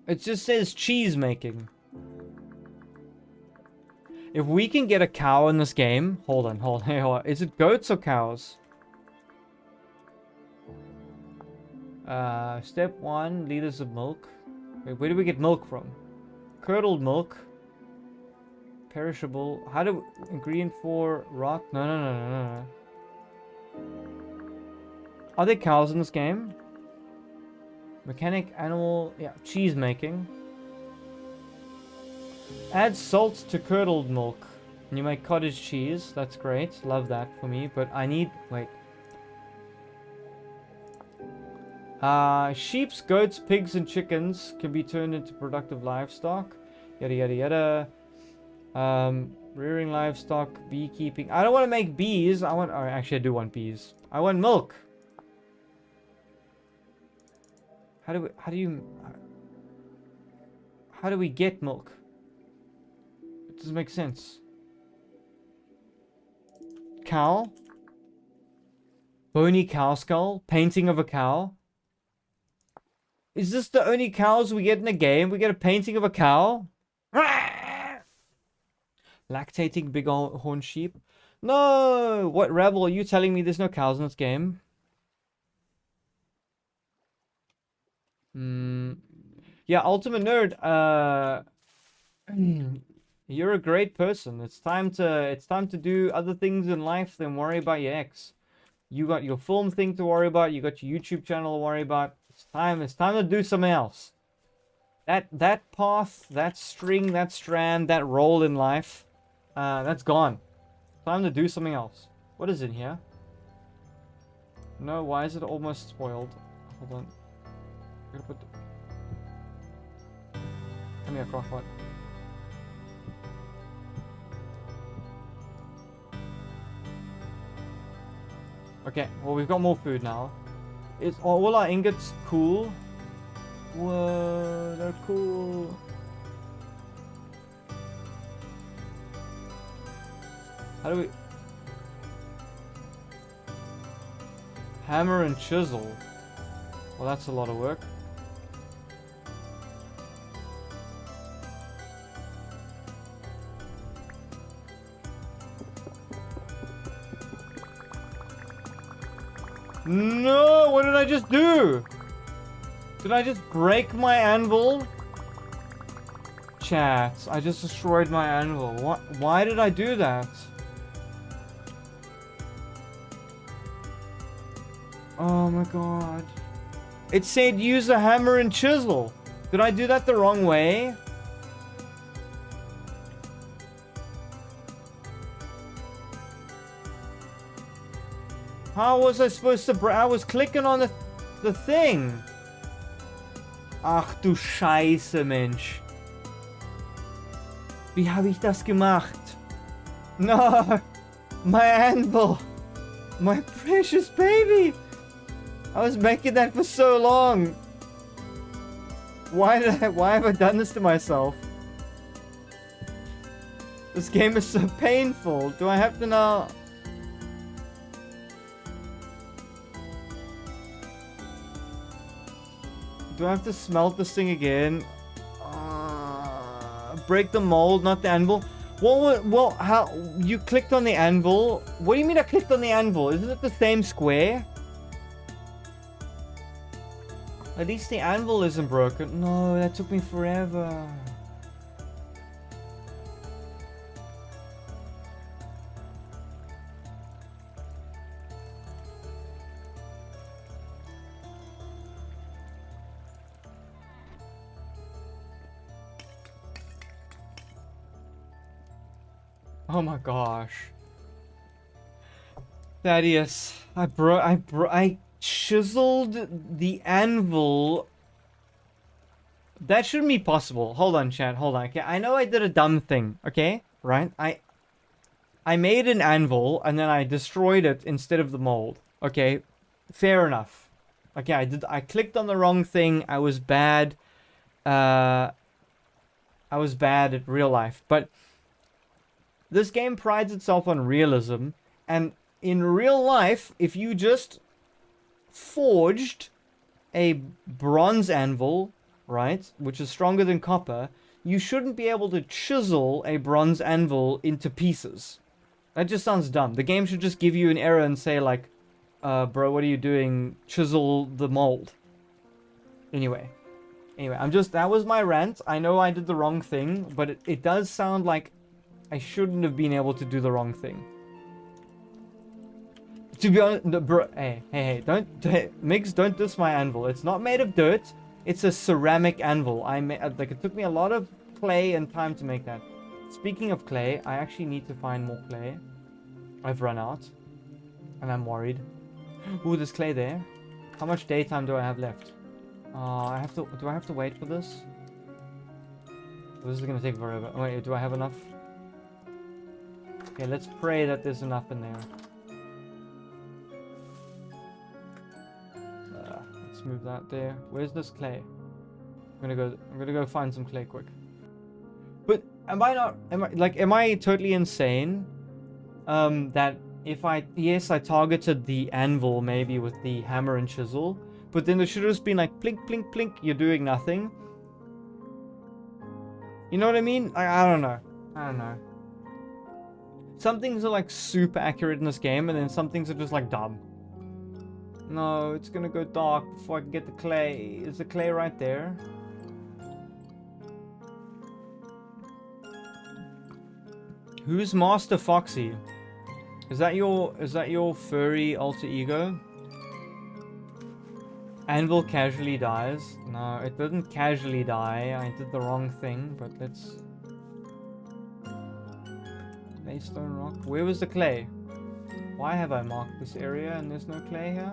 It just says cheese making. If we can get a cow in this game... Hold on. Is it goats or cows? Step 1, liters of milk. Wait, where do we get milk from? Curdled milk. Perishable. How do... Ingredient for rock? No, no, no, no, no, no. Are there cows in this game? Mechanic, animal... Yeah, cheese making. Add salt to curdled milk. And you make cottage cheese. That's great. Love that for me. But I need... Wait. Sheeps, goats, pigs, and chickens can be turned into productive livestock. Yada, yada, yada. Rearing livestock, beekeeping. I don't want to make bees. I want... Oh, actually, I do want bees. I want milk. How do we get milk? It doesn't make sense. Cow. Bony cow skull. Painting of a cow. Is this the only cows we get in the game? We get a painting of a cow? Lactating bighorn sheep. No! What rebel? Are you telling me there's no cows in this game? Yeah, Ultimate Nerd, you're a great person. It's time to do other things in life than worry about your ex. You got your film thing to worry about, you got your YouTube channel to worry about. It's time to do something else. That path, that string, that strand, that role in life, that's gone. Time to do something else. What is in here? No, why is it almost spoiled? Hold on. I'm gonna put the... Come here, crockpot. Okay, well, we've got more food now. Is all our ingots cool? Whoa, they're cool. How do we... Hammer and chisel. Well, that's a lot of work. No! What did I just do? Did I just break my anvil? Chat, I just destroyed my anvil. What? Why did I do that? Oh my god. It said use a hammer and chisel. Did I do that the wrong way? How was I supposed to... I was clicking on the thing. Ach du Scheiße, Mensch. Wie habe ich das gemacht? No! My anvil! My precious baby! I was making that for so long. Why have I done this to myself? This game is so painful. Do I have to now... Do I have to smelt this thing again? Break the mold, not the anvil. Well, how... You clicked on the anvil? What do you mean I clicked on the anvil? Isn't it the same square? At least the anvil isn't broken. No, that took me forever. Oh my gosh. Thaddeus, I chiseled the anvil. That shouldn't be possible. Hold on, chat. Hold on. Okay, I know I did a dumb thing. Okay, right? I made an anvil and then I destroyed it instead of the mold. Okay, fair enough. Okay, I clicked on the wrong thing. I was bad. I was bad at real life, but this game prides itself on realism, and in real life, if you just forged a bronze anvil, right, which is stronger than copper, you shouldn't be able to chisel a bronze anvil into pieces. That just sounds dumb. The game should just give you an error and say like, bro, what are you doing? Chisel the mold. Anyway. Anyway, that was my rant. I know I did the wrong thing, but it does sound like I shouldn't have been able to do the wrong thing. To be honest, no, bro, hey, Migs, don't diss my anvil. It's not made of dirt. It's a ceramic anvil. Like, it took me a lot of clay and time to make that. Speaking of clay, I actually need to find more clay. I've run out, and I'm worried. Ooh, there's clay there. How much daytime do I have left? Do I have to wait for this? This is gonna take forever. Wait, do I have enough? Okay, let's pray that there's enough in there. Let's move that there. Where's this clay? I'm gonna go find some clay quick. But am I totally insane? That if yes, I targeted the anvil maybe with the hammer and chisel, but then there should have just been like plink, plink, plink, you're doing nothing. You know what I mean? I don't know. I don't know. Some things are like super accurate in this game, and then some things are just like dumb. No, it's gonna go dark before I can get the clay. Is the clay right there? Who's Master Foxy? Is that your furry alter ego? Anvil casually dies. No, it didn't casually die. I did the wrong thing, but let's... Claystone rock. Where was the clay? Why have I marked this area and there's no clay here?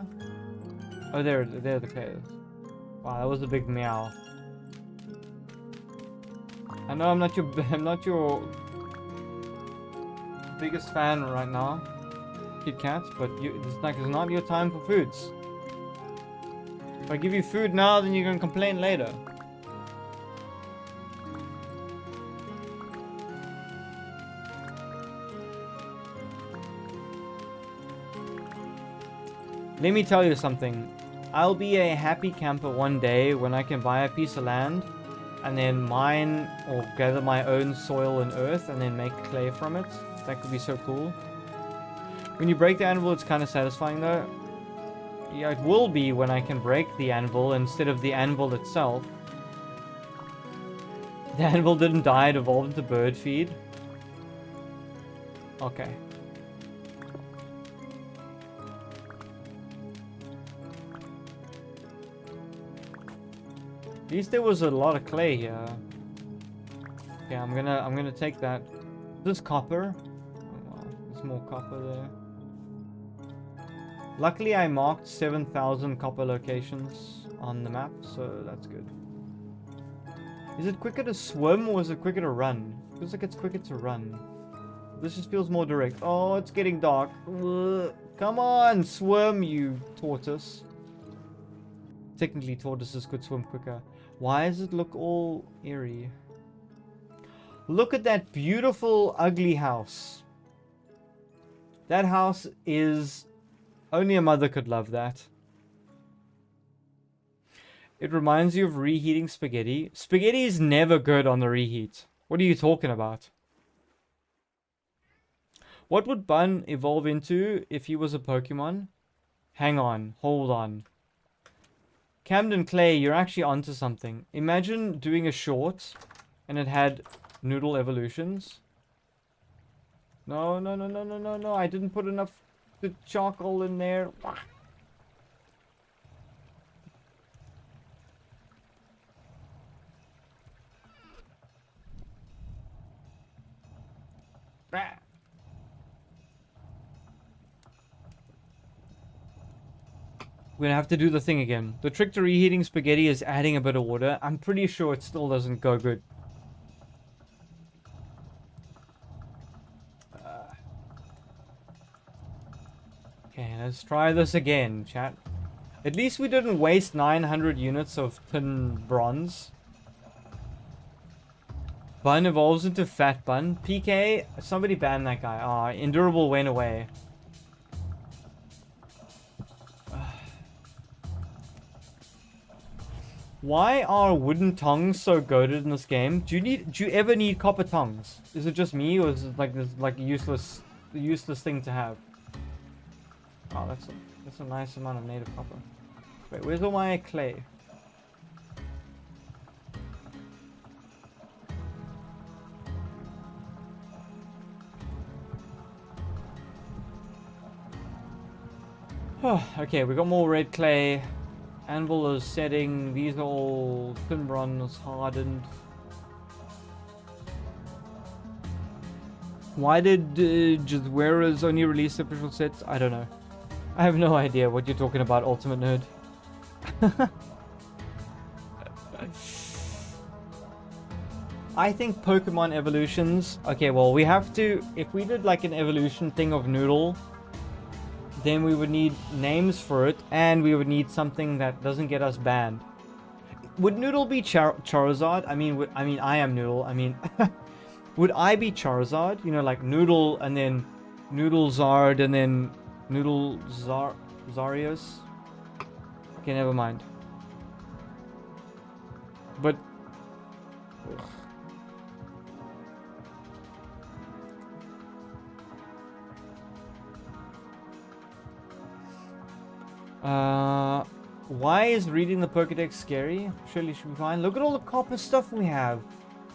Oh, there the clay is. Wow, that was a big meow. I know I'm not your biggest fan right now, Kit Kat, but it's not your time for foods. If I give you food now, then you're gonna complain later. Let me tell you something. I'll be a happy camper one day when I can buy a piece of land and then mine or gather my own soil and earth and then make clay from it. That could be so cool. When you break the anvil, it's kind of satisfying though. Yeah, it will be when I can break the anvil instead of the anvil itself. The anvil didn't die, it evolved into bird feed. Okay. At least there was a lot of clay here. Okay, I'm gonna take that. This copper. Oh, wow. There's more copper there. Luckily, I marked 7,000 copper locations on the map, so that's good. Is it quicker to swim or is it quicker to run? Feels like it's quicker to run. This just feels more direct. Oh, it's getting dark. Ugh. Come on, swim, you tortoise. Technically, tortoises could swim quicker. Why does it look all eerie? Look at that beautiful, ugly house. That house is... Only a mother could love that. It reminds you of reheating spaghetti. Spaghetti is never good on the reheat. What are you talking about? What would Bun evolve into if he was a Pokemon? Hang on. Hold on. Camden Clay, you're actually onto something. Imagine doing a short and it had noodle evolutions. No. I didn't put enough charcoal in there. We're gonna have to do the thing again. The trick to reheating spaghetti is adding a bit of water. I'm pretty sure it still doesn't go good. Okay, let's try this again, chat. At least we didn't waste 900 units of tin bronze. Bun evolves into Fat Bun. PK, somebody banned that guy. Ah, Endurable went away. Why are wooden tongs so goated in this game? Do you ever need copper tongs? Is it just me, or is it like this a useless thing to have? Oh, that's a nice amount of native copper. Wait, where's all my clay? Okay, we got more red clay. Anvil is setting. These are all thin bronze hardened. Why did Jazwares only release official sets? I don't know. I have no idea what you're talking about, Ultimate Nerd. I think Pokemon evolutions... Okay, well, we have to... If we did like an evolution thing of Noodle, then we would need names for it, and we would need something that doesn't get us banned. Would Noodle be Charizard? I mean, I am Noodle. I mean... Would I be Charizard? You know, like Noodle and then Noodlezard and then Zarius? Okay, never mind. But... why is reading the Pokédex scary? Surely should be fine. Look at all the copper stuff we have.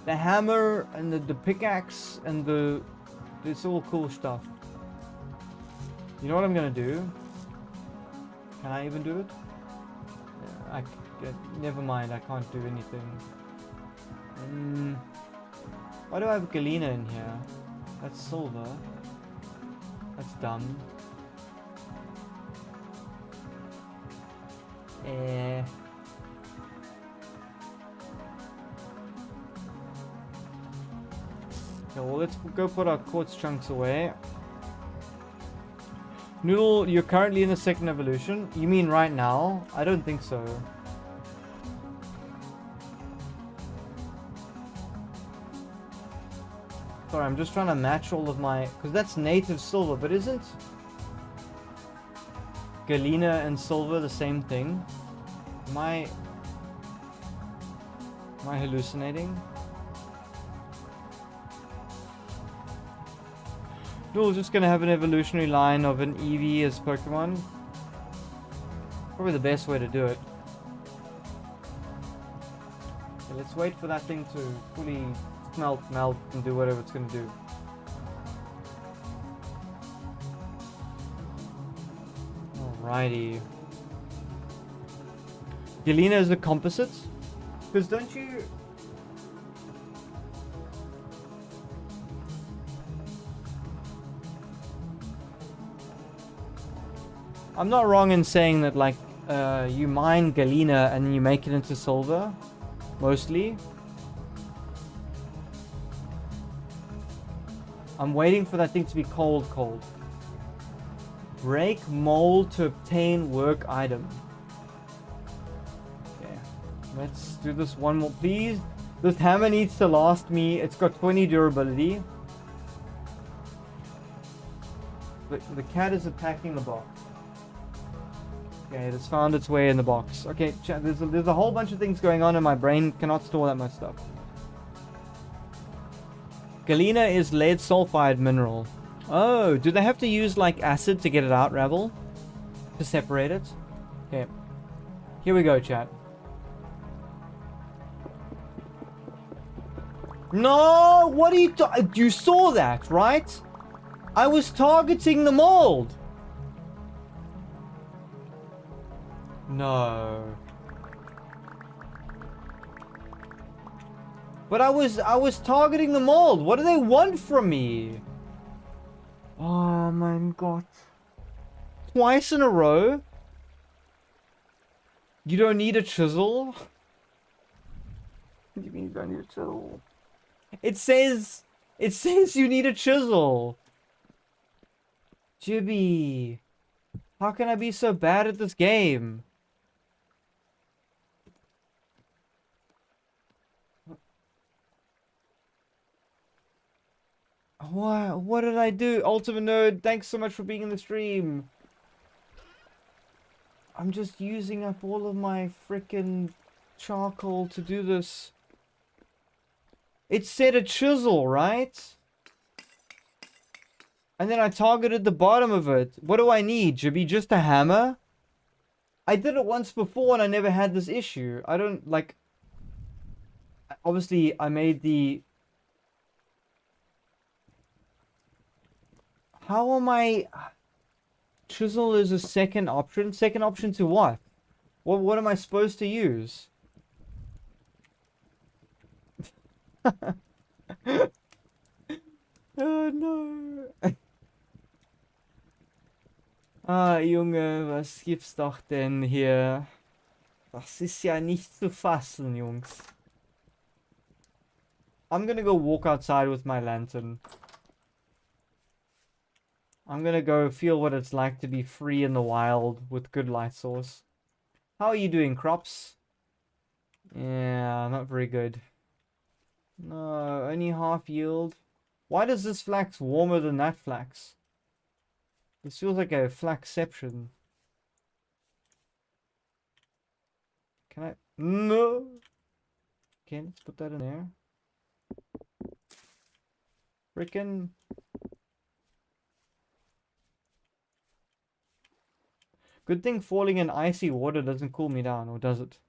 The hammer and the pickaxe and the... It's all cool stuff. You know what I'm gonna do? Can I even do it? Never mind, I can't do anything. Why do I have Galena in here? That's silver. That's dumb. Okay, well, let's go put our quartz chunks away. Noodle, you're currently in the second evolution? You mean right now? I don't think so. Sorry, I'm just trying to match all of my... Because that's native silver, but isn't Galena and silver the same thing? Am I hallucinating? Noodle's just gonna have an evolutionary line of an Eevee as Pokemon. Probably the best way to do it. Okay, let's wait for that thing to fully melt, and do whatever it's gonna do. Alrighty. Galena is a composite? Because don't you... I'm not wrong in saying that, like, you mine Galena and you make it into silver, mostly. I'm waiting for that thing to be cold. Break mold to obtain work item. Okay, let's do this one more, please. This hammer needs to last me. It's got 20 durability. The cat is attacking the box. Okay, it has found its way in the box. Okay, there's a whole bunch of things going on and my brain cannot store that much stuff. Galena is lead sulfide mineral. Oh, do they have to use like acid to get it out, Ravel? To separate it? Okay. Here we go, chat. No! What are you saw that, right? I was targeting the mold! No. But I was targeting the mold. What do they want from me? Oh my god. Twice in a row? You don't need a chisel? What do you mean you don't need a chisel? It says you need a chisel. Jibby. How can I be so bad at this game? What did I do? Ultimate Nerd, thanks so much for being in the stream. I'm just using up all of my freaking charcoal to do this. It said a chisel, right? And then I targeted the bottom of it. What do I need, Jibby? Just a hammer? I did it once before and I never had this issue. I don't, like... Obviously, I made the... How am I... Chisel is a second option. Second option to what? What am I supposed to use? Oh no. Ah, Junge, was gibt's doch denn hier? Das ist ja nicht zu fassen, Jungs. I'm gonna go walk outside with my lantern. I'm gonna go feel what it's like to be free in the wild with good light source. How are you doing, crops? Yeah, not very good. No, only half yield. Why does this flax warmer than that flax? This feels like a flaxception. Can I? No! Okay, let's put that in there. Frickin'. Good thing falling in icy water doesn't cool me down, or does it?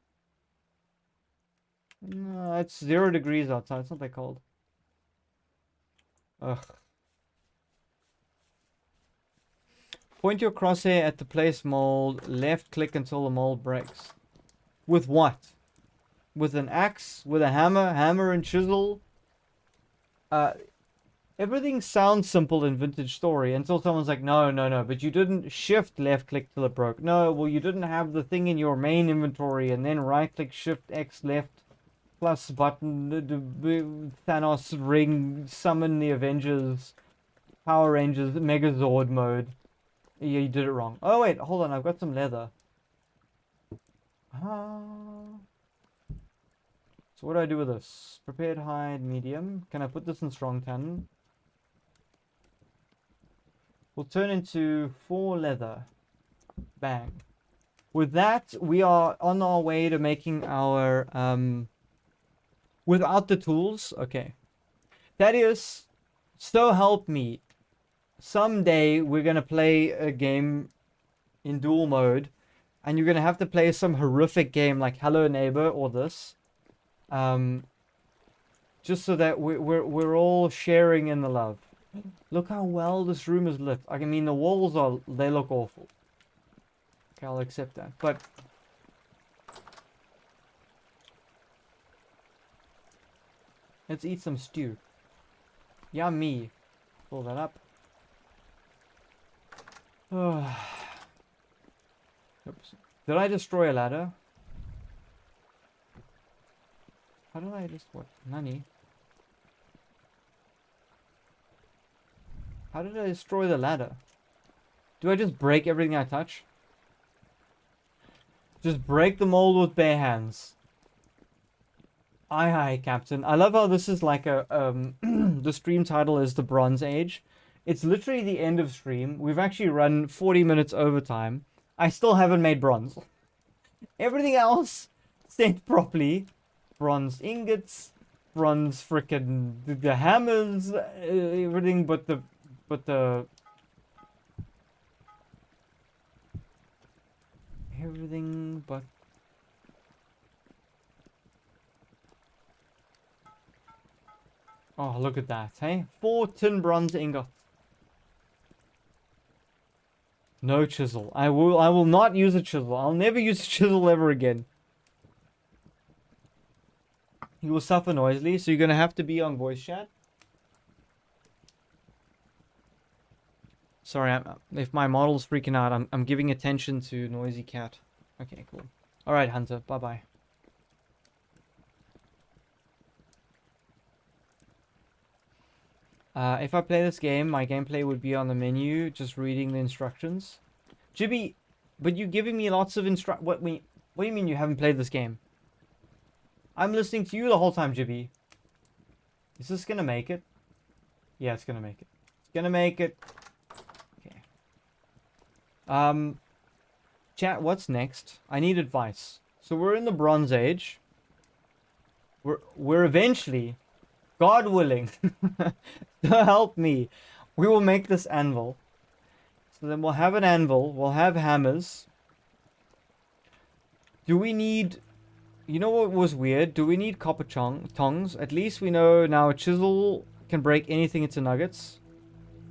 No, it's 0 degrees outside. It's not that cold. Ugh. Point your crosshair at the place mold. Left click until the mold breaks. With what? With an axe? With a hammer? Hammer and chisel? Everything sounds simple in Vintage Story until someone's like, no, no, no, but you didn't shift left click till it broke. No, well, you didn't have the thing in your main inventory and then right click shift X left plus button Thanos ring summon the Avengers Power Rangers Megazord mode. Yeah, you did it wrong. Oh wait, hold on, I've got some leather. So what do I do with this? Prepared hide medium. Can I put this in strong tannin? Will turn into 4 leather. Bang. With that, we are on our way to making our, without the tools, okay. That is, so help me. Someday, we're gonna play a game in dual mode, and you're gonna have to play some horrific game like Hello Neighbor or this. Just so that we're all sharing in the love. Look how well this room is lit. I mean, the walls they look awful. Okay, I'll accept that. But let's eat some stew. Yummy. Pull that up. Oops. Did I destroy a ladder? How did I just what? Nani? How did I destroy the ladder? Do I just break everything I touch? Just break the mold with bare hands. Aye aye, Captain. I love how this is like a the stream title is the Bronze Age. It's literally the end of stream. We've actually run 40 minutes overtime. I still haven't made bronze. Everything else sent properly. Bronze ingots, bronze frickin' the hammers, everything but the everything but oh, look at that, hey? 4 tin bronze ingots. No chisel. I will not use a chisel. I'll never use a chisel ever again. You will suffer noisily, so you're gonna have to be on voice chat. Sorry, if my model's freaking out, I'm giving attention to noisy cat. Okay, cool. All right, Hunter. Bye bye. If I play this game, my gameplay would be on the menu, just reading the instructions. Jibby, but you're giving me lots of What do you mean you haven't played this game? I'm listening to you the whole time, Jibby. Is this gonna make it? Yeah, it's gonna make it. It's gonna make it. Okay. Chat, what's next? I need advice. So we're in the Bronze Age. We're eventually, God willing, to help me, we will make this anvil. So then we'll have an anvil. We'll have hammers. Do we need... You know what was weird? Do we need copper tongs? At least we know now a chisel can break anything into nuggets.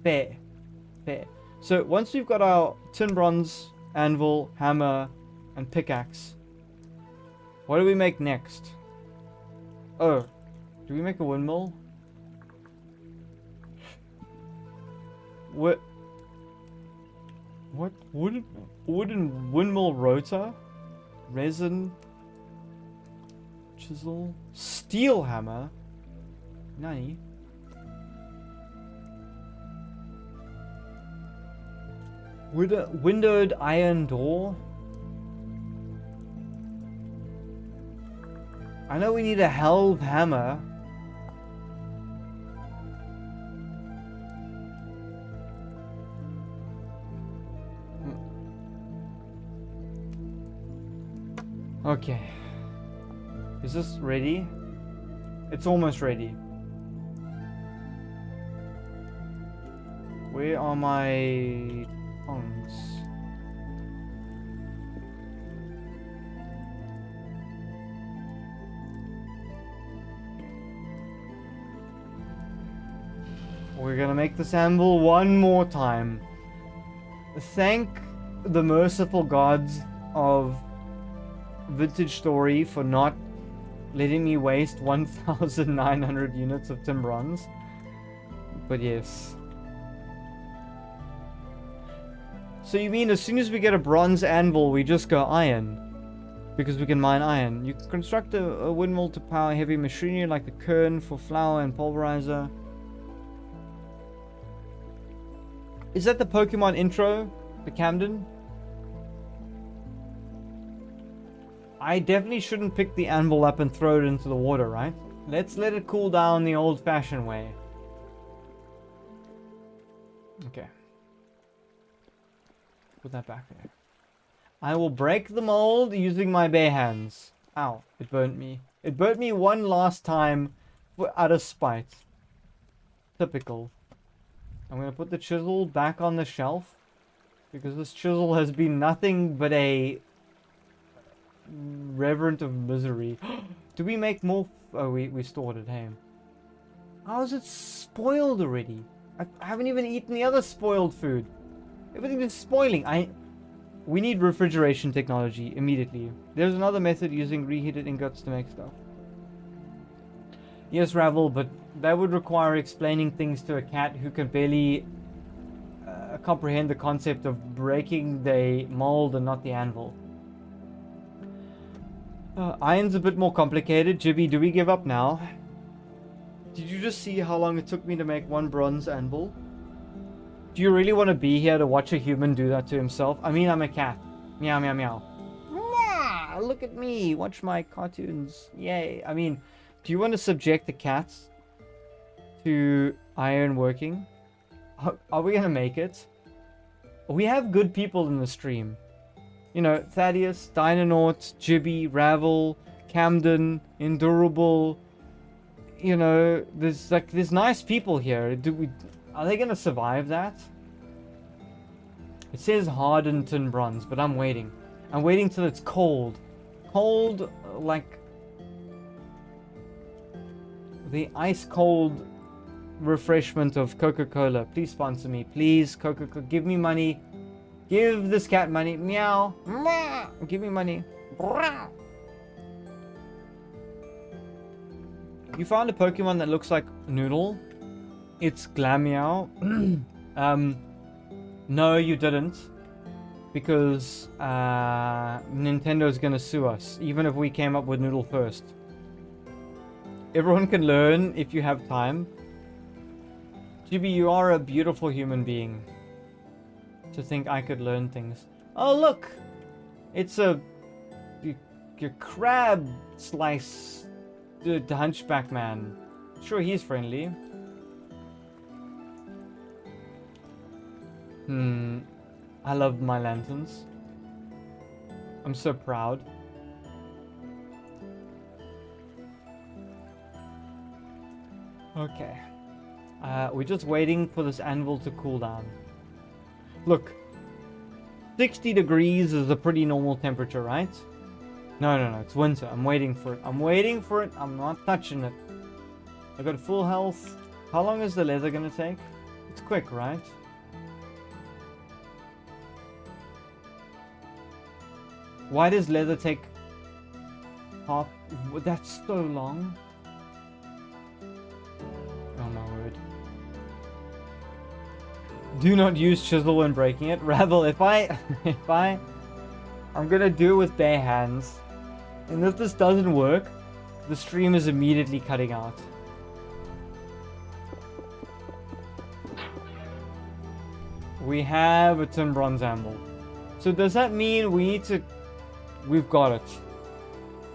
Fair. Fair. So once we've got our tin bronze, anvil, hammer, and pickaxe, what do we make next? Oh, do we make a windmill? What wooden windmill rotor? Resin, chisel, steel hammer. Nani? Windowed iron door. I know we need a helve hammer. Okay. Is this ready? It's almost ready. Where are my tongs? We're gonna make this anvil one more time. Thank the merciful gods of Vintage Story for not letting me waste 1,900 units of tin bronze. But yes. So you mean as soon as we get a bronze anvil, we just go iron? Because we can mine iron. You can construct a windmill to power heavy machinery like the kern for flour and pulverizer. Is that the Pokemon intro? The Camden? I definitely shouldn't pick the anvil up and throw it into the water, right? Let's let it cool down the old-fashioned way. Okay. Put that back there. I will break the mold using my bare hands. Ow, it burnt me. It burnt me one last time out of spite. Typical. I'm going to put the chisel back on the shelf. Because this chisel has been nothing but a reverent of misery. Do we make more? Oh, we stored it, hey. How is it spoiled already? I haven't even eaten the other spoiled food. Everything is spoiling. We need refrigeration technology immediately. There's another method using reheated ingots to make stuff. Yes, Ravel, but that would require explaining things to a cat who can barely comprehend the concept of breaking the mold and not the anvil. Iron's a bit more complicated. Jibby, do we give up now? Did you just see how long it took me to make one bronze anvil? Do you really want to be here to watch a human do that to himself? I mean, I'm a cat. Meow, meow, meow. Mwah! Look at me. Watch my cartoons. Yay. I mean, do you want to subject the cats to iron working? Are we going to make it? We have good people in the stream. You know, Thaddeus, Dynanaut, Jibby, Ravel, Camden, Endurable. You know, there's nice people here. Are they gonna survive that? It says hardened tin bronze, but I'm waiting. I'm waiting till it's cold. Cold, like the ice cold refreshment of Coca-Cola. Please sponsor me, please. Coca-Cola, give me money. Give this cat money. Meow. Meow. Give me money. You found a Pokemon that looks like Noodle. It's Glameow. No, you didn't. Because Nintendo's gonna sue us, even if we came up with Noodle first. Everyone can learn if you have time. Chibi, you are a beautiful human being. To think I could learn things. Oh, look! It's a crab slice. The hunchback man. Sure, he's friendly. I love my lanterns. I'm so proud. Okay. We're just waiting for this anvil to cool down. Look. 60 degrees is a pretty normal temperature, right? No, it's winter. I'm waiting for it. I'm not touching it. I got full health. How long is the leather gonna take? It's quick, right? Why does leather take half? That's so long. Oh my word. Do not use chisel when breaking it. Ravel, if I'm gonna do it with bare hands. And if this doesn't work, the stream is immediately cutting out. We have a tin bronze anvil. So does that mean we need to... We've got it.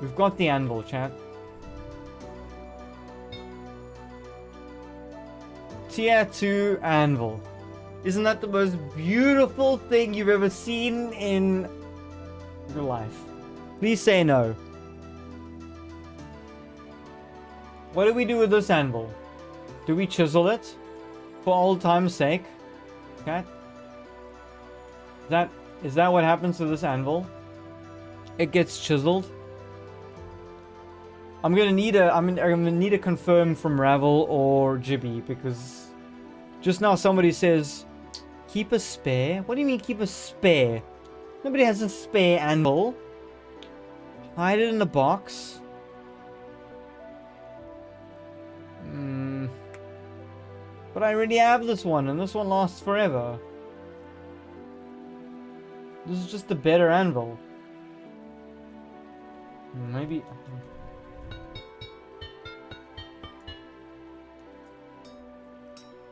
We've got the anvil, chat. Tier 2 anvil. Isn't that the most beautiful thing you've ever seen in your life? Please say no. What do we do with this anvil? Do we chisel it? For old time's sake? Okay. Is that what happens to this anvil? It gets chiseled. I'm gonna need a confirm from Ravel or Jibby, because just now somebody says keep a spare. What do you mean keep a spare? Nobody has a spare anvil. Hide it in a box. But I already have this one, and this one lasts forever. This is just a better anvil. Maybe...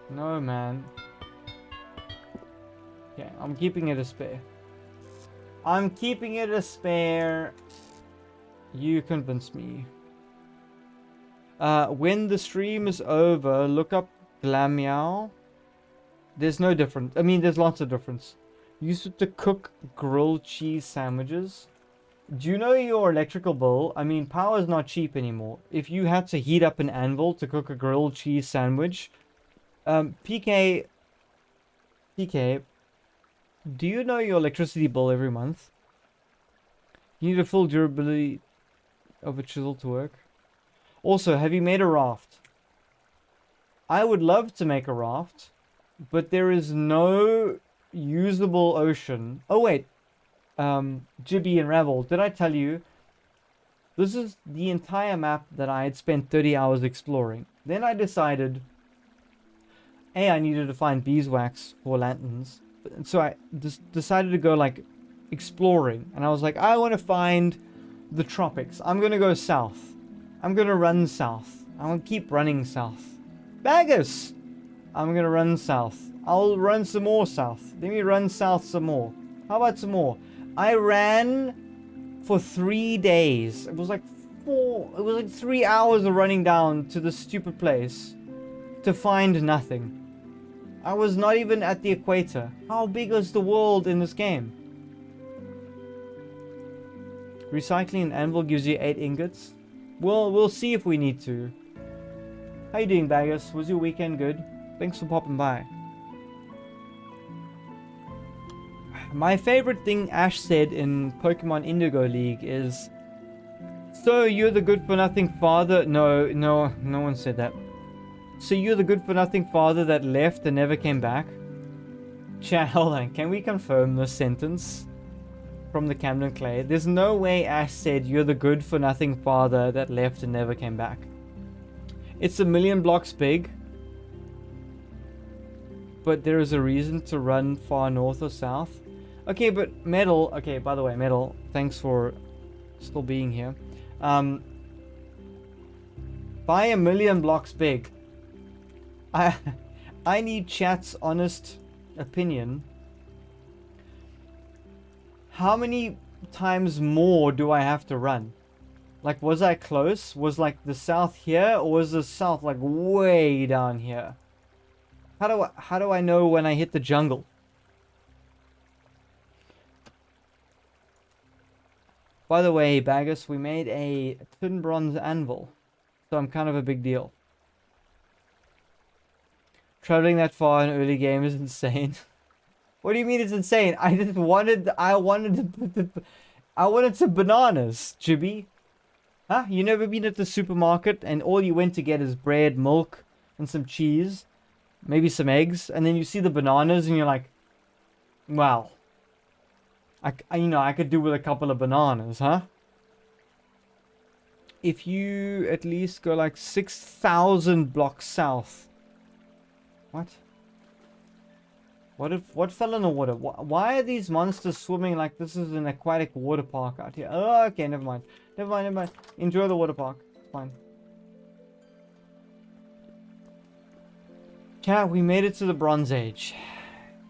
No, man. Okay, I'm keeping it a spare. I'm keeping it a spare. You convinced me. When the stream is over, look up Glammeow. There's no difference. I mean, there's lots of difference. Use it to cook grilled cheese sandwiches. Do you know your electrical bill? I mean, power is not cheap anymore. If you had to heat up an anvil to cook a grilled cheese sandwich, PK, do you know your electricity bill every month? You need a full durability of a chisel to work. Also, have you made a raft? I would love to make a raft, but there is no usable ocean. Oh wait, Jibby and Ravel, did I tell you? This is the entire map that I had spent 30 hours exploring. Then I decided, I needed to find beeswax for lanterns. So I decided to go like exploring, and I was like, I want to find the tropics. I'm gonna go south. I'm gonna run south. I'm gonna keep running south. Bagus! I'm gonna run south. I'll run some more south. Let me run south some more. How about some more? I ran for 3 days. It was like 3 hours of running down to this stupid place to find nothing. I was not even at the equator. How big is the world in this game? Recycling an anvil gives you 8 ingots. Well, we'll see if we need to. How you doing, Bagus? Was your weekend good? Thanks for popping by. My favorite thing Ash said in Pokemon Indigo League is, so you're the good-for-nothing father... No one said that. So you're the good-for-nothing father that left and never came back? Chat, hold on. Can we confirm this sentence from the Camden Clay? There's no way Ash said you're the good-for-nothing father that left and never came back. It's 1,000,000 blocks big, but there is a reason to run far north or south. Okay, but Metal... Okay, by the way, Metal, thanks for still being here. By 1,000,000 blocks big, I need chat's honest opinion. How many times more do I have to run? Like, was I close? Was like the south here, or was the south like way down here? How do I know when I hit the jungle? By the way, Bagus, we made a tin bronze anvil, so I'm kind of a big deal. Traveling that far in early game is insane. What do you mean it's insane? I wanted some bananas, Jibby. Huh? You never been at the supermarket and all you went to get is bread, milk, and some cheese, maybe some eggs, and then you see the bananas and you're like, wow. I could do with a couple of bananas, huh? If you at least go like 6,000 blocks south. What? What fell in the water? Why are these monsters swimming like this is an aquatic water park out here? Oh, okay, never mind. Never mind, never mind. Enjoy the water park. It's fine. Chat, we made it to the Bronze Age.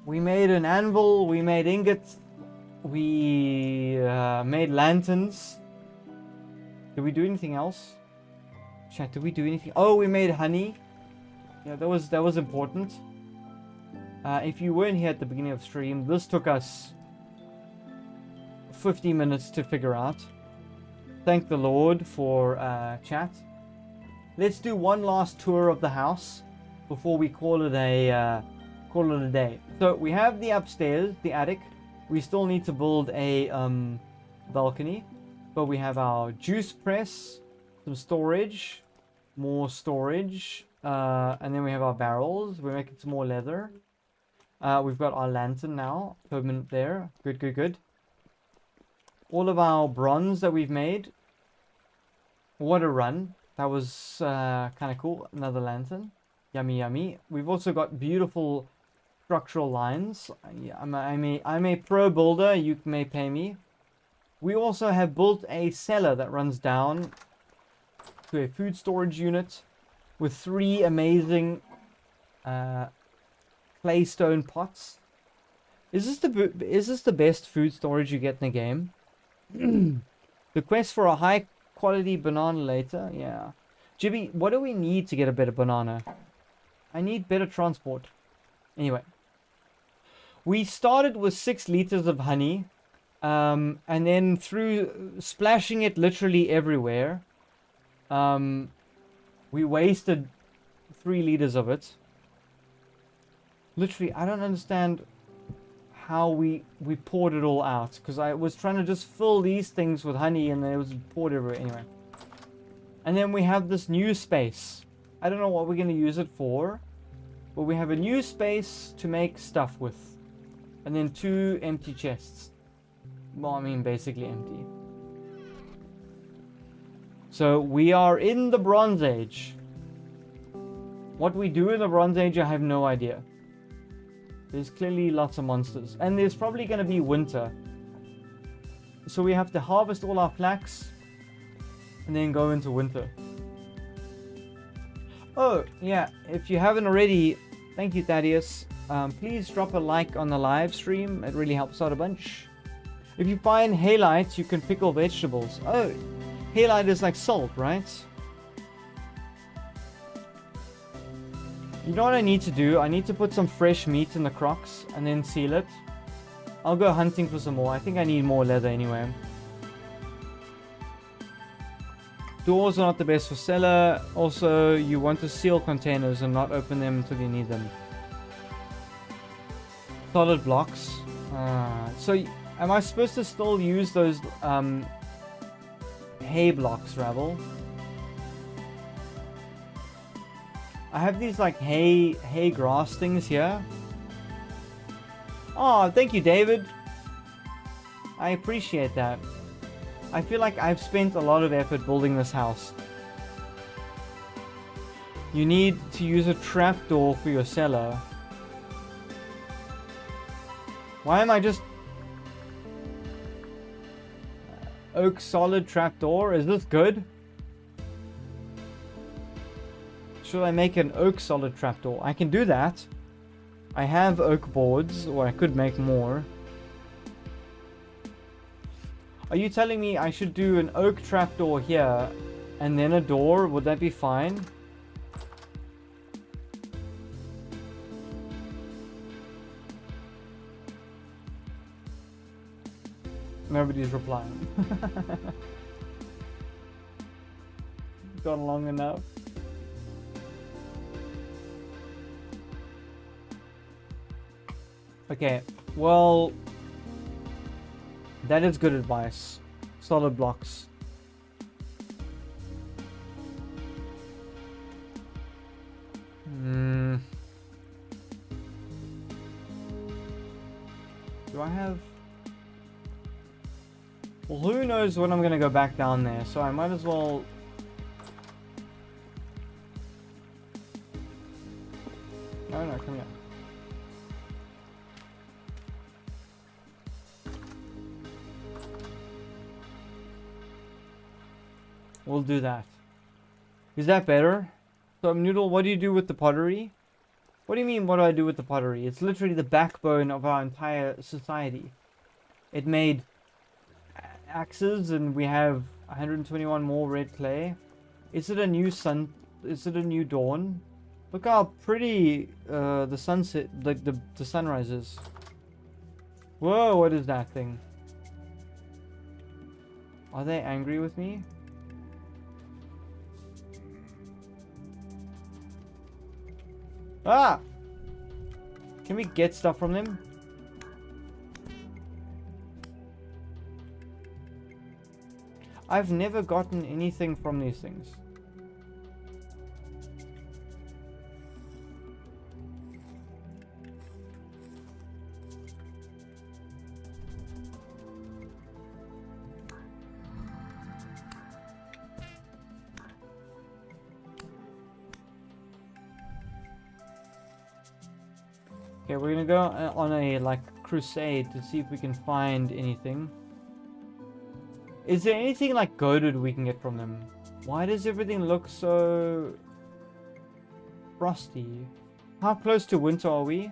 We made an anvil, we made ingots, we made lanterns. Did we do anything else? Chat, did we do anything? Oh, we made honey. Yeah, that was important. If you weren't here at the beginning of stream, this took us 50 minutes to figure out. Thank the Lord for chat. Let's do one last tour of the house before we call it a day. So we have the upstairs, the attic. We still need to build a balcony, but we have our juice press, some storage, more storage, and then we have our barrels. We're making some more leather. We've got our lantern now, permanent there. Good, good, good. All of our bronze that we've made. What a run. That was kind of cool. Another lantern. Yummy, yummy. We've also got beautiful structural lines. Yeah, I'm a pro builder. You may pay me. We also have built a cellar that runs down to a food storage unit with 3 amazing clay stone pots. Is this the best food storage you get in the game? The quest for a high quality banana later. Yeah. Jibby, what do we need to get a better banana? I need better transport. Anyway. We started with 6 liters of honey. And then through splashing it literally everywhere. We wasted 3 liters of it. Literally, I don't understand how we poured it all out. Because I was trying to just fill these things with honey and then it was poured everywhere. Anyway. And then we have this new space. I don't know what we're going to use it for. But we have a new space to make stuff with. And then 2 empty chests. Well, I mean, basically empty. So, we are in the Bronze Age. What we do in the Bronze Age, I have no idea. There's clearly lots of monsters. And there's probably going to be winter. So we have to harvest all our flax. And then go into winter. Oh, yeah. If you haven't already, thank you, Thaddeus. Please drop a like on the live stream. It really helps out a bunch. If you find halite, you can pickle vegetables. Oh, halite is like salt, right? You know what I need to do? I need to put some fresh meat in the crocs and then seal it. I'll go hunting for some more. I think I need more leather anyway. Doors are not the best for cellar. Also, you want to seal containers and not open them until you need them. Solid blocks. So, am I supposed to still use those hay blocks, Ravel? I have these like hay grass things here. Oh, thank you, David. I appreciate that. I feel like I've spent a lot of effort building this house. You need to use a trapdoor for your cellar. Why am I just... Oak solid trapdoor? Is this good? Should I make an oak solid trapdoor? I can do that. I have oak boards, or I could make more. Are you telling me I should do an oak trapdoor here and then a door? Would that be fine? Nobody's replying. Gone long enough. Okay, well, that is good advice. Solid blocks. Do I have... Well, who knows when I'm gonna go back down there, so I might as well... No, no, come here. We'll do that. Is that better? So, Noodle, what do you do with the pottery? What do you mean, what do I do with the pottery? It's literally the backbone of our entire society. It made axes, and we have 121 more red clay. Is it a new sun? Is it a new dawn? Look how pretty the sunset, like the sunrise is. Whoa, what is that thing? Are they angry with me? Ah! Can we get stuff from them? I've never gotten anything from these things. Okay, we're gonna go on a like crusade to see if we can find anything. Is there anything like goaded we can get from them? Why does everything look so frosty? How close to winter are we?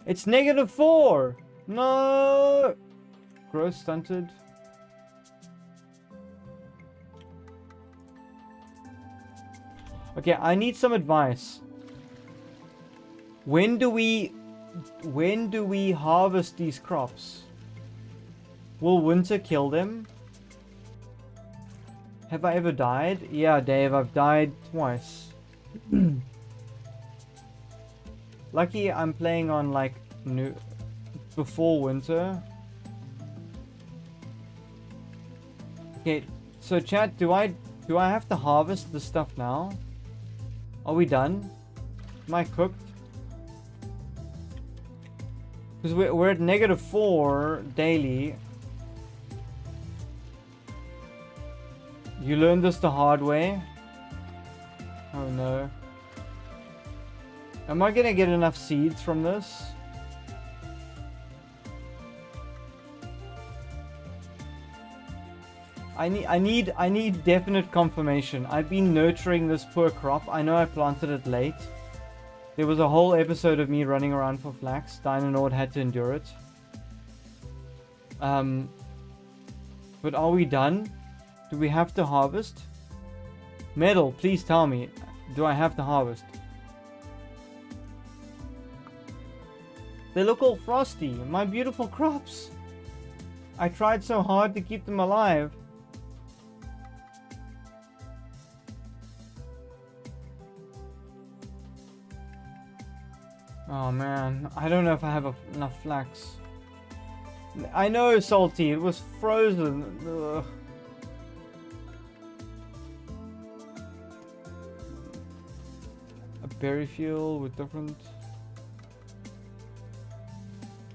It's -4! No! Growth stunted. Okay, I need some advice. When do we harvest these crops? Will winter kill them? Have I ever died? Yeah, Dave, I've died twice. Lucky I'm playing on like new before winter. Okay, so chat, do I have to harvest the stuff now? Are we done? Am I cooked? Because we're at -4 daily. You learned this the hard way? Oh no. Am I gonna get enough seeds from this? I need definite confirmation. I've been nurturing this poor crop. I know I planted it late. There was a whole episode of me running around for flax. Dynanord had to endure it. But are we done? Do we have to harvest? Metal, please tell me. Do I have to harvest? They look all frosty. My beautiful crops. I tried so hard to keep them alive. Oh man, I don't know if I have enough flax. I know, Salty, it was frozen. Ugh. A berry fuel with different...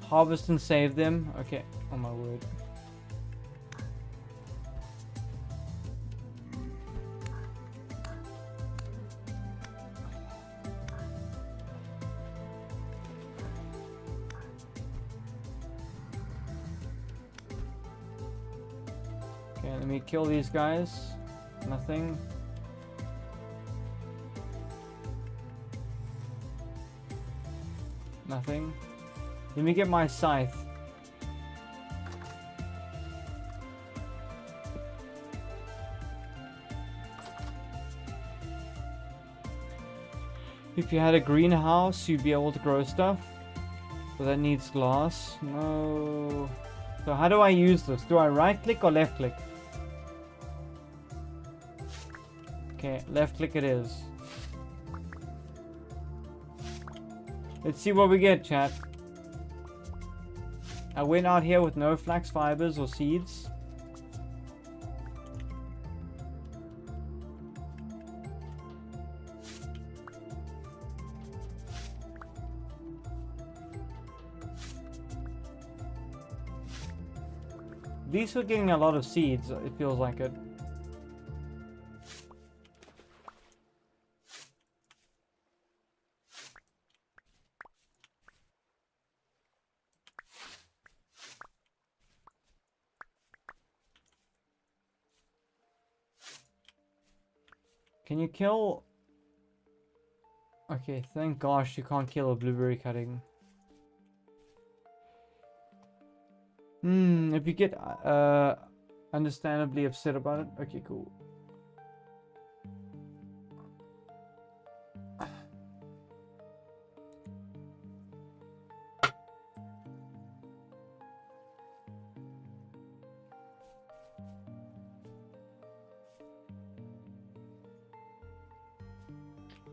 Harvest and save them? Okay, oh my word. Okay, let me kill these guys. Nothing. Nothing. Let me get my scythe. If you had a greenhouse, you'd be able to grow stuff. So that needs glass. No. So how do I use this? Do I right click or left click? Okay, left click it is. Let's see what we get, chat. I went out here with no flax fibers or seeds. At least we're getting a lot of seeds, it feels like it. Can you kill... Okay, thank gosh you can't kill a blueberry cutting. If you get understandably upset about it. Okay, cool.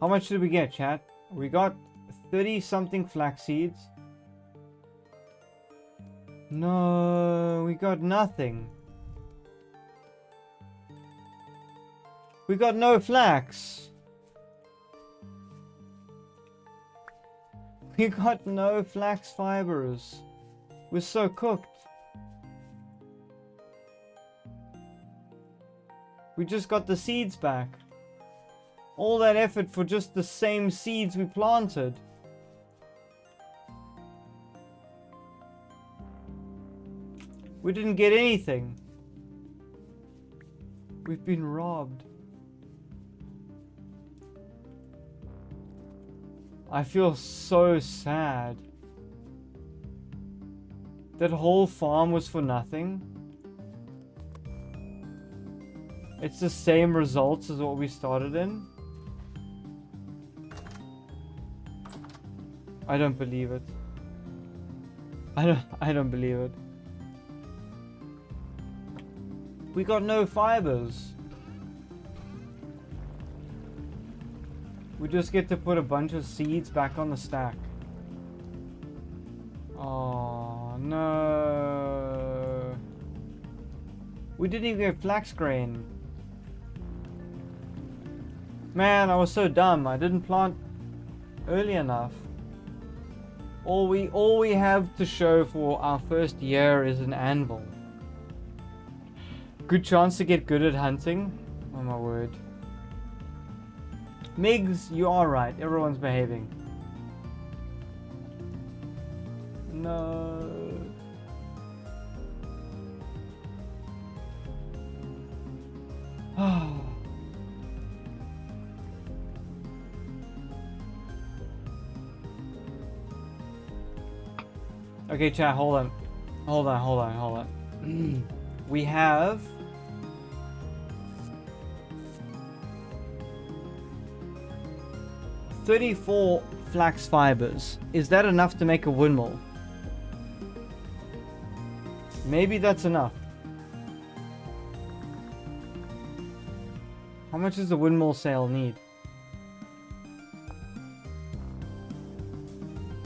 How much did we get, chat? We got 30 something flax seeds. No, we got nothing. We got no flax. We got no flax fibers. We're so cooked. We just got the seeds back. All that effort for just the same seeds we planted. We didn't get anything. We've been robbed. I feel so sad. That whole farm was for nothing. It's the same results as what we started in. I don't believe it. I don't believe it. We got no fibers. We just get to put a bunch of seeds back on the stack. Oh no. We didn't even get flax grain. Man, I was so dumb. I didn't plant early enough. All we have to show for our first year is an anvil. Good chance to get good at hunting. Oh my word. Migs, you are right. Everyone's behaving. No. Okay, chat, hold on. Hold on. We have... $34 flax fibers. Is that enough to make a windmill? Maybe that's enough. How much does the windmill sail need?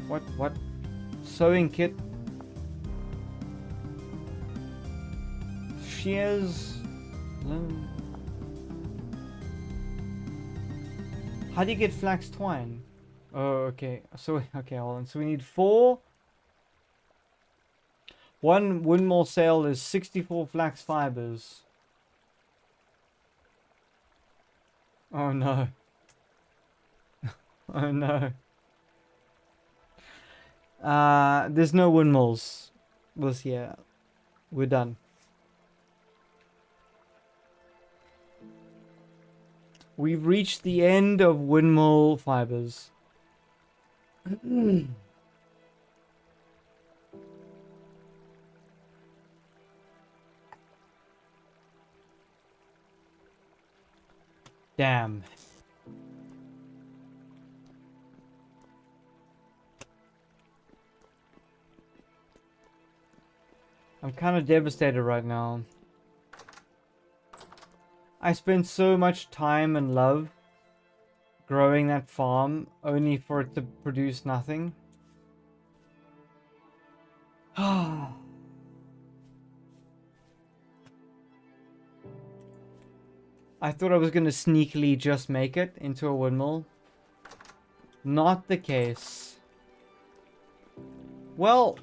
What? Sewing kit. Shears. How do you get flax twine? Oh, okay. So, okay, hold on. So we need 4. One windmill sail is 64 flax fibers. Oh no. Oh no. There's no windmills this year. We're done. We've reached the end of windmill fibers. Damn. I'm kind of devastated right now. I spent so much time and love growing that farm only for it to produce nothing. I thought I was going to sneakily just make it into a windmill. Not the case. Well,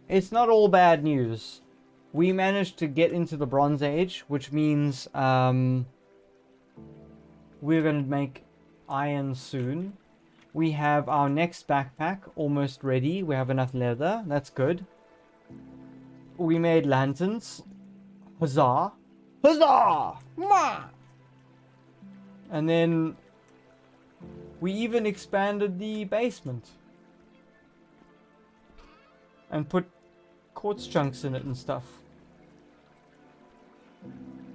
it's not all bad news. we managed to get into the Bronze Age, which means we're going to make iron soon. We have our next backpack almost ready. We have enough leather. That's good. We made lanterns. Huzzah! Huzzah! Mwah! And then we even expanded the basement and put quartz chunks in it and stuff.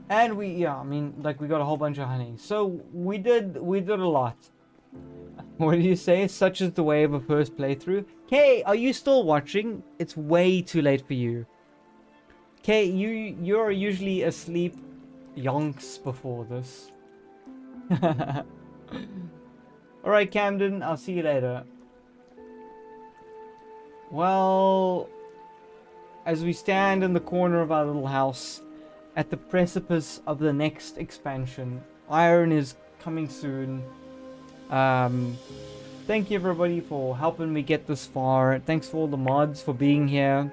And we got a whole bunch of honey. So we did a lot. What do you say? Such is the way of a first playthrough. Kay, are you still watching? It's way too late for you. Kay, you're usually asleep yonks before this. Alright, Camden, I'll see you later. Well, as we stand in the corner of our little house at the precipice of the next expansion, iron is coming soon. Thank you everybody for helping me get this far. Thanks for all the mods for being here.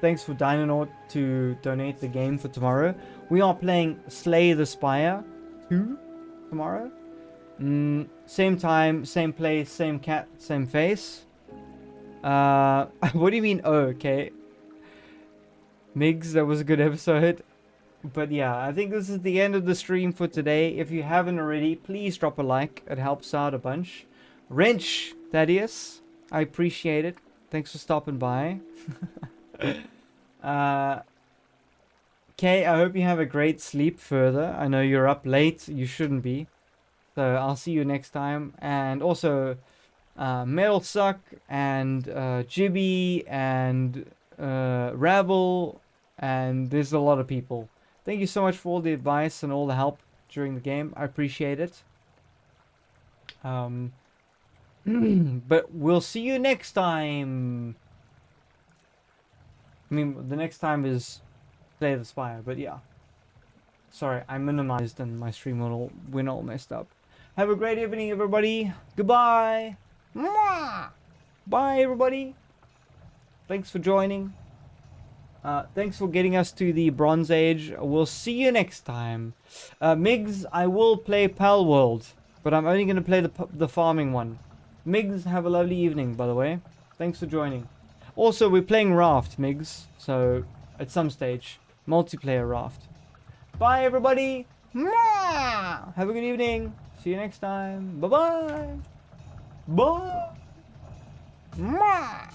Thanks for Dinonaut to donate the game for tomorrow. We are playing Slay the Spire 2 tomorrow. Same time, same place, same cat, same face. What do you mean? Oh, okay. Migs, that was a good episode. But yeah, I think this is the end of the stream for today. If you haven't already, please drop a like. It helps out a bunch. Wrench, Thaddeus, I appreciate it. Thanks for stopping by. Kay, I hope you have a great sleep further. I know you're up late. You shouldn't be. So I'll see you next time. And also, Metal Suck and Jibby and Rabble. And there's a lot of people. Thank you so much for all the advice and all the help during the game. I appreciate it. But we'll see you next time. I mean, the next time is Slay the Spire, but yeah. Sorry, I minimized and my stream went all messed up. Have a great evening, everybody. Goodbye. Mwah! Bye, everybody. Thanks for joining. Thanks for getting us to the Bronze Age. We'll see you next time. Migs, I will play Pal World, but I'm only going to play the farming one. Migs, have a lovely evening, by the way. Thanks for joining. Also, we're playing Raft, Migs, so at some stage, multiplayer Raft. Bye, everybody. Mwah! Have a good evening. See you next time. Bye-bye. Bye. Mwah!